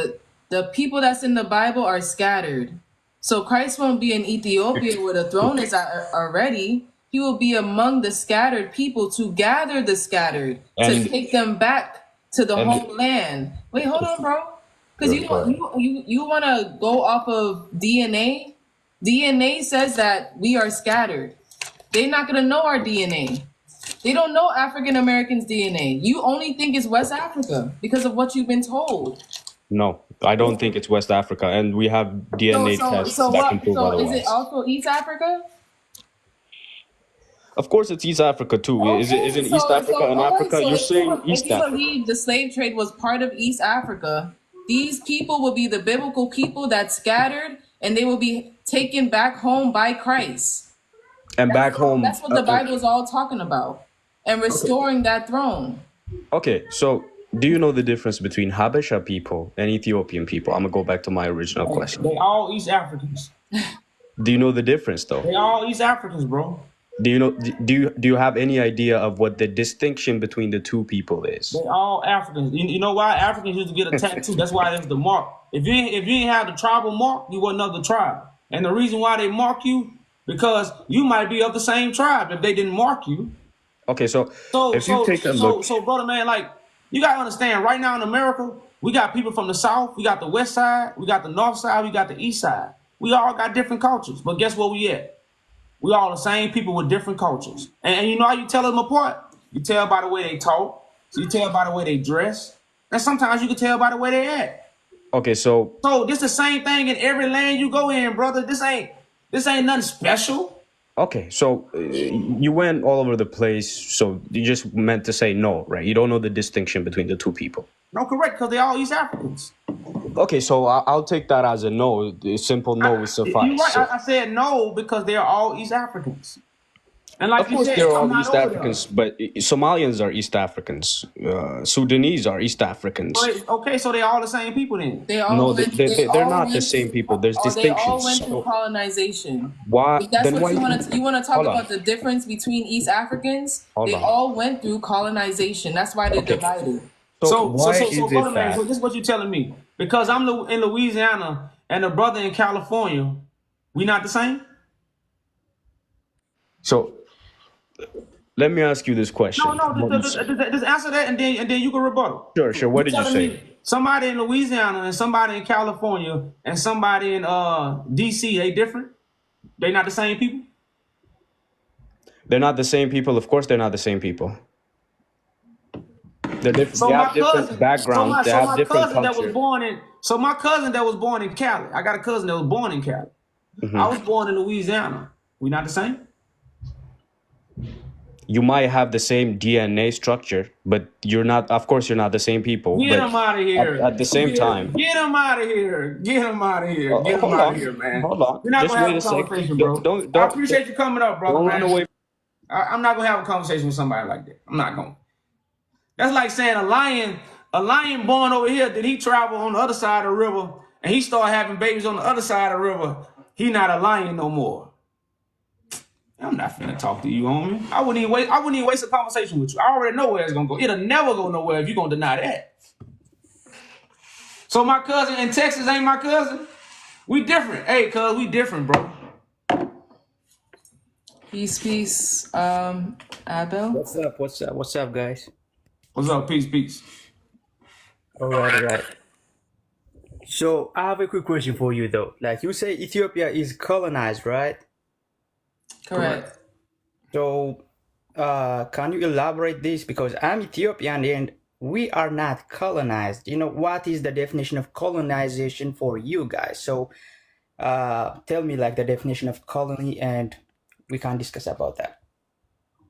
the people that's in the Bible are scattered. So Christ won't be in Ethiopia where the throne is already. He will be among the scattered people to gather the scattered to And take them back to the and homeland. Wait, hold on, bro. Because Go ahead. you want to go off of DNA. DNA says that we are scattered. They're not gonna know our DNA. They don't know African Americans' DNA. You only think it's West Africa because of what you've been told. No, I don't think it's West Africa, and we have So DNA so tests so that can what? prove So is it otherwise. also East Africa? Of course, it's East Africa too. Okay, Isn't East Africa and all right. Africa? So You're saying if East you Africa. believe the slave trade was part of East Africa, these people will be the biblical people that scattered, and they will be taken back home by Christ. And back That's home. what the Bible is all talking about, and restoring that throne. Okay, so do you know the difference between Habesha people and Ethiopian people? I'm gonna go back to my original question. They all East Africans. Do you know the difference though? They all East Africans, bro. Do you know? Do you have any idea of what the distinction between the two people is? They all Africans. You know why Africans used to get a tattoo? That's why there's the mark. If you ain't have the tribal mark, you wasn't of the tribe. And the reason why they mark you, because you might be of the same tribe if they didn't mark you. Okay, so So if you so take a so look, so brother man, like you gotta understand, right now in America, we got people from the south, we got the west side, we got the north side, we got the east side. We all got different cultures, but guess where we at? We all the same people with different cultures. And you know how you tell them apart? You tell by the way they talk. So you tell by the way they dress. And sometimes you can tell by the way they act. okay, so So this the same thing in every land you go in, brother. This ain't nothing special. okay, so you went all over the place. So you just meant to say no, right? You don't know the distinction between the two people. No, correct, because they all East Africans. Okay, so I'll take that as a no. A simple no will You're suffice. right. So, I said no because they're all East Africans. And like of you course, said, they're I'm all not East over there. Africans, but Somalians are East Africans. Sudanese are East Africans. Okay, so they all the same people then. They all No, went. they're not the same people. There's They all distinctions. went through So colonization. why? If that's Then what why? you want to talk Hold on. about the difference between East Africans. Hold They on. all went through colonization. That's why they're Okay. divided. So So why is brother it man, so that? this is what you're telling me. Because I'm in Louisiana and the brother in California, we not the same? So let me ask you this question. No, just answer that and then you can rebuttal. Sure. What You did you telling say? me Somebody in Louisiana and somebody in California and somebody in DC, they different? They not the same people? They're not the same people. Of course, they're not the same people. They're different. So They my have different cousin, backgrounds. They so have my different cousin that was culture. born in, so my cousin that was born in Cali. I got a cousin that was born in Cali. Mm-hmm. I was born in Louisiana. We not the same? You might have the same DNA structure, but you're not. Of course, you're not the same people. Get But him out of here. at the same time, Get him out of here. Get him out of here. Get him hold out of on, here, man. hold on. We're not Just gonna have wait a a sec. conversation, bro. Don't I appreciate you coming up, brother, don't man. run away. I'm not gonna have a conversation with somebody like that. I'm not gonna. That's like saying a lion born over here, did he travel on the other side of the river and he started having babies on the other side of the river? He not a lion no more. I'm not finna talk to you, homie. I wouldn't even waste a conversation with you. I already know where it's gonna go. It'll never go nowhere if you're gonna deny that. So my cousin in Texas ain't my cousin? We different. Hey, cuz, we different, bro. Peace, Abel. What's up? What's up, guys? What's up? Peace. All right. So I have a quick question for you, though. Like you say, Ethiopia is colonized, right? Correct. So, can you elaborate this? Because I'm Ethiopian and we are not colonized. You know, what is the definition of colonization for you guys? So, tell me like the definition of colony, and we can discuss about that.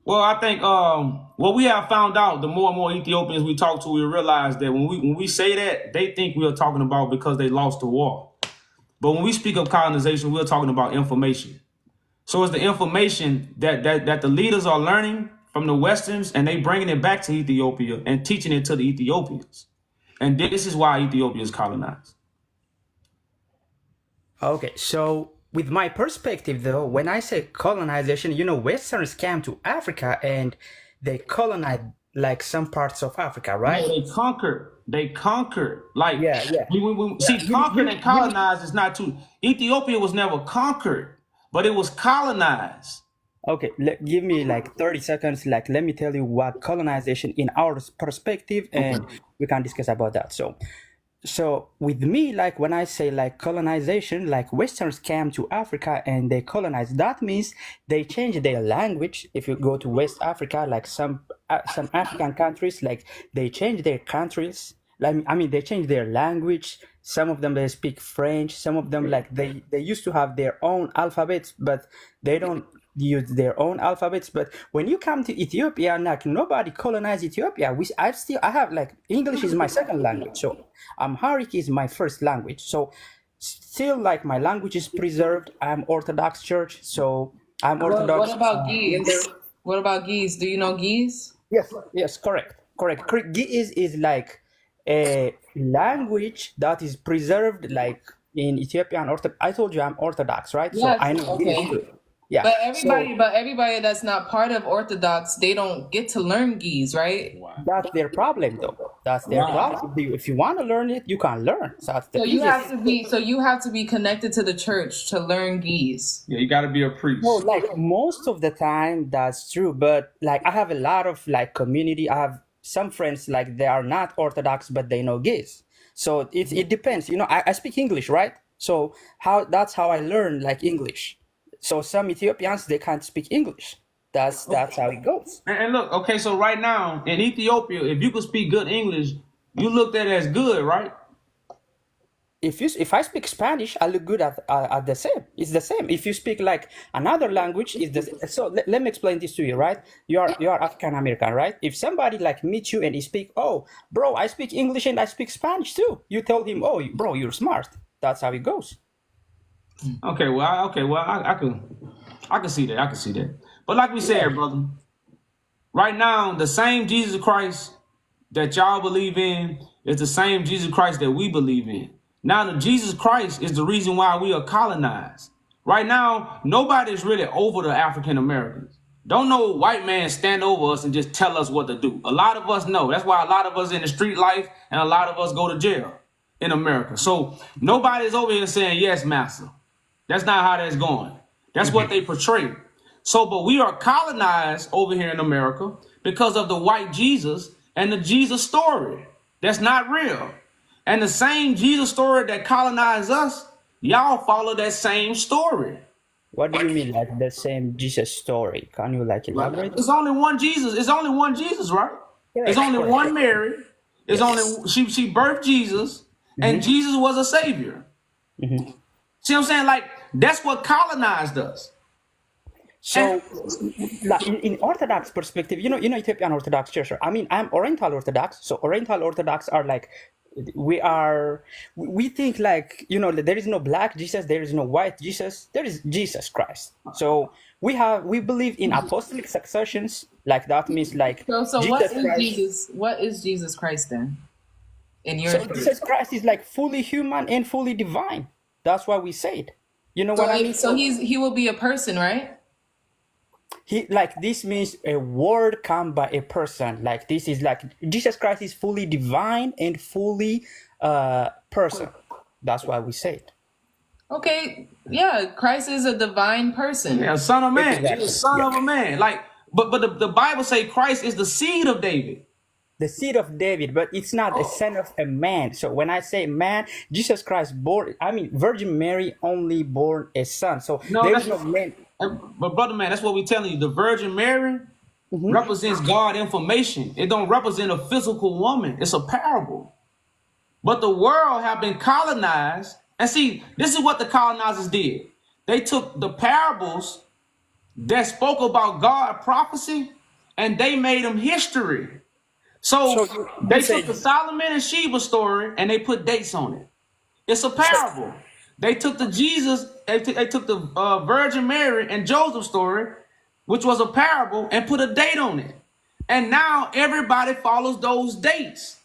Well, I think what we have found out, the more and more Ethiopians we talk to, we realize that when we say that, they think we are talking about because they lost the war. But when we speak of colonization, we're talking about information. So it's the information that the leaders are learning from the Westerns, and they bringing it back to Ethiopia and teaching it to the Ethiopians. And this is why Ethiopia is colonized. Okay, so with my perspective, though, when I say colonization, you know, Westerners came to Africa and they colonized like some parts of Africa, right? No, they conquered. Like, yeah. See, conquered and colonized is not two. Ethiopia was never conquered, but it was colonized. Okay, give me like 30 seconds. Like, let me tell you what colonization in our perspective, and we can discuss about that. So with me, like when I say like colonization, like Westerns came to Africa and they colonized, that means they changed their language. If you go to West Africa, like some African countries, like they changed their countries. Like, I mean, they changed their language. Some of them, they speak French. Some of them, like they used to have their own alphabets, but they don't use their own alphabets. But when you come to Ethiopia, like nobody colonized Ethiopia. I have like English is my second language, so Amharic is my first language. So still, like my language is preserved. I'm Orthodox Church, so I'm Orthodox. What about Geese? What about Geese? Do you know Geese? Yes, correct. Geese is like a language that is preserved, like in Ethiopian Orthodox. I told you I'm Orthodox, right? Yes, so I know okay. Geese. Yeah. But everybody that's not part of Orthodox, they don't get to learn Geese, right? That's their problem, though. That's their problem. If you want to learn it, you can learn. So that's the you have to be connected to the church to learn Geese. Yeah, you got to be a priest. No, like most of the time, that's true. But like I have a lot of like community. I have some friends like they are not Orthodox, but they know Geese. So it depends. You know, I speak English, right? So that's how I learn like English. So some Ethiopians, they can't speak English. That's how it goes. And look, okay, so right now in Ethiopia, if you could speak good English, you looked at it as good, right? If I speak Spanish, I look good at the same. It's the same. If you speak like another language, it's the same. So let me explain this to you, right? You are African American, right? If somebody like meets you and he speak, oh, bro, I speak English and I speak Spanish too. You tell him, oh, bro, you're smart. That's how it goes. Okay, well, I can see that. I can see that. But like we said, brother, right now, the same Jesus Christ that y'all believe in is the same Jesus Christ that we believe in. Now, the Jesus Christ is the reason why we are colonized. Right now, nobody's really over the African Americans. Don't no white man stand over us and just tell us what to do. A lot of us know. That's why a lot of us in the street life and a lot of us go to jail in America. So nobody's over here saying, yes, master. That's not how that's going. That's what they portray. So, but we are colonized over here in America because of the white Jesus and the Jesus story. That's not real. And the same Jesus story that colonized us, y'all follow that same story. What do you mean, like the same Jesus story? Can you like elaborate? It's only one Jesus. It's only one Jesus, right? Correct, It's only correct. one Mary. It's only she birthed Jesus, and Jesus was a savior. See what I'm saying? Like, that's what colonized us. So, like in Orthodox perspective, you know, Ethiopian Orthodox Church. I mean, I'm Oriental Orthodox. So Oriental Orthodox are like, we think like, you know, there is no black Jesus, there is no white Jesus, there is Jesus Christ. So we believe in apostolic successions. Like that means like So Jesus what is Christ. Jesus? What is Jesus Christ then? In your So Jesus Christ is like fully human and fully divine. That's why we say it. You know what I mean? So he will be a person, right? He like this means a word come by a person. Like this is like Jesus Christ is fully divine and fully person. That's why we say it. Okay, yeah, Christ is a divine person. Yeah, son of man. Exactly. He's a son of a man. Like, but the Bible say Christ is the seed of David. The seed of David, but it's not a son of a man. So when I say man, Jesus Christ born, I mean Virgin Mary only born a son. So No, there is that's no man. But brother man, that's what we telling you. The Virgin Mary represents God information. It don't represent a physical woman. It's a parable. But the world have been colonized. And see, this is what the colonizers did. They took the parables that spoke about God prophecy and they made them history. So they took the Solomon and Sheba story and they put dates on it. It's a parable. They took the Jesus, they took the Virgin Mary and Joseph story, which was a parable, and put a date on it. And now everybody follows those dates.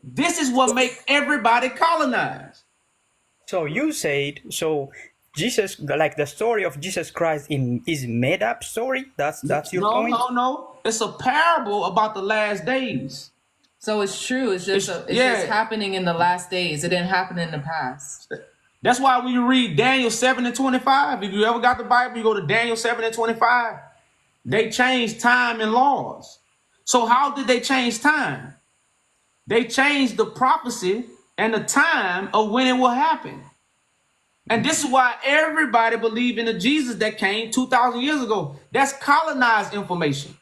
This is what makes everybody colonized. So you said, so Jesus, like the story of Jesus Christ is made up story? That's your point? No. It's a parable about the last days. So it's true. It's just happening in the last days. It didn't happen in the past. That's why when you read Daniel 7 and 25, if you ever got the Bible, you go to Daniel 7 and 25, they changed time and laws. So how did they change time? They changed the prophecy and the time of when it will happen. And this is why everybody believed in the Jesus that came 2,000 years ago. That's colonized information.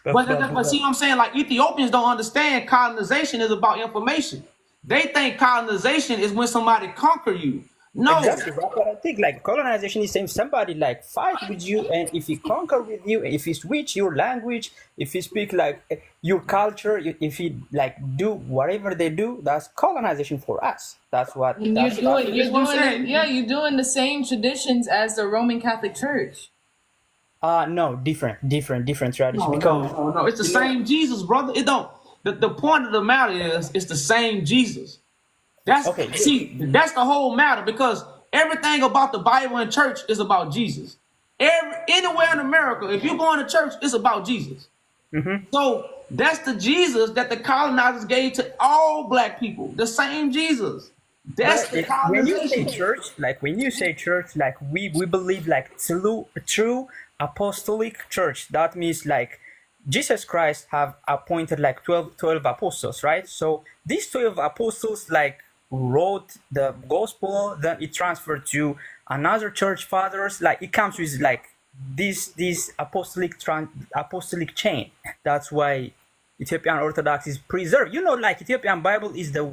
But see what I'm saying? Like, Ethiopians don't understand colonization is about information. They think colonization is when somebody conquer you. No. Exactly, but I think like colonization is saying somebody like fight with you, and if he conquer with you, if he switch your language, if he speak like your culture, if he like do whatever they do, that's colonization for us. That's what you're doing the same traditions as the Roman Catholic Church. No, different tradition. No, it's the same Jesus, brother. It don't. The point of the matter is it's the same Jesus. That's okay. See, that's the whole matter, because everything about the Bible and church is about Jesus. Anywhere in America, if you're going to church, it's about Jesus. So that's the Jesus that the colonizers gave to all black people. The same Jesus. That's the when you say church, like we believe like true apostolic church. That means like Jesus Christ have appointed like 12 apostles, right? So these 12 apostles like wrote the gospel, then it transferred to another church fathers. Like it comes with like this apostolic chain. That's why Ethiopian Orthodox is preserved. You know, like Ethiopian Bible is the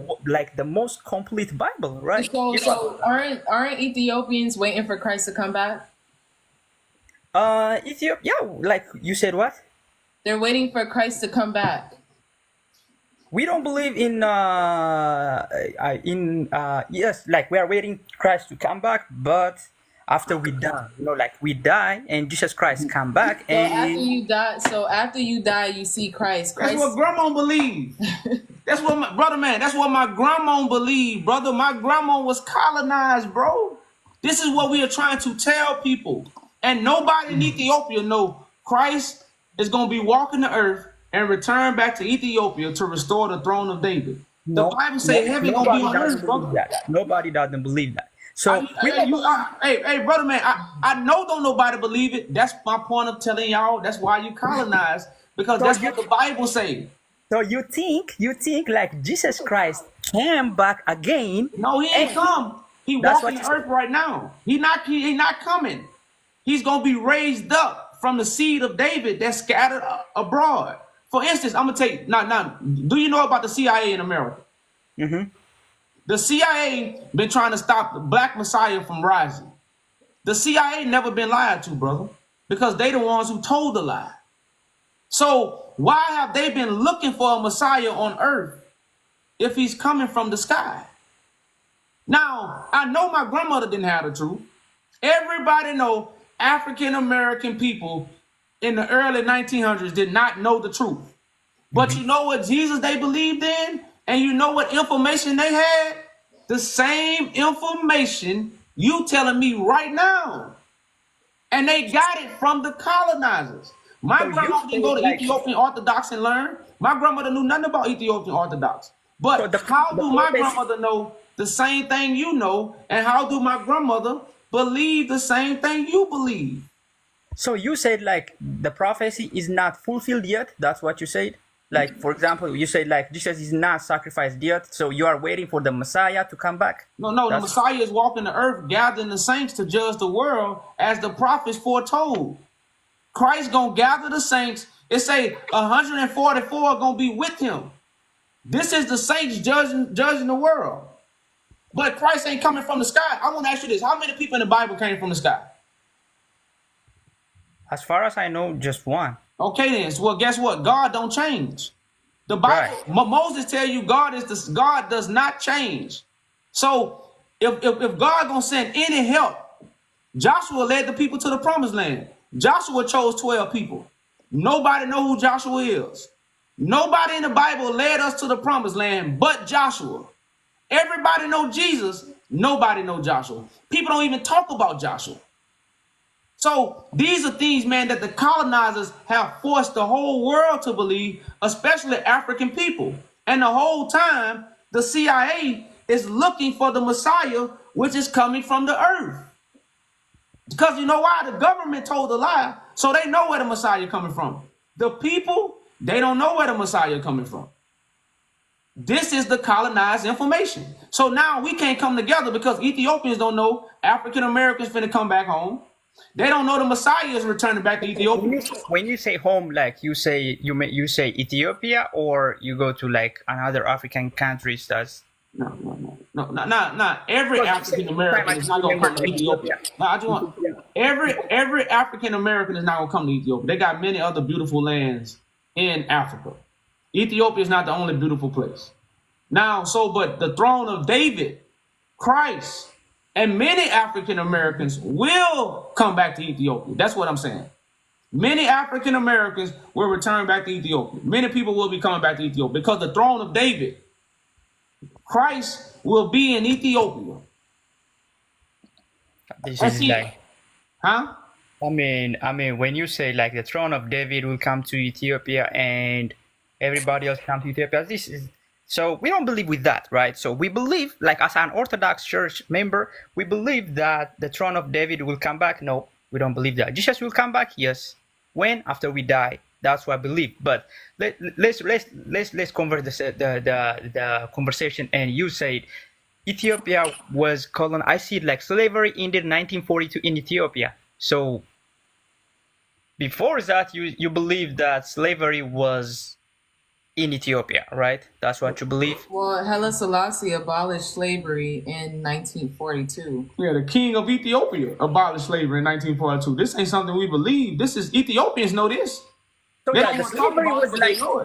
most complete Bible, right? So aren't Ethiopians waiting for Christ to come back? Ethiopia, like you said, what? They're waiting for Christ to come back. We don't believe in yes, like we are waiting Christ to come back, but after we die, you know, like we die and Jesus Christ come back. And after you die, you see Christ. That's what grandma believed. That's what that's what my grandma believed, brother. My grandma was colonized, bro. This is what we are trying to tell people. And nobody in Ethiopia know Christ is going to be walking the earth and return back to Ethiopia to restore the throne of David. The Bible says heaven going to be on earth, brother. Nobody doesn't believe that. So hey, brother man, I know don't nobody believe it. That's my point of telling y'all. That's why you colonize, because that's what the Bible says. So you think like Jesus Christ came back again. No, he ain't come. He That's walking what the you earth right now. He not coming. He's gonna be raised up from the seed of David that's scattered abroad. For instance, I'm gonna take now. Do you know about the CIA in America? Mm-hmm. The CIA been trying to stop the Black Messiah from rising. The CIA never been lied to, brother, because they the ones who told the lie. So why have they been looking for a Messiah on earth if he's coming from the sky? Now, I know my grandmother didn't have the truth. Everybody know African American people in the early 1900s did not know the truth. But you know what Jesus they believed in? And you know what information they had? The same information you telling me right now. And they got it from the colonizers. My So you grandmother didn't say go to like Ethiopian Orthodox and learn. My grandmother knew nothing about Ethiopian Orthodox. so But how the do my prophecy. grandmother know the same thing you know? And how do my grandmother believe the same thing you believe? So you said like the prophecy is not fulfilled yet. That's what you said. Like for example, you said like Jesus is not sacrificed yet, so you are waiting for the Messiah to come back. No, the That's Messiah is walking the earth, gathering the saints to judge the world as the prophets foretold. Christ gonna gather the saints. It say 144 are gonna be with him. This is the saints judging the world. But Christ ain't coming from the sky. I want to ask you this: how many people in the Bible came from the sky? as far as I know, just one. Okay, then. Well, guess what? God don't change. The Bible, Right. Moses tell you God does not change. So if God gonna send any help, Joshua led the people to the promised land. Joshua chose 12 people. Nobody know who Joshua is. Nobody in the Bible led us to the promised land but Joshua. Everybody know Jesus. Nobody know Joshua. People don't even talk about Joshua. So these are things, man, that the colonizers have forced the whole world to believe, especially African people. And the whole time, the CIA is looking for the Messiah, which is coming from the earth. Because you know why? The government told a lie, so they know where the Messiah coming from. The people, they don't know where the Messiah coming from. This is the colonized information. So now we can't come together because Ethiopians don't know African Americans finna come back home. They don't know the Messiah is returning back to Ethiopia. When you say home, like you say Ethiopia, or you go to like another African countries. That's No. Every African American is not gonna come to Ethiopia. No, I just want every African American is not gonna come to Ethiopia. They got many other beautiful lands in Africa. Ethiopia is not the only beautiful place. Now, but the throne of David, Christ, and many African Americans will come back to Ethiopia. That's what I'm saying. Many African Americans will return back to Ethiopia. Many people will be coming back to Ethiopia because the throne of David, Christ, will be in Ethiopia. this is like. Huh? I mean, when you say like the throne of David will come to Ethiopia and everybody else come to Ethiopia, this is so we don't believe with that, right? So we believe, like as an Orthodox Church member, we believe that the throne of David will come back. No, we don't believe that. Jesus will come back, yes. When? After we die. That's what I believe. But let's convert the conversation. And you said Ethiopia was colonized. I see it like slavery ended in 1942 in Ethiopia. So before that, you believe that slavery was in Ethiopia, right? That's what you believe? Well, Haile Selassie abolished slavery in 1942. Yeah, the king of Ethiopia abolished slavery in 1942. This ain't something we believe. This is Ethiopians know this. So They yeah, don't the wanna talk slavery about was it, but they like, know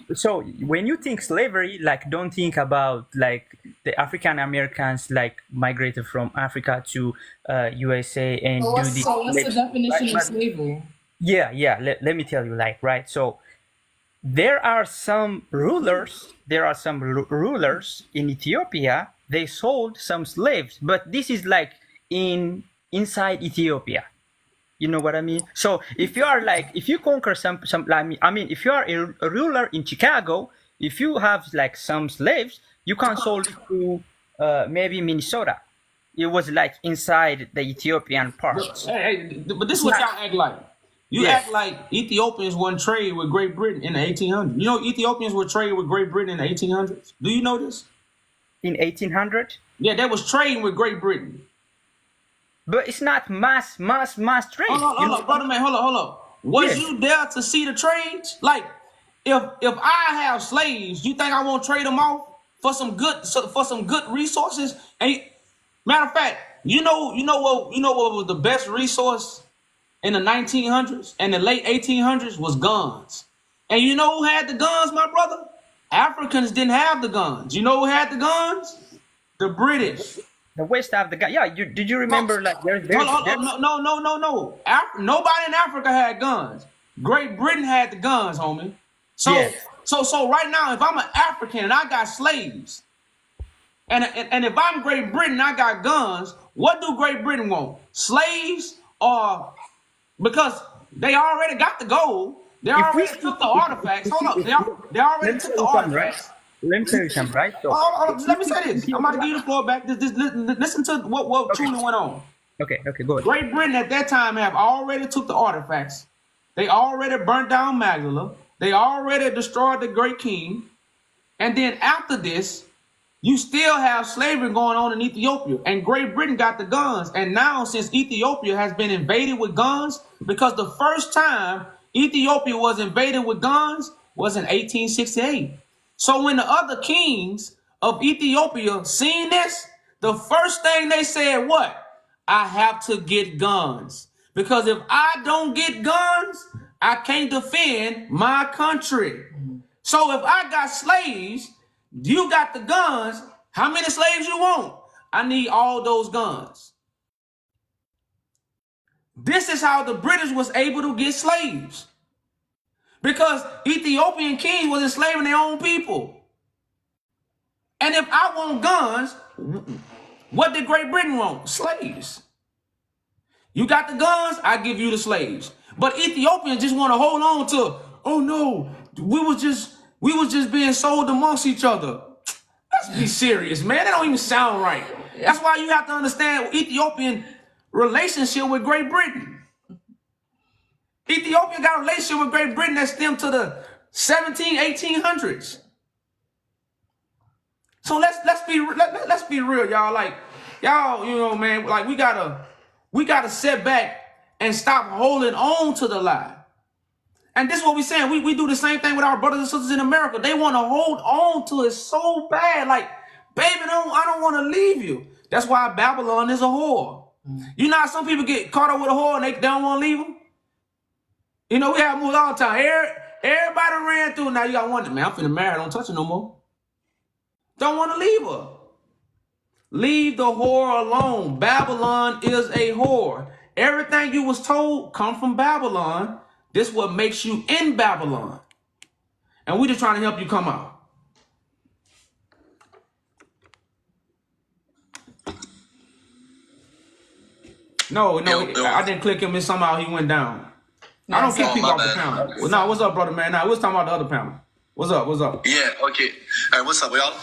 it. so when you think slavery, like don't think about like the African Americans like migrated from Africa to USA and So what's the definition of slavery? Yeah. Let me tell you, like, right. So there are some rulers in Ethiopia. They sold some slaves, but this is like inside Ethiopia. You know what I mean? So if you conquer some, I mean, if you are a ruler in Chicago, if you have like some slaves, you can sold it to maybe Minnesota. It was like inside the Ethiopian parts. But this is what y'all act like. You act like Ethiopians weren't trade with Great Britain in the 1800s. You know Ethiopians were trade with Great Britain in the 1800s? Do you know this? in 1800. Yeah, they was trading with Great Britain. But it's not mass trade. Hold on, brother man, hold up. Was Yes. you there to see the trades? Like, if I have slaves, you think I won't trade them off for some good resources? And matter of fact, you know what was the best resource in the 1900s and the late 1800s was guns. And you know who had the guns, my brother? Africans didn't have the guns. You know who had the guns? The British. The West have the gun. Yeah, did you remember like there's No. Nobody in Africa had guns. Great Britain had the guns, homie. So Yes. so right now, if I'm an African and I got slaves, and if I'm Great Britain and I got guns, what do Great Britain want? Slaves, or because they already got the gold, they already took the artifacts. Hold up, they already took the artifacts. Let me tell you something, right? So, Let me say this. I'm about to give you the floor back. Just listen to what truly went on. Okay, go ahead. Great Britain at that time have already took the artifacts. They already burnt down Magdala. They already destroyed the great king. And then after this, you still have slavery going on in Ethiopia. And Great Britain got the guns. And now, since Ethiopia has been invaded with guns, because the first time Ethiopia was invaded with guns was in 1868. So when the other kings of Ethiopia seen this, the first thing they said, what? I have to get guns. Because if I don't get guns, I can't defend my country. So if I got slaves, you got the guns, how many slaves you want? I need all those guns. This is how the British was able to get slaves. Because Ethiopian kings was enslaving their own people. And if I want guns, what did Great Britain want? Slaves. You got the guns, I give you the slaves. But Ethiopians just want to hold on to, oh no, we was just being sold amongst each other. Let's be serious, man. That don't even sound right. That's why you have to understand Ethiopian relationship with Great Britain. Ethiopia got a relationship with Great Britain that stemmed to the 1800s. So let's be real, y'all. Like, y'all, you know, man, like we gotta set back and stop holding on to the lie. And this is what we're saying. We do the same thing with our brothers and sisters in America. They want to hold on to it so bad. Like, baby, I don't want to leave you. That's why Babylon is a whore. You know how some people get caught up with a whore and they don't want to leave them? You know, we have moves all the time. Everybody ran through. Now you got one, man, I'm finna marry her. Don't touch her no more. Don't want to leave her. Leave the whore alone. Babylon is a whore. Everything you was told come from Babylon. This what makes you in Babylon. And we just trying to help you come out. No, I didn't click him and somehow he went down. I don't kick people off the panel. Well, no, what's up, brother, man? Now, we're talking about the other panel. What's up? Yeah, okay. All right, what's up, y'all?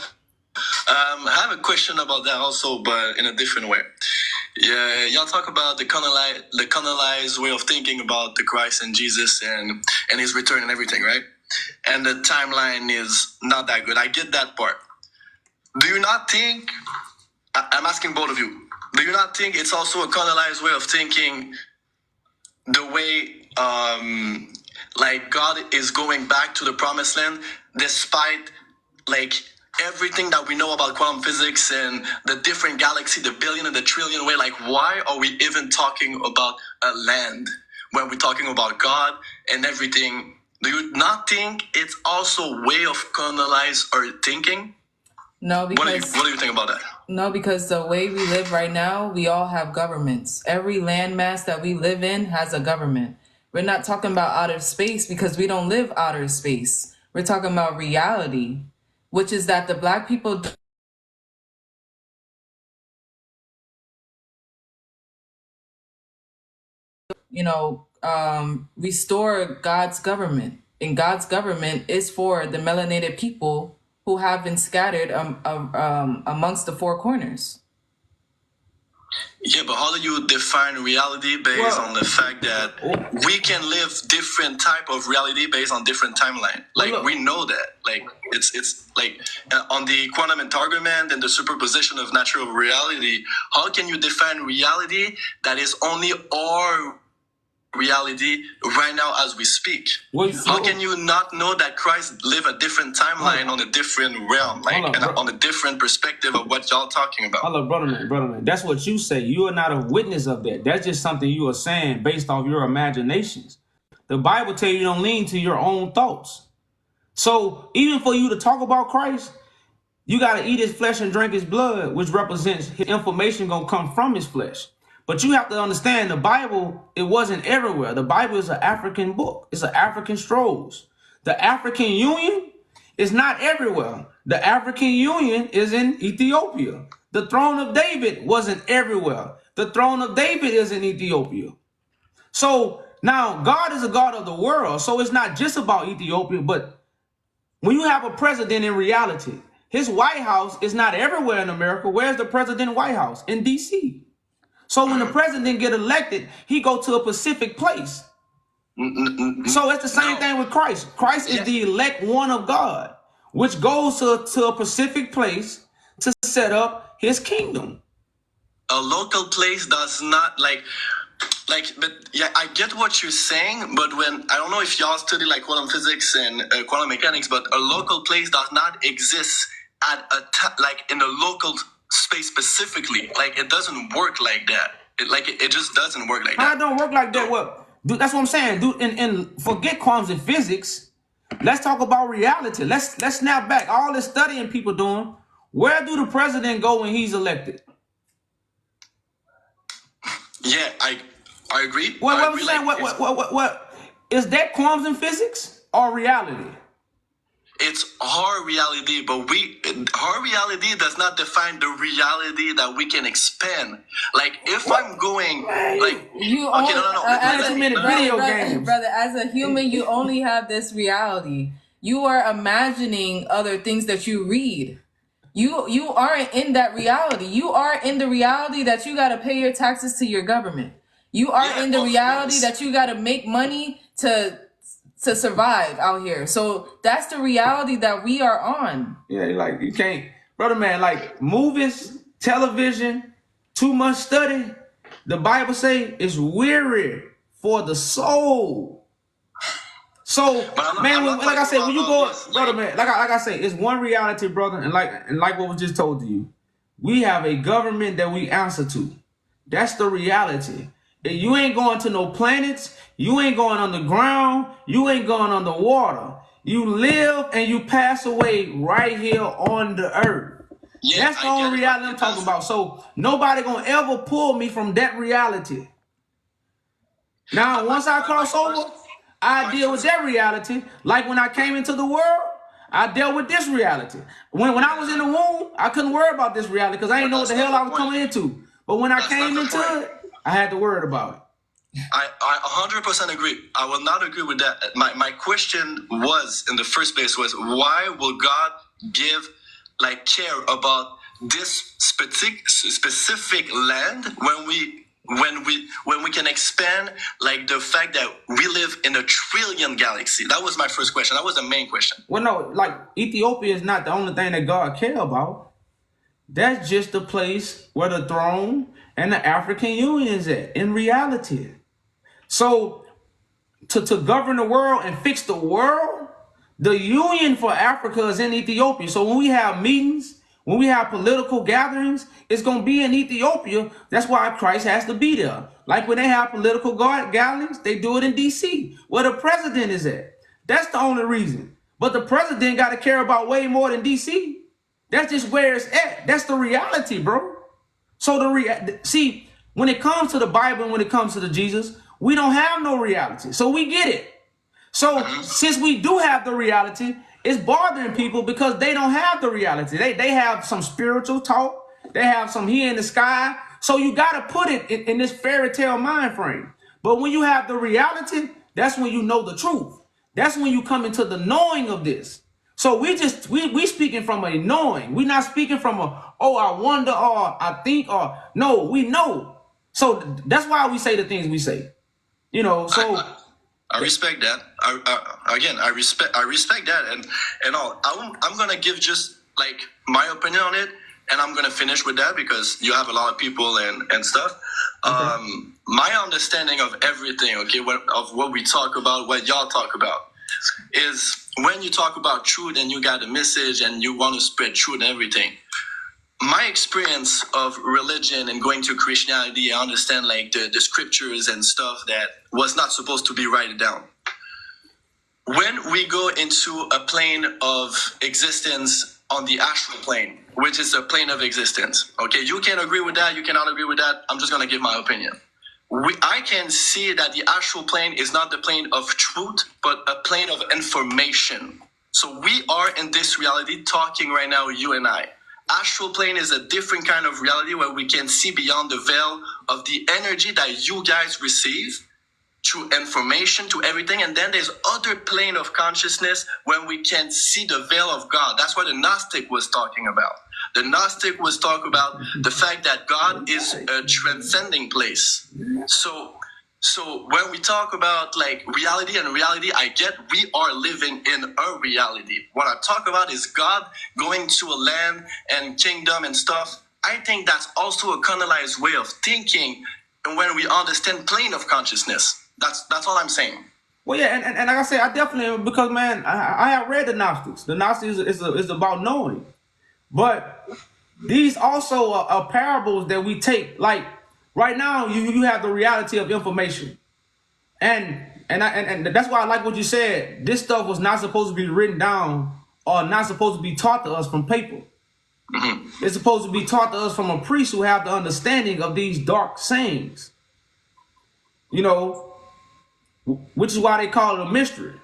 I have a question about that also, but in a different way. Yeah, y'all talk about the colonized way of thinking about the Christ and Jesus and his return and everything, right? And the timeline is not that good. I get that part. Do you not think, I'm asking both of you, do you not think it's also a colonized way of thinking the way like God is going back to the promised land despite like everything that we know about quantum physics and the different galaxy, the billion and the trillion way? Like, why are we even talking about a land when we're talking about God and everything? Do you not think it's also a way of colonize our thinking? No, because what do you think about that? No, because the way we live right now, we all have governments. Every landmass that we live in has a government. We're not talking about outer space because we don't live outer space. We're talking about reality, which is that the black people, restore God's government. And God's government is for the melanated people who have been scattered amongst the four corners. Yeah, but how do you define reality based on the fact that we can live different type of reality based on different timeline? Like, we know that. Like, it's like on the quantum entanglement and the superposition of natural reality, how can you define reality that is only our reality right now as we speak? How can you not know that Christ live a different timeline on a different realm, like on a different perspective of what y'all talking about? Hello, brother man. That's what you say. You are not a witness of that. That's just something you are saying based off your imaginations. The Bible tells you don't lean to your own thoughts. So even for you to talk about Christ, you got to eat his flesh and drink his blood, which represents his information going to come from his flesh. But you have to understand the Bible, it wasn't everywhere. The Bible is an African book. It's an African scrolls. The African Union is not everywhere. The African Union is in Ethiopia. The throne of David wasn't everywhere. The throne of David is in Ethiopia. So now God is a God of the world. So it's not just about Ethiopia, but when you have a president in reality, his White House is not everywhere in America. Where's the president White House? In DC. So when the president get elected, he go to a specific place. So it's the same thing with Christ. Christ is the elect one of God, which goes to a specific place to set up his kingdom. A local place does not but yeah, I get what you're saying, but when, I don't know if y'all study like quantum physics and quantum mechanics, but a local place does not exist at like in a local space specifically. Like, it doesn't work like that. It just doesn't work like that. How it don't work like that? What? Dude, that's what I'm saying, dude. And forget quantum physics. Let's talk about reality. Let's snap back. All this studying people doing. Where do the president go when he's elected? Yeah, I agree. What is that quantum physics or reality? It's our reality, but our reality does not define the reality that we can expand. Like, if I'm going, like, you okay, brother, as a human, you only have this reality. You are imagining other things that you read. You aren't in that reality. You are in the reality that you got to pay your taxes to your government. You are in the reality that you got to make money to survive out here. So that's the reality that we are on. Yeah, like, you can't, brother man, like movies, television, too much study. The Bible say it's weary for the soul. So, man, like I said, when you go, brother man, like I say, it's one reality, brother, and like what was just told to you, we have a government that we answer to. That's the reality. You ain't going to no planets. You ain't going underground. You ain't going underwater. You live and you pass away right here on the earth. Yeah, that's the only reality I'm talking about. So nobody gonna ever pull me from that reality. Now, once I cross over, I deal with that reality. Like when I came into the world, I dealt with this reality. When I was in the womb, I couldn't worry about this reality because I didn't know what the hell I was coming into. But when I came into it, I had to worry about it. I 100% agree. I will not agree with that. My question was, in the first place, was why will God give, like, care about this specific land when we can expand, like, the fact that we live in a trillion galaxy? That was my first question. That was the main question. Well, no, like, Ethiopia is not the only thing that God care about. That's just the place where the throne and the African Union is at in reality. So to govern the world and fix the world, the Union for Africa is in Ethiopia. So when we have meetings, when we have political gatherings, it's going to be in Ethiopia. That's why Christ has to be there. Like when they have political gatherings, they do it in DC, where the president is at. That's the only reason. But the president got to care about way more than DC. That's just where it's at. That's the reality, bro. So see, when it comes to the Bible and when it comes to the Jesus, we don't have no reality. So we get it. So since we do have the reality, it's bothering people because they don't have the reality. They have some spiritual talk. They have some here in the sky. So you got to put it in this fairy tale mind frame. But when you have the reality, that's when you know the truth. That's when you come into the knowing of this. So we speaking from a knowing. We're not speaking from a, oh, I wonder or I think or no, we know. So that's why we say the things we say. You know, so I respect that. I respect that, and all. I'm gonna give just like my opinion on it, and I'm gonna finish with that because you have a lot of people and stuff. Okay. My understanding of everything, okay, of what we talk about, what y'all talk about, is when you talk about truth and you got a message and you want to spread truth and everything. My experience of religion and going to Christianity, I understand like the scriptures and stuff that was not supposed to be written down. When we go into a plane of existence on the astral plane, which is a plane of existence, okay, you can agree with that, you cannot agree with that, I'm just going to give my opinion. I can see that the astral plane is not the plane of truth, but a plane of information. So we are in this reality talking right now, you and I. Astral plane is a different kind of reality where we can see beyond the veil of the energy that you guys receive through information, to everything. And then there's other plane of consciousness when we can see the veil of God. That's what the Gnostic was talking about. The Gnostic was talking about the fact that God is a transcending place. So when we talk about like reality and reality, I get we are living in a reality. What I talk about is God going to a land and kingdom and stuff. I think that's also a canalized way of thinking, and when we understand plane of consciousness. That's all I'm saying. Well, yeah, and like I said, I definitely, because man, I have read the Gnostics. The Gnostics is about knowing, but these also are parables that we take. Like right now, you have the reality of information, and that's why I like what you said. This stuff was not supposed to be written down or not supposed to be taught to us from paper. Mm-hmm. It's supposed to be taught to us from a priest who have the understanding of these dark sayings. You know, which is why they call it a mystery.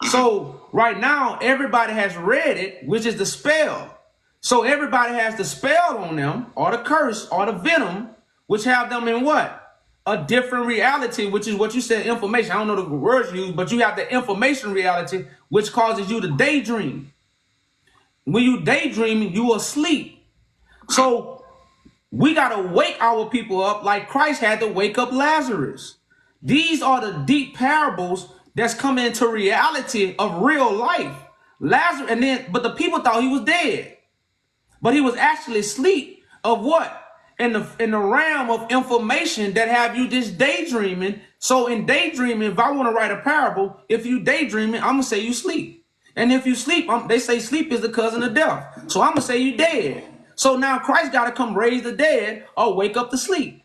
So right now, everybody has read it, which is the spell. So everybody has the spell on them, or the curse, or the venom, which have them in what? A different reality, which is what you said, information. I don't know the words you use, but you have the information reality, which causes you to daydream. When you daydream, you are asleep. So we got to wake our people up like Christ had to wake up Lazarus. These are the deep parables that's coming into reality of real life. Lazarus, but the people thought he was dead, but he was actually asleep. Of what? In the realm of information that have you just daydreaming. So in daydreaming, if I want to write a parable, if you daydreaming, I'm gonna say you sleep. And if you sleep, they say sleep is the cousin of death. So I'm gonna say you dead. So now Christ got to come raise the dead or wake up the sleep.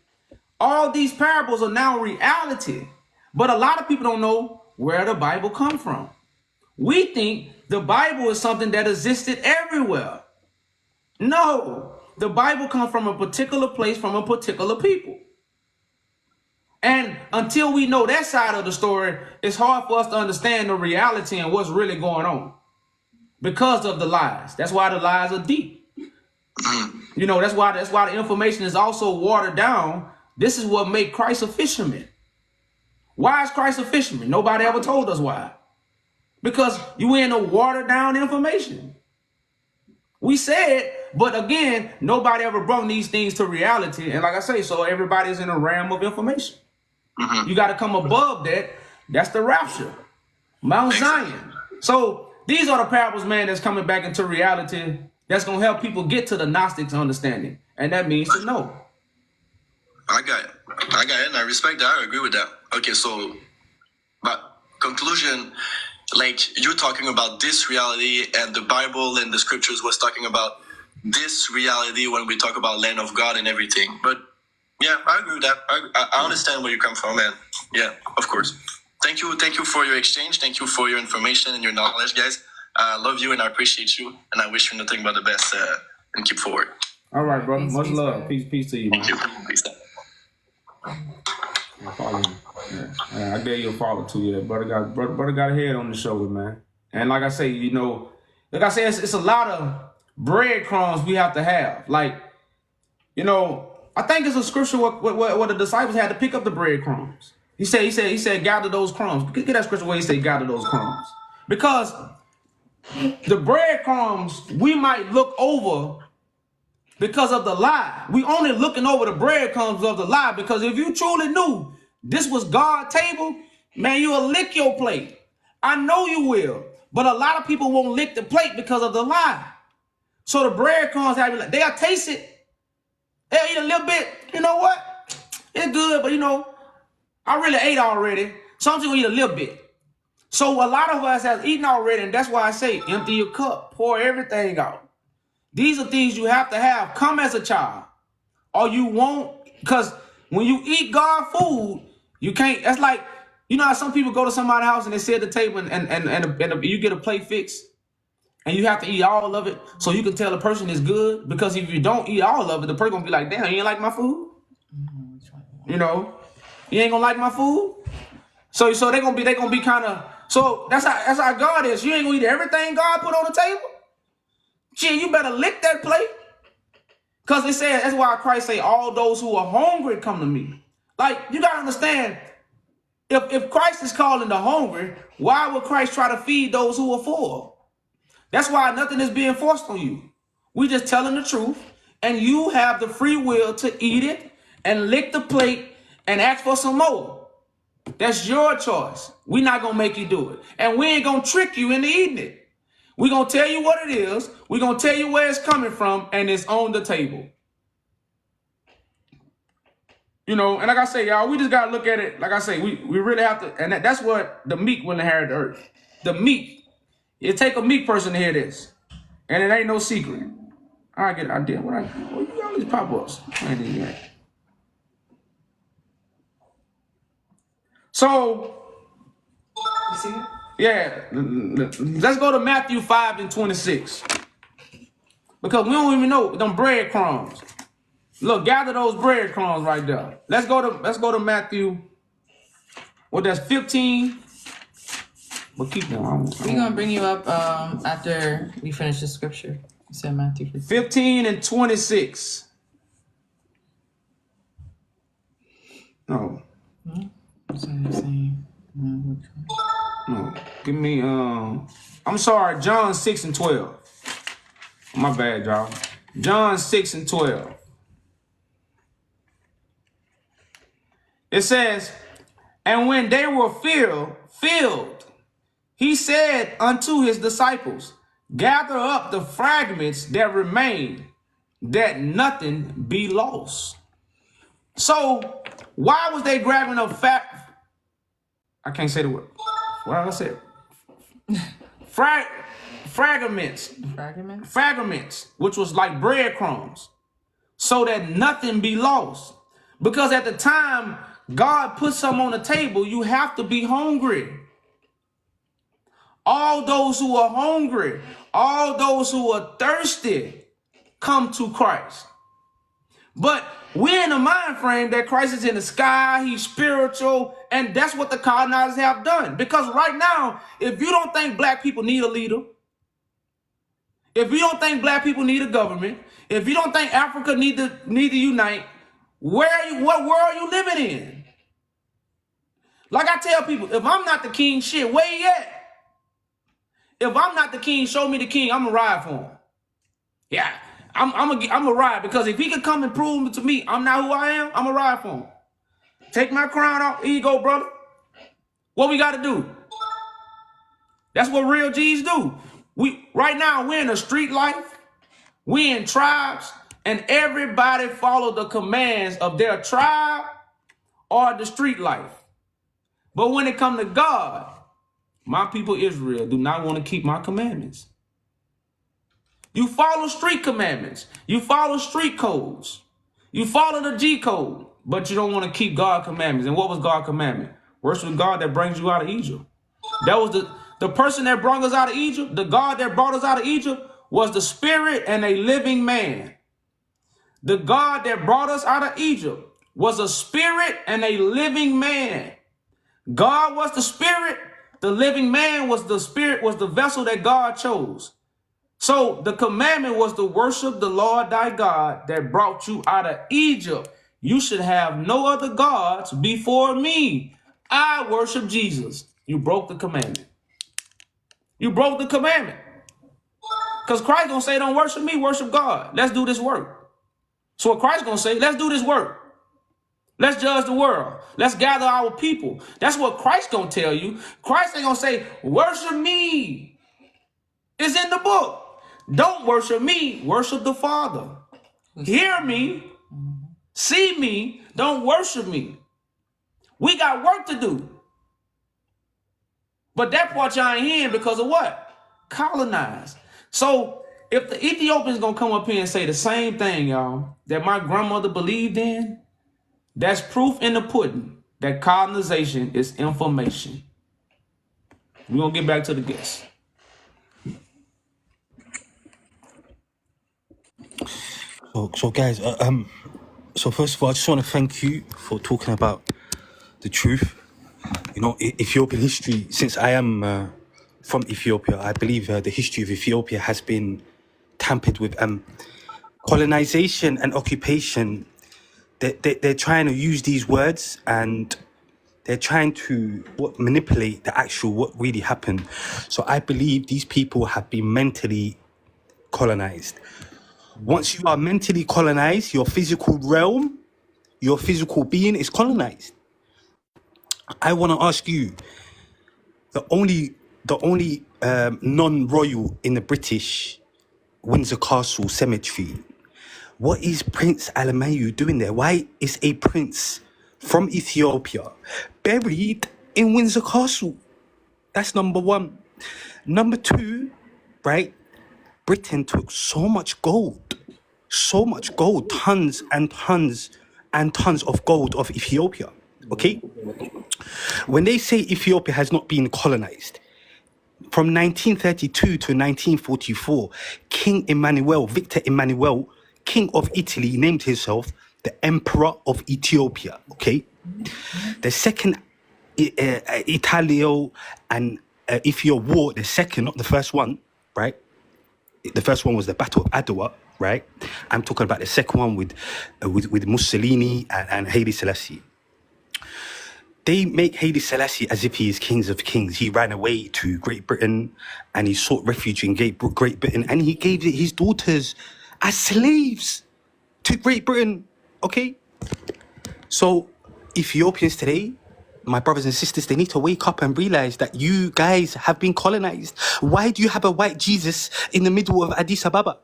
All these parables are now reality, but a lot of people don't know where the Bible come from. We think the Bible is something that existed everywhere. No, the Bible comes from a particular place, from a particular people. And until we know that side of the story, it's hard for us to understand the reality and what's really going on because of the lies. That's why the lies are deep. You know, that's why the information is also watered down. This is what made Christ a fisherman. Why is Christ a fisherman? Nobody ever told us why. Because you in a watered down information. We said, but again, nobody ever brought these things to reality. And like I say, so everybody's in a realm of information. You got to come above that. That's the rapture. Mount Zion. So these are the parables, man, that's coming back into reality. That's going to help people get to the Gnostics understanding. And that means to know. I got it, and I respect that. I agree with that. Okay, so, but conclusion, like you're talking about this reality, and the Bible and the scriptures was talking about this reality when we talk about land of God and everything. But yeah, I agree with that. I understand where you come from, and yeah, of course. Thank you for your exchange. Thank you for your information and your knowledge, guys. I love you and I appreciate you, and I wish you nothing but the best and keep forward. All right, brother. Much love. Peace to you, man. Thank you. Peace. I follow him. Yeah. I gave you a follow too. Yeah, brother got a head on the shoulder, man. And like I say, you know, like I said, it's a lot of breadcrumbs we have to have. Like, you know, I think it's a scripture where the disciples had to pick up the breadcrumbs. He said, gather those crumbs. Get that scripture where he said, gather those crumbs, because the breadcrumbs we might look over because of the lie. We only looking over the breadcrumbs of the lie, because if you truly knew this was God's table, man, you'll lick your plate. I know you will. But a lot of people won't lick the plate because of the lie. So the breadcrumbs have, they'll taste it. They'll eat a little bit. You know what? It's good, but you know, I really ate already. So I'm just gonna eat a little bit. So a lot of us have eaten already, and that's why I say empty your cup, pour everything out. These are things you have to have. Come as a child, or you won't. Because when you eat God food, you can't. That's like, you know how some people go to somebody's house and they sit at the table and you get a plate fixed, and you have to eat all of it so you can tell the person is good. Because if you don't eat all of it, the person gonna be like, damn, you ain't like my food. You know, you ain't gonna like my food. So they gonna be kind of. So that's how God is. You ain't gonna eat everything God put on the table. Gee, you better lick that plate. Because it says, that's why Christ say, all those who are hungry come to me. Like, you gotta understand, if Christ is calling the hungry, why would Christ try to feed those who are full? That's why nothing is being forced on you. We just telling the truth, and you have the free will to eat it and lick the plate and ask for some more. That's your choice. We're not going to make you do it. And we ain't going to trick you into eating it. We're going to tell you what it is. We're going to tell you where it's coming from, and it's on the table. You know, and like I say, y'all, we just got to look at it. Like I say, we really have to, and that's what the meek will inherit the earth. The meek. It take a meek person to hear this. And it ain't no secret. I get it. I did. You got all these pop-ups. I ain't even that. So, you see it? Yeah, let's go to Matthew 5:26. Because we don't even know them breadcrumbs. Look, gather those breadcrumbs right there. Let's go to Matthew. Well, that's 15. But keep going. We're gonna bring you up after we finish the scripture. You said Matthew 15 and 26. No. No. Give me I'm sorry, John 6 and 12. My bad, y'all. John 6 and 12. It says, and when they were filled, he said unto his disciples, gather up the fragments that remain, that nothing be lost. So why was they grabbing up I can't say the word. What did I say? Fragments, which was like breadcrumbs, so that nothing be lost. Because at the time God put something on the table, you have to be hungry. All those who are hungry, all those who are thirsty, come to Christ. But we're in the mind frame that Christ is in the sky, he's spiritual, and that's what the colonizers have done. Because right now, if you don't think black people need a leader, if you don't think black people need a government, if you don't think Africa need to unite, what world are you living in? Like I tell people, if I'm not the king, shit, where you at? If I'm not the king, show me the king, I'm gonna ride for him. Yeah, I'm gonna ride, because if he could come and prove to me I'm not who I am, I'm gonna ride for him. Take my crown off. Here you go, brother. What we gotta do? That's what real G's do. Right now we're in a street life. We in tribes, and everybody follow the commands of their tribe or the street life. But when it comes to God, my people Israel do not want to keep my commandments. You follow street commandments. You follow street codes. You follow the G code, but you don't want to keep God's commandments. And what was God's commandment? Worship God that brings you out of Egypt. That was the person that brought us out of Egypt. The God that brought us out of Egypt was the spirit and a living man. The God that brought us out of Egypt was a spirit and a living man. God was the spirit. The living man was the spirit, was the vessel that God chose. So the commandment was to worship the Lord thy God that brought you out of Egypt. You should have no other gods before me. I worship Jesus. You broke the commandment. You broke the commandment. Because Christ gonna say, don't worship me, worship God. Let's do this work. So what Christ gonna say, let's do this work. Let's judge the world. Let's gather our people. That's what Christ gonna tell you. Christ ain't gonna say, worship me. It's in the book. Don't worship me, worship the Father. Hear me, see me, don't worship me. We got work to do. But that part y'all ain't hearing because of what? Colonized. So if the Ethiopians gonna come up here and say the same thing, y'all, that my grandmother believed in, that's proof in the pudding that colonization is information. We're gonna get back to the guests. So guys, so first of all, I just want to thank you for talking about the truth. You know, Ethiopian history. Since I am from Ethiopia, I believe the history of Ethiopia has been tampered with. Colonization and occupation. They're trying to use these words and they're trying to manipulate the actual what really happened. So I believe these people have been mentally colonized. Once you are mentally colonized, your physical realm, your physical being is colonized. I want to ask you, the only non-royal in the British Windsor Castle Cemetery, what is Prince Alamayu doing there? Why is a prince from Ethiopia buried in Windsor Castle? That's number one. Number two, right? Britain took so much gold, tons and tons and tons of gold of Ethiopia, okay? When they say Ethiopia has not been colonized, from 1932 to 1944, Victor Emmanuel, King of Italy, named himself the Emperor of Ethiopia, okay? The second Italio and Ethiopia war, the second, not the first one, right? The first one was the Battle of Adwa, right? I'm talking about the second one with Mussolini and Haile Selassie. They make Haile Selassie as if he is king of kings. He ran away to Great Britain and he sought refuge in Great Britain and he gave his daughters as slaves to Great Britain, okay? So Ethiopians today, my brothers and sisters, they need to wake up and realize that you guys have been colonized. Why do you have a white Jesus in the middle of Addis Ababa?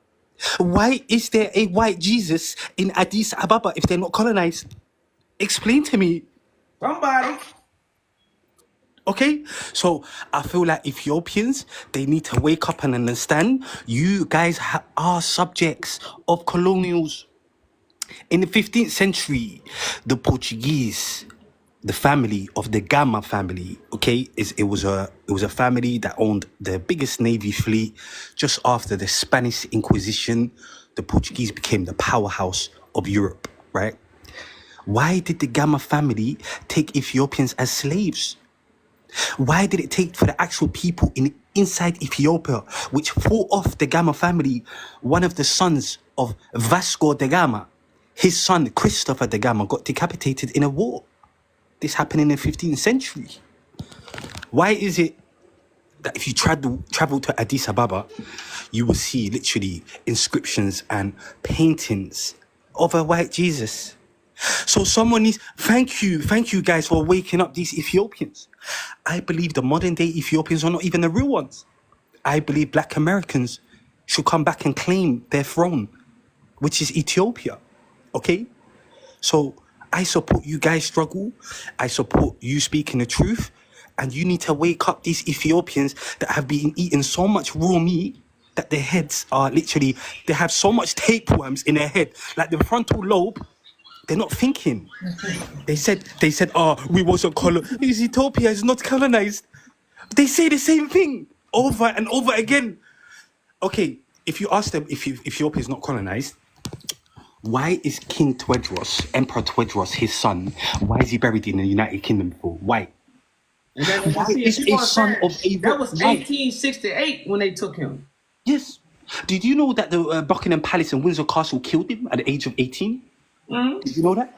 Why is there a white Jesus in Addis Ababa if they're not colonized? Explain to me. Somebody. Okay, so I feel like Ethiopians, they need to wake up and understand you guys are subjects of colonials. In the 15th century, the Portuguese, the family of the Gama family, okay, it was a family that owned the biggest navy fleet. Just after the Spanish Inquisition, the Portuguese became the powerhouse of Europe, right? Why did the Gama family take Ethiopians as slaves? Why did it take for the actual people inside Ethiopia, which fought off the Gama family, one of the sons of Vasco da Gama, his son Christopher da Gama got decapitated in a war? This happened in the 15th century. Why is it that if you travel to Addis Ababa, you will see literally inscriptions and paintings of a white Jesus? So someone needs, thank you guys for waking up these Ethiopians. I believe the modern day Ethiopians are not even the real ones. I believe Black Americans should come back and claim their throne, which is Ethiopia, okay? So I support you guys' struggle. I support you speaking the truth. And you need to wake up these Ethiopians that have been eating so much raw meat that their heads are literally, they have so much tapeworms in their head. Like the frontal lobe, they're not thinking. They said, we wasn't colonized. Ethiopia is not colonized. They say the same thing over and over again. Okay, if you ask them if Ethiopia is not colonized, why is King Tewodros, Emperor Tewodros, his son, why is he buried in the United Kingdom for? Why? And then, why is a son of a... That was 1868 when they took him. Yes. Did you know that the Buckingham Palace and Windsor Castle killed him at the age of 18? Mm-hmm. Did you know that?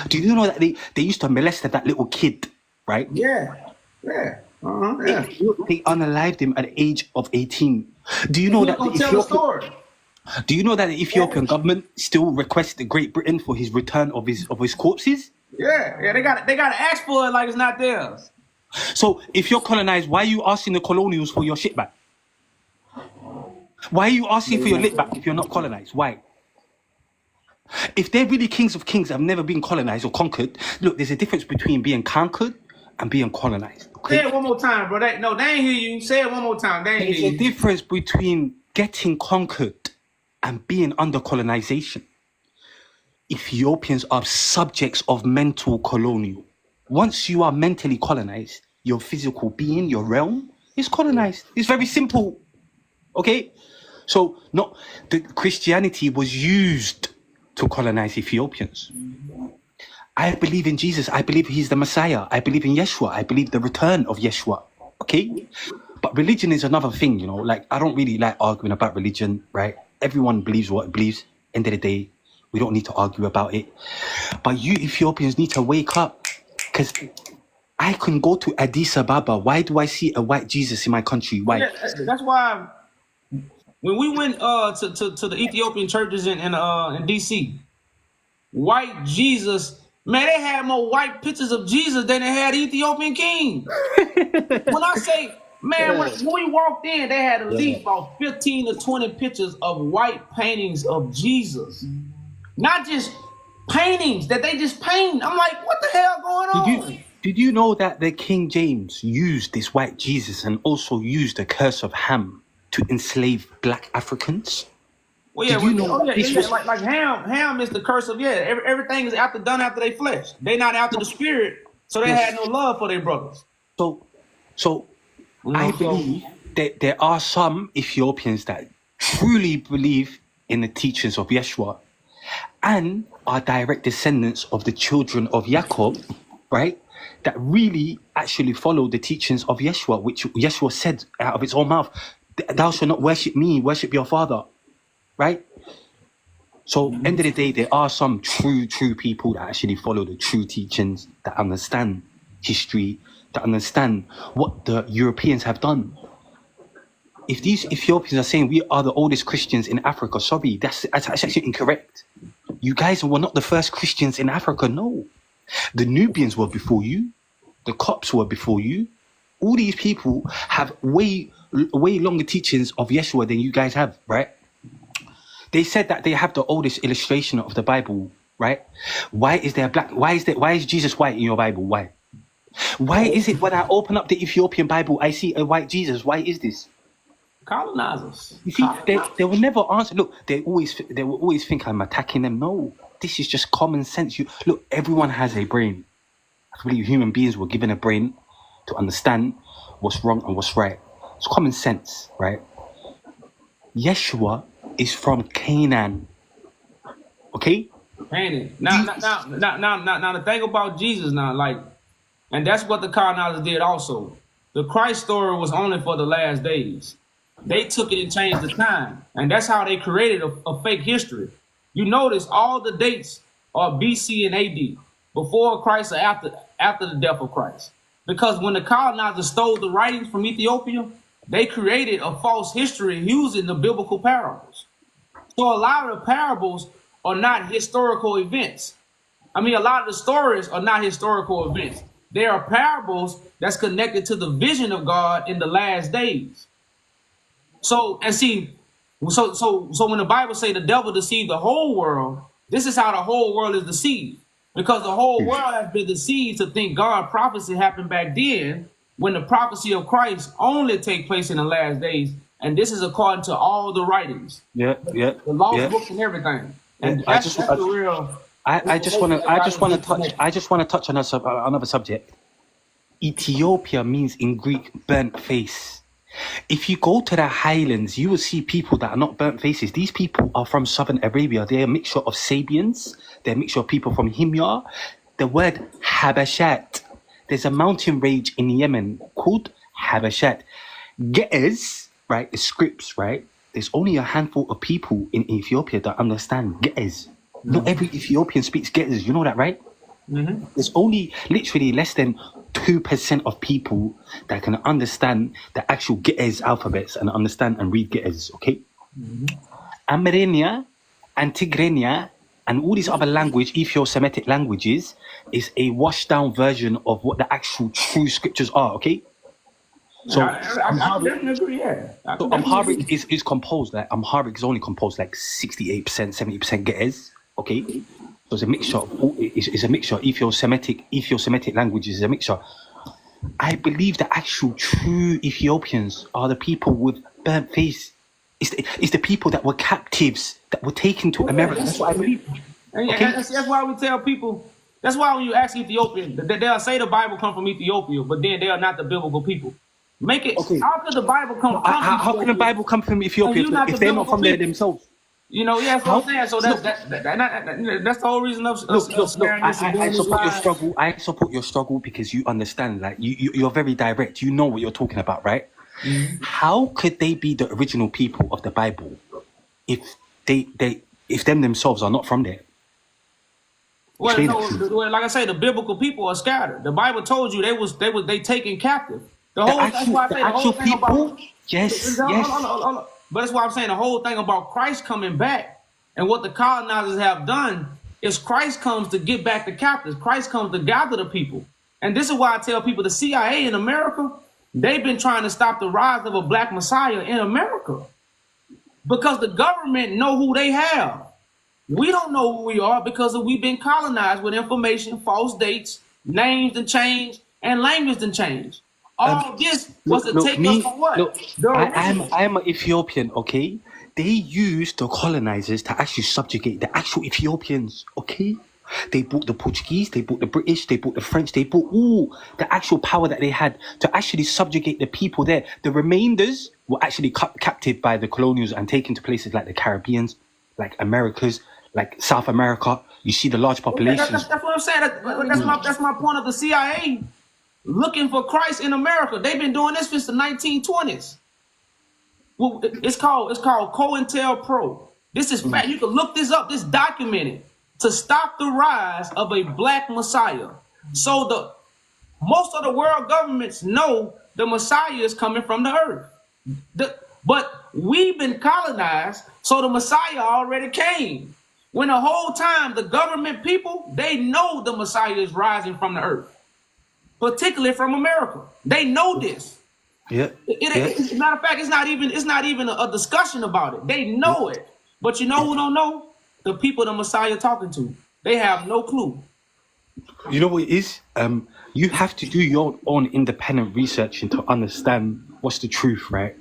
Do you know that they used to molest that little kid, right? Yeah. Yeah. They unalived him at the age of 18. Do you know that tell the story? Do you know that the Ethiopian government still requested Great Britain for his return of his corpses? Yeah, they got to ask for it like it's not theirs. So if you're colonized, why are you asking the colonials for your shit back? Why are you asking for your lit back if you're not colonized? Why? If they're really kings of kings that have never been colonized or conquered, look, there's a difference between being conquered and being colonized. Okay? Say it one more time, bro. They ain't hear you. Say it one more time. They ain't There's hear a you. difference between getting conquered and being under colonization. Ethiopians are subjects of mental colonial. Once you are mentally colonized, your physical being, your realm, is colonized. It's very simple. Okay? So, the Christianity was used to colonize Ethiopians. I believe in Jesus. I believe he's the Messiah. I believe in Yeshua. I believe the return of Yeshua. Okay? But religion is another thing, you know. Like, I don't really like arguing about religion, right? Everyone believes what it believes. End of the day, we don't need to argue about it. But you Ethiopians need to wake up. Because I can go to Addis Ababa. Why do I see a white Jesus in my country? Why? Yeah, that's why when we went to the Ethiopian churches in DC, white Jesus, man, they had more white pictures of Jesus than they had Ethiopian kings. When I say, man, when we walked in, they had at least about 15 to 20 pictures of white paintings of Jesus. Not just paintings that they just paint. I'm like, what the hell going on? Did you know that the King James used this white Jesus and also used the curse of Ham to enslave black Africans? Well, yeah, Did you know like Ham is the curse of everything is done after they flesh. They not after the spirit, so they had no love for their brothers. So I believe that there are some Ethiopians that truly believe in the teachings of Yeshua and are direct descendants of the children of Jacob, right? That really actually follow the teachings of Yeshua, which Yeshua said out of his own mouth, thou shalt not worship me, worship your father, right? So end of the day, there are some true people that actually follow the true teachings, that understand history, that understand what the Europeans have done. If these Ethiopians are saying we are the oldest Christians in Africa, sorry, that's actually incorrect. You guys were not the first Christians in Africa, no. The Nubians were before you. The Copts were before you. All these people have way longer teachings of Yeshua than you guys have, right? They said that they have the oldest illustration of the Bible, right? Why is Jesus white in your Bible? Why? Why is it when I open up the Ethiopian Bible, I see a white Jesus? Why is this? Colonizers. You see, they will never answer. Look, they will always think I'm attacking them. No, this is just common sense. Look, everyone has a brain. I believe human beings were given a brain to understand what's wrong and what's right. It's common sense, right? Yeshua is from Canaan. Okay? Canaan. Now the thing about Jesus now, like, and that's what the colonizers did also. The Christ story was only for the last days. They took it and changed the time. And that's how they created a fake history. You notice all the dates are BC and AD, before Christ or after the death of Christ. Because when the colonizers stole the writings from Ethiopia, they created a false history using the biblical parables. So a lot of the parables are not historical events. I mean, a lot of the stories are not historical events. They are parables that's connected to the vision of God in the last days. So when the Bible say the devil deceived the whole world, this is how the whole world is deceived. Because the whole world has been deceived to think God prophecy happened back then, when the prophecy of Christ only take place in the last days. And this is according to all the writings. The law books and everything. And I just want to touch on another subject. Ethiopia means in Greek burnt face. If you go to the highlands, you will see people that are not burnt faces. These people are from southern Arabia. They're a mixture of Sabians. They're a mixture of people from Himyar. The word Habashat. There's a mountain range in Yemen called Habashat. Ge'ez, right, the scripts, right? There's only a handful of people in Ethiopia that understand Ge'ez. Not every Ethiopian speaks Ge'ez. You know that, right? Mm-hmm. There's only literally less than 2% of people that can understand the actual Ge'ez alphabets and understand and read Ge'ez, okay? Mm-hmm. Amerindia and Tigrinya and all these other Ethio-Semitic languages, is a washed-down version of what the actual true scriptures are. Okay. So I can definitely agree. Yeah. So Amharic is composed like Amharic is only composed like 68%, 70% Ge'ez. Okay. So it's a mixture of it's a mixture of Ethio-Semitic languages. Is a mixture. I believe the actual true Ethiopians are the people with burnt face. It's the people that were captives that were taken to America. That's what I believe. Okay? That's why we tell people. That's why when you ask Ethiopian, they'll say the Bible come from Ethiopia, but then they are not the biblical people. Make it. Okay. How could the Bible come from? How can the Bible come from Ethiopia if they're not from there themselves? You know, yeah, that's what I'm saying. So that's the whole reason of I support your struggle. I support your struggle because you understand. Like you're very direct. You know what you're talking about, right? Mm-hmm. How could they be the original people of the Bible if if them themselves are not from there? Well, like I say, the biblical people are scattered. The Bible told you they taken captive. The whole thing about yes. But that's why I'm saying the whole thing about Christ coming back and what the colonizers have done is Christ comes to get back the captives. Christ comes to gather the people. And this is why I tell people the CIA in America, they've been trying to stop the rise of a black messiah in America because the government know who they have. We don't know who we are because we've been colonized with information, false dates, names and change, and language and change. All this was to take us for what? I'm an Ethiopian, okay? They used the colonizers to actually subjugate the actual Ethiopians, okay? They brought the Portuguese, they brought the British, they brought the French, they brought all the actual power that they had to actually subjugate the people there. The remainders were actually captive by the colonials and taken to places like the Caribbeans, like Americas, like South America. You see the large populations. That's what I'm saying. That's my point of the CIA. Looking for Christ in America. They've been doing this since the 1920s. Well, it's called COINTELPRO. This is fact. You can look this up. This documented to stop the rise of a black messiah. So most of the world governments know the messiah is coming from the earth. But we've been colonized, so the messiah already came. When the whole time the government people, they know the messiah is rising from the earth. Particularly from America. They know this. Yeah. As a matter of fact, it's not even a discussion about it. They know it. But you know who don't know? The people the Messiah talking to. They have no clue. You know what it is? You have to do your own independent research and to understand what's the truth, right?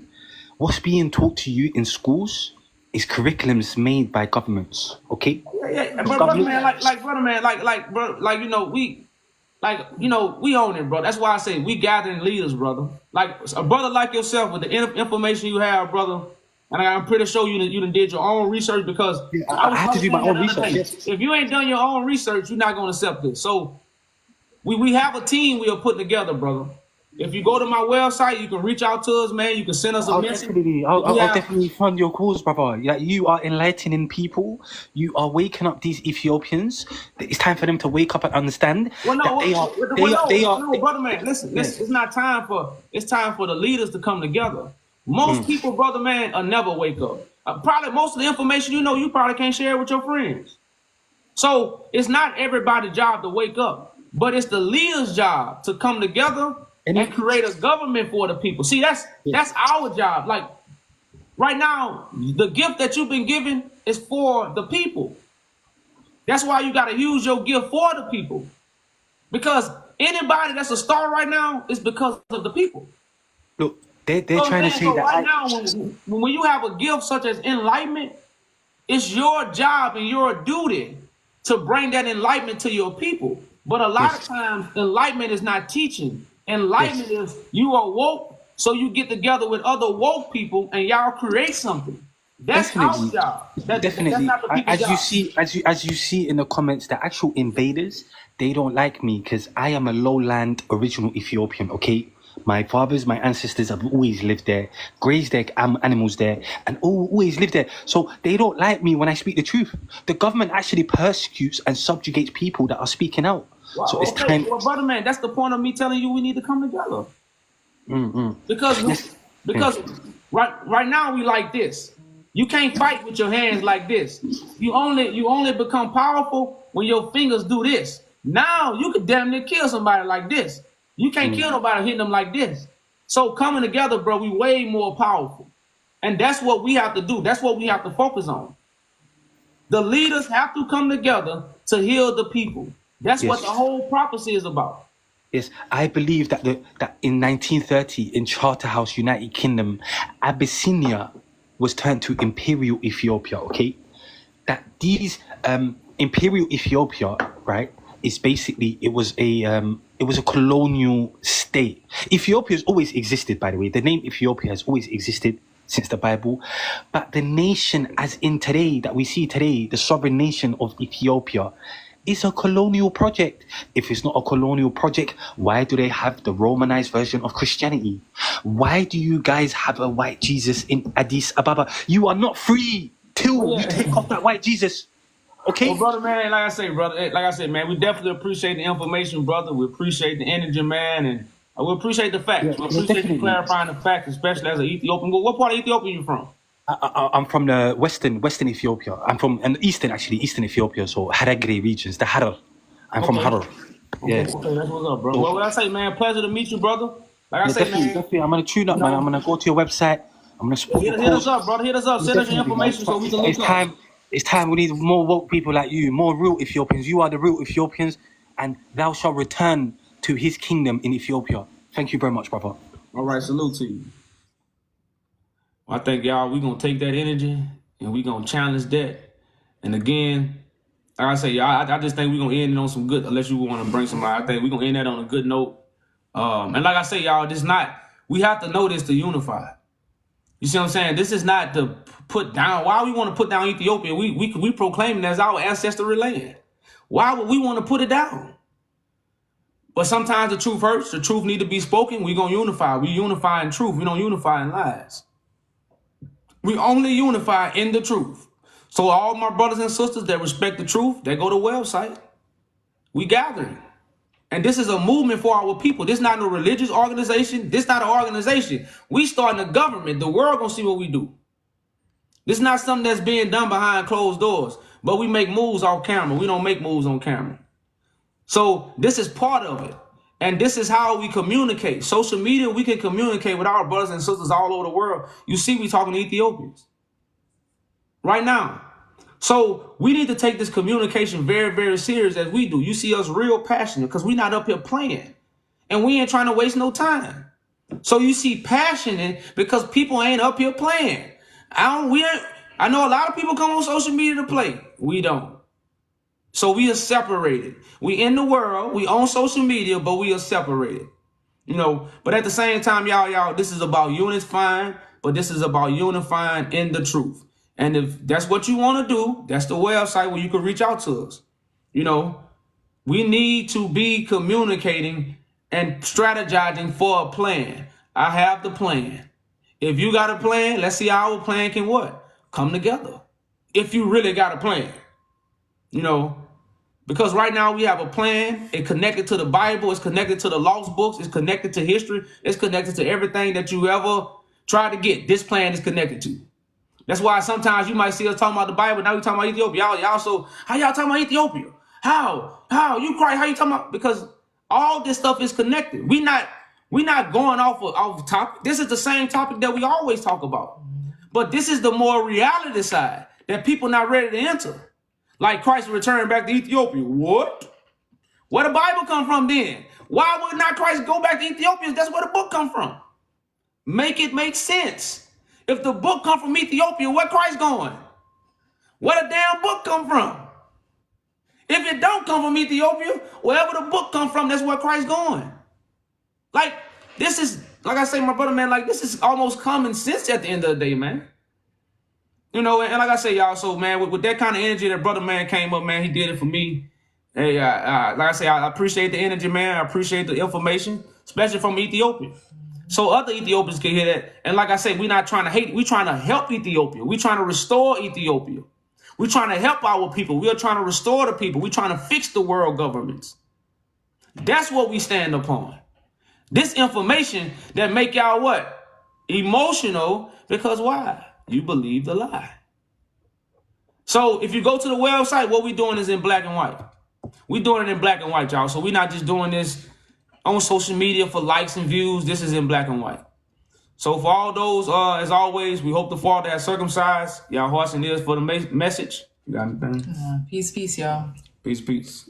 What's being taught to you in schools is curriculums made by governments, okay? Yeah. Brother man, we own it, bro. That's why I say we gathering leaders, brother. Like a brother like yourself with the information you have, brother. And I'm pretty sure you done did your own research because I have to do my own research. Yes. If you ain't done your own research, you're not going to accept this. So we have a team we are putting together, brother. If you go to my website, you can reach out to us, man. You can send us a message. I'll definitely fund your cause, brother. Like, you are enlightening people. You are waking up these Ethiopians. It's time for them to wake up and understand that they are. Brother man, listen. It's not time for. It's time for the leaders to come together. Most people, brother man, will never wake up. Probably most of the information you probably can't share with your friends. So it's not everybody's job to wake up, but it's the leaders' job to come together and create a government for the people. See, that's our job. Like right now, the gift that you've been given is for the people. That's why you got to use your gift for the people. Because anybody that's a star right now is because of the people. Look, they're trying to say that right now, when you have a gift such as enlightenment, it's your job and your duty to bring that enlightenment to your people. But a lot of times, enlightenment is not teaching. Enlightenment is you are woke, so you get together with other woke people and y'all create something. That's our job. Definitely. That's not the people's job. As you see in the comments, the actual invaders, they don't like me because I am a lowland original Ethiopian, okay? My fathers, my ancestors have always lived there, grazed their animals there, and always lived there. So they don't like me when I speak the truth. The government actually persecutes and subjugates people that are speaking out. Wow, so it's time. Well, brother man, that's the point of me telling you we need to come together. Because right now we like this. You can't fight with your hands like this. You only become powerful when your fingers do this. Now you could damn near kill somebody like this. You can't kill nobody hitting them like this. So coming together, bro, we way more powerful. And that's what we have to do. That's what we have to focus on. The leaders have to come together to heal the people. That's what the whole prophecy is about. Yes, I believe that that in 1930 in Charterhouse, United Kingdom, Abyssinia was turned to Imperial Ethiopia. Okay, that these Imperial Ethiopia, right, is basically it was a colonial state. Ethiopia has always existed, by the way. The name Ethiopia has always existed since the Bible, but the nation, as in today that we see today, the sovereign nation of Ethiopia, is a colonial project. If it's not a colonial project, why do they have the Romanized version of Christianity? Why do you guys have a white Jesus in Addis Ababa? You are not free till you take off that white Jesus. Okay? Well, brother, man, like I said, man, we definitely appreciate the information, brother. We appreciate the energy, man, and we appreciate the facts. We appreciate you clarifying the facts, especially as an Ethiopian. Well, what part of Ethiopia are you from? I'm from the western Ethiopia. I'm from eastern Ethiopia, so Haragre regions, the Harar. I'm from Harar. Yeah. Okay, that's what's up, bro. Well, what I say, man, pleasure to meet you, brother. Like I say, definitely, I'm gonna tune up, man. I'm gonna go to your website. I'm gonna support. Hit us up, brother. Hit us up. Send us your information so we can look up. It's time. We need more woke people like you, more real Ethiopians. You are the real Ethiopians, and thou shalt return to his kingdom in Ethiopia. Thank you very much, brother. All right, salute to you. I think y'all, we gonna take that energy and we gonna challenge that. And again, like I say, y'all, I just think we gonna end it on some good. Unless you want to bring somebody, I think we gonna end that on a good note. And like I say, y'all, we have to know this to unify. You see what I'm saying? This is not to put down. Why we want to put down Ethiopia? We proclaim it as our ancestral land. Why would we want to put it down? But sometimes the truth hurts. The truth need to be spoken. We gonna unify. We unify in truth. We don't unify in lies. We only unify in the truth. So all my brothers and sisters that respect the truth, they go to the website. We gathering. And this is a movement for our people. This is not no religious organization. This is not an organization. We starting a government. The world gonna see what we do. This is not something that's being done behind closed doors. But we make moves off camera. We don't make moves on camera. So this is part of it. And this is how we communicate. Social media, we can communicate with our brothers and sisters all over the world. You see, we talking to Ethiopians right now. So we need to take this communication very, very serious as we do. You see us real passionate because we're not up here playing. And we ain't trying to waste no time. So you see passionate because people ain't up here playing. I know a lot of people come on social media to play. We don't. So we are separated. We in the world, we on social media, but we are separated. But at the same time, y'all, this is about unifying, but this is about unifying in the truth. And if that's what you want to do, that's the website where you can reach out to us. We need to be communicating and strategizing for a plan. I have the plan. If you got a plan, let's see how our plan can what? Come together. If you really got a plan, because right now we have a plan. It's connected to the Bible. It's connected to the lost books. It's connected to history. It's connected to everything that you ever tried to get. This plan is connected to. That's why sometimes you might see us talking about the Bible. Now we talking about Ethiopia. Y'all, so how y'all talking about Ethiopia? How you cry? How you talking about? Because all this stuff is connected. We not going off topic. This is the same topic that we always talk about. But this is the more reality side that people not ready to enter. Like Christ returned back to Ethiopia. What? Where the Bible come from then? Why would not Christ go back to Ethiopia? That's where the book come from. Make it make sense. If the book come from Ethiopia, where Christ going? Where the damn book come from? If it don't come from Ethiopia, wherever the book come from, that's where Christ going. Like, this is, like I say, my brother, man, like, this is almost common sense at the end of the day, man. And like I say, y'all, so, man, with that kind of energy that brother, man, came up, man, he did it for me. Hey, like I say, I appreciate the energy, man. I appreciate the information, especially from Ethiopia. So other Ethiopians can hear that. And like I say, we're not trying to hate. We're trying to help Ethiopia. We're trying to restore Ethiopia. We're trying to help our people. We are trying to restore the people. We're trying to fix the world governments. That's what we stand upon. This information that make y'all what? Emotional, because why? you believe the lie. So if you go to the website, what we doing is in black and white. We doing it in black and white, y'all. So we're not just doing this on social media for likes and views. This is in black and white. So for all those, as always, we hope the Father has circumcised y'all hearts and ears for the message. You got anything? Peace, y'all. Peace.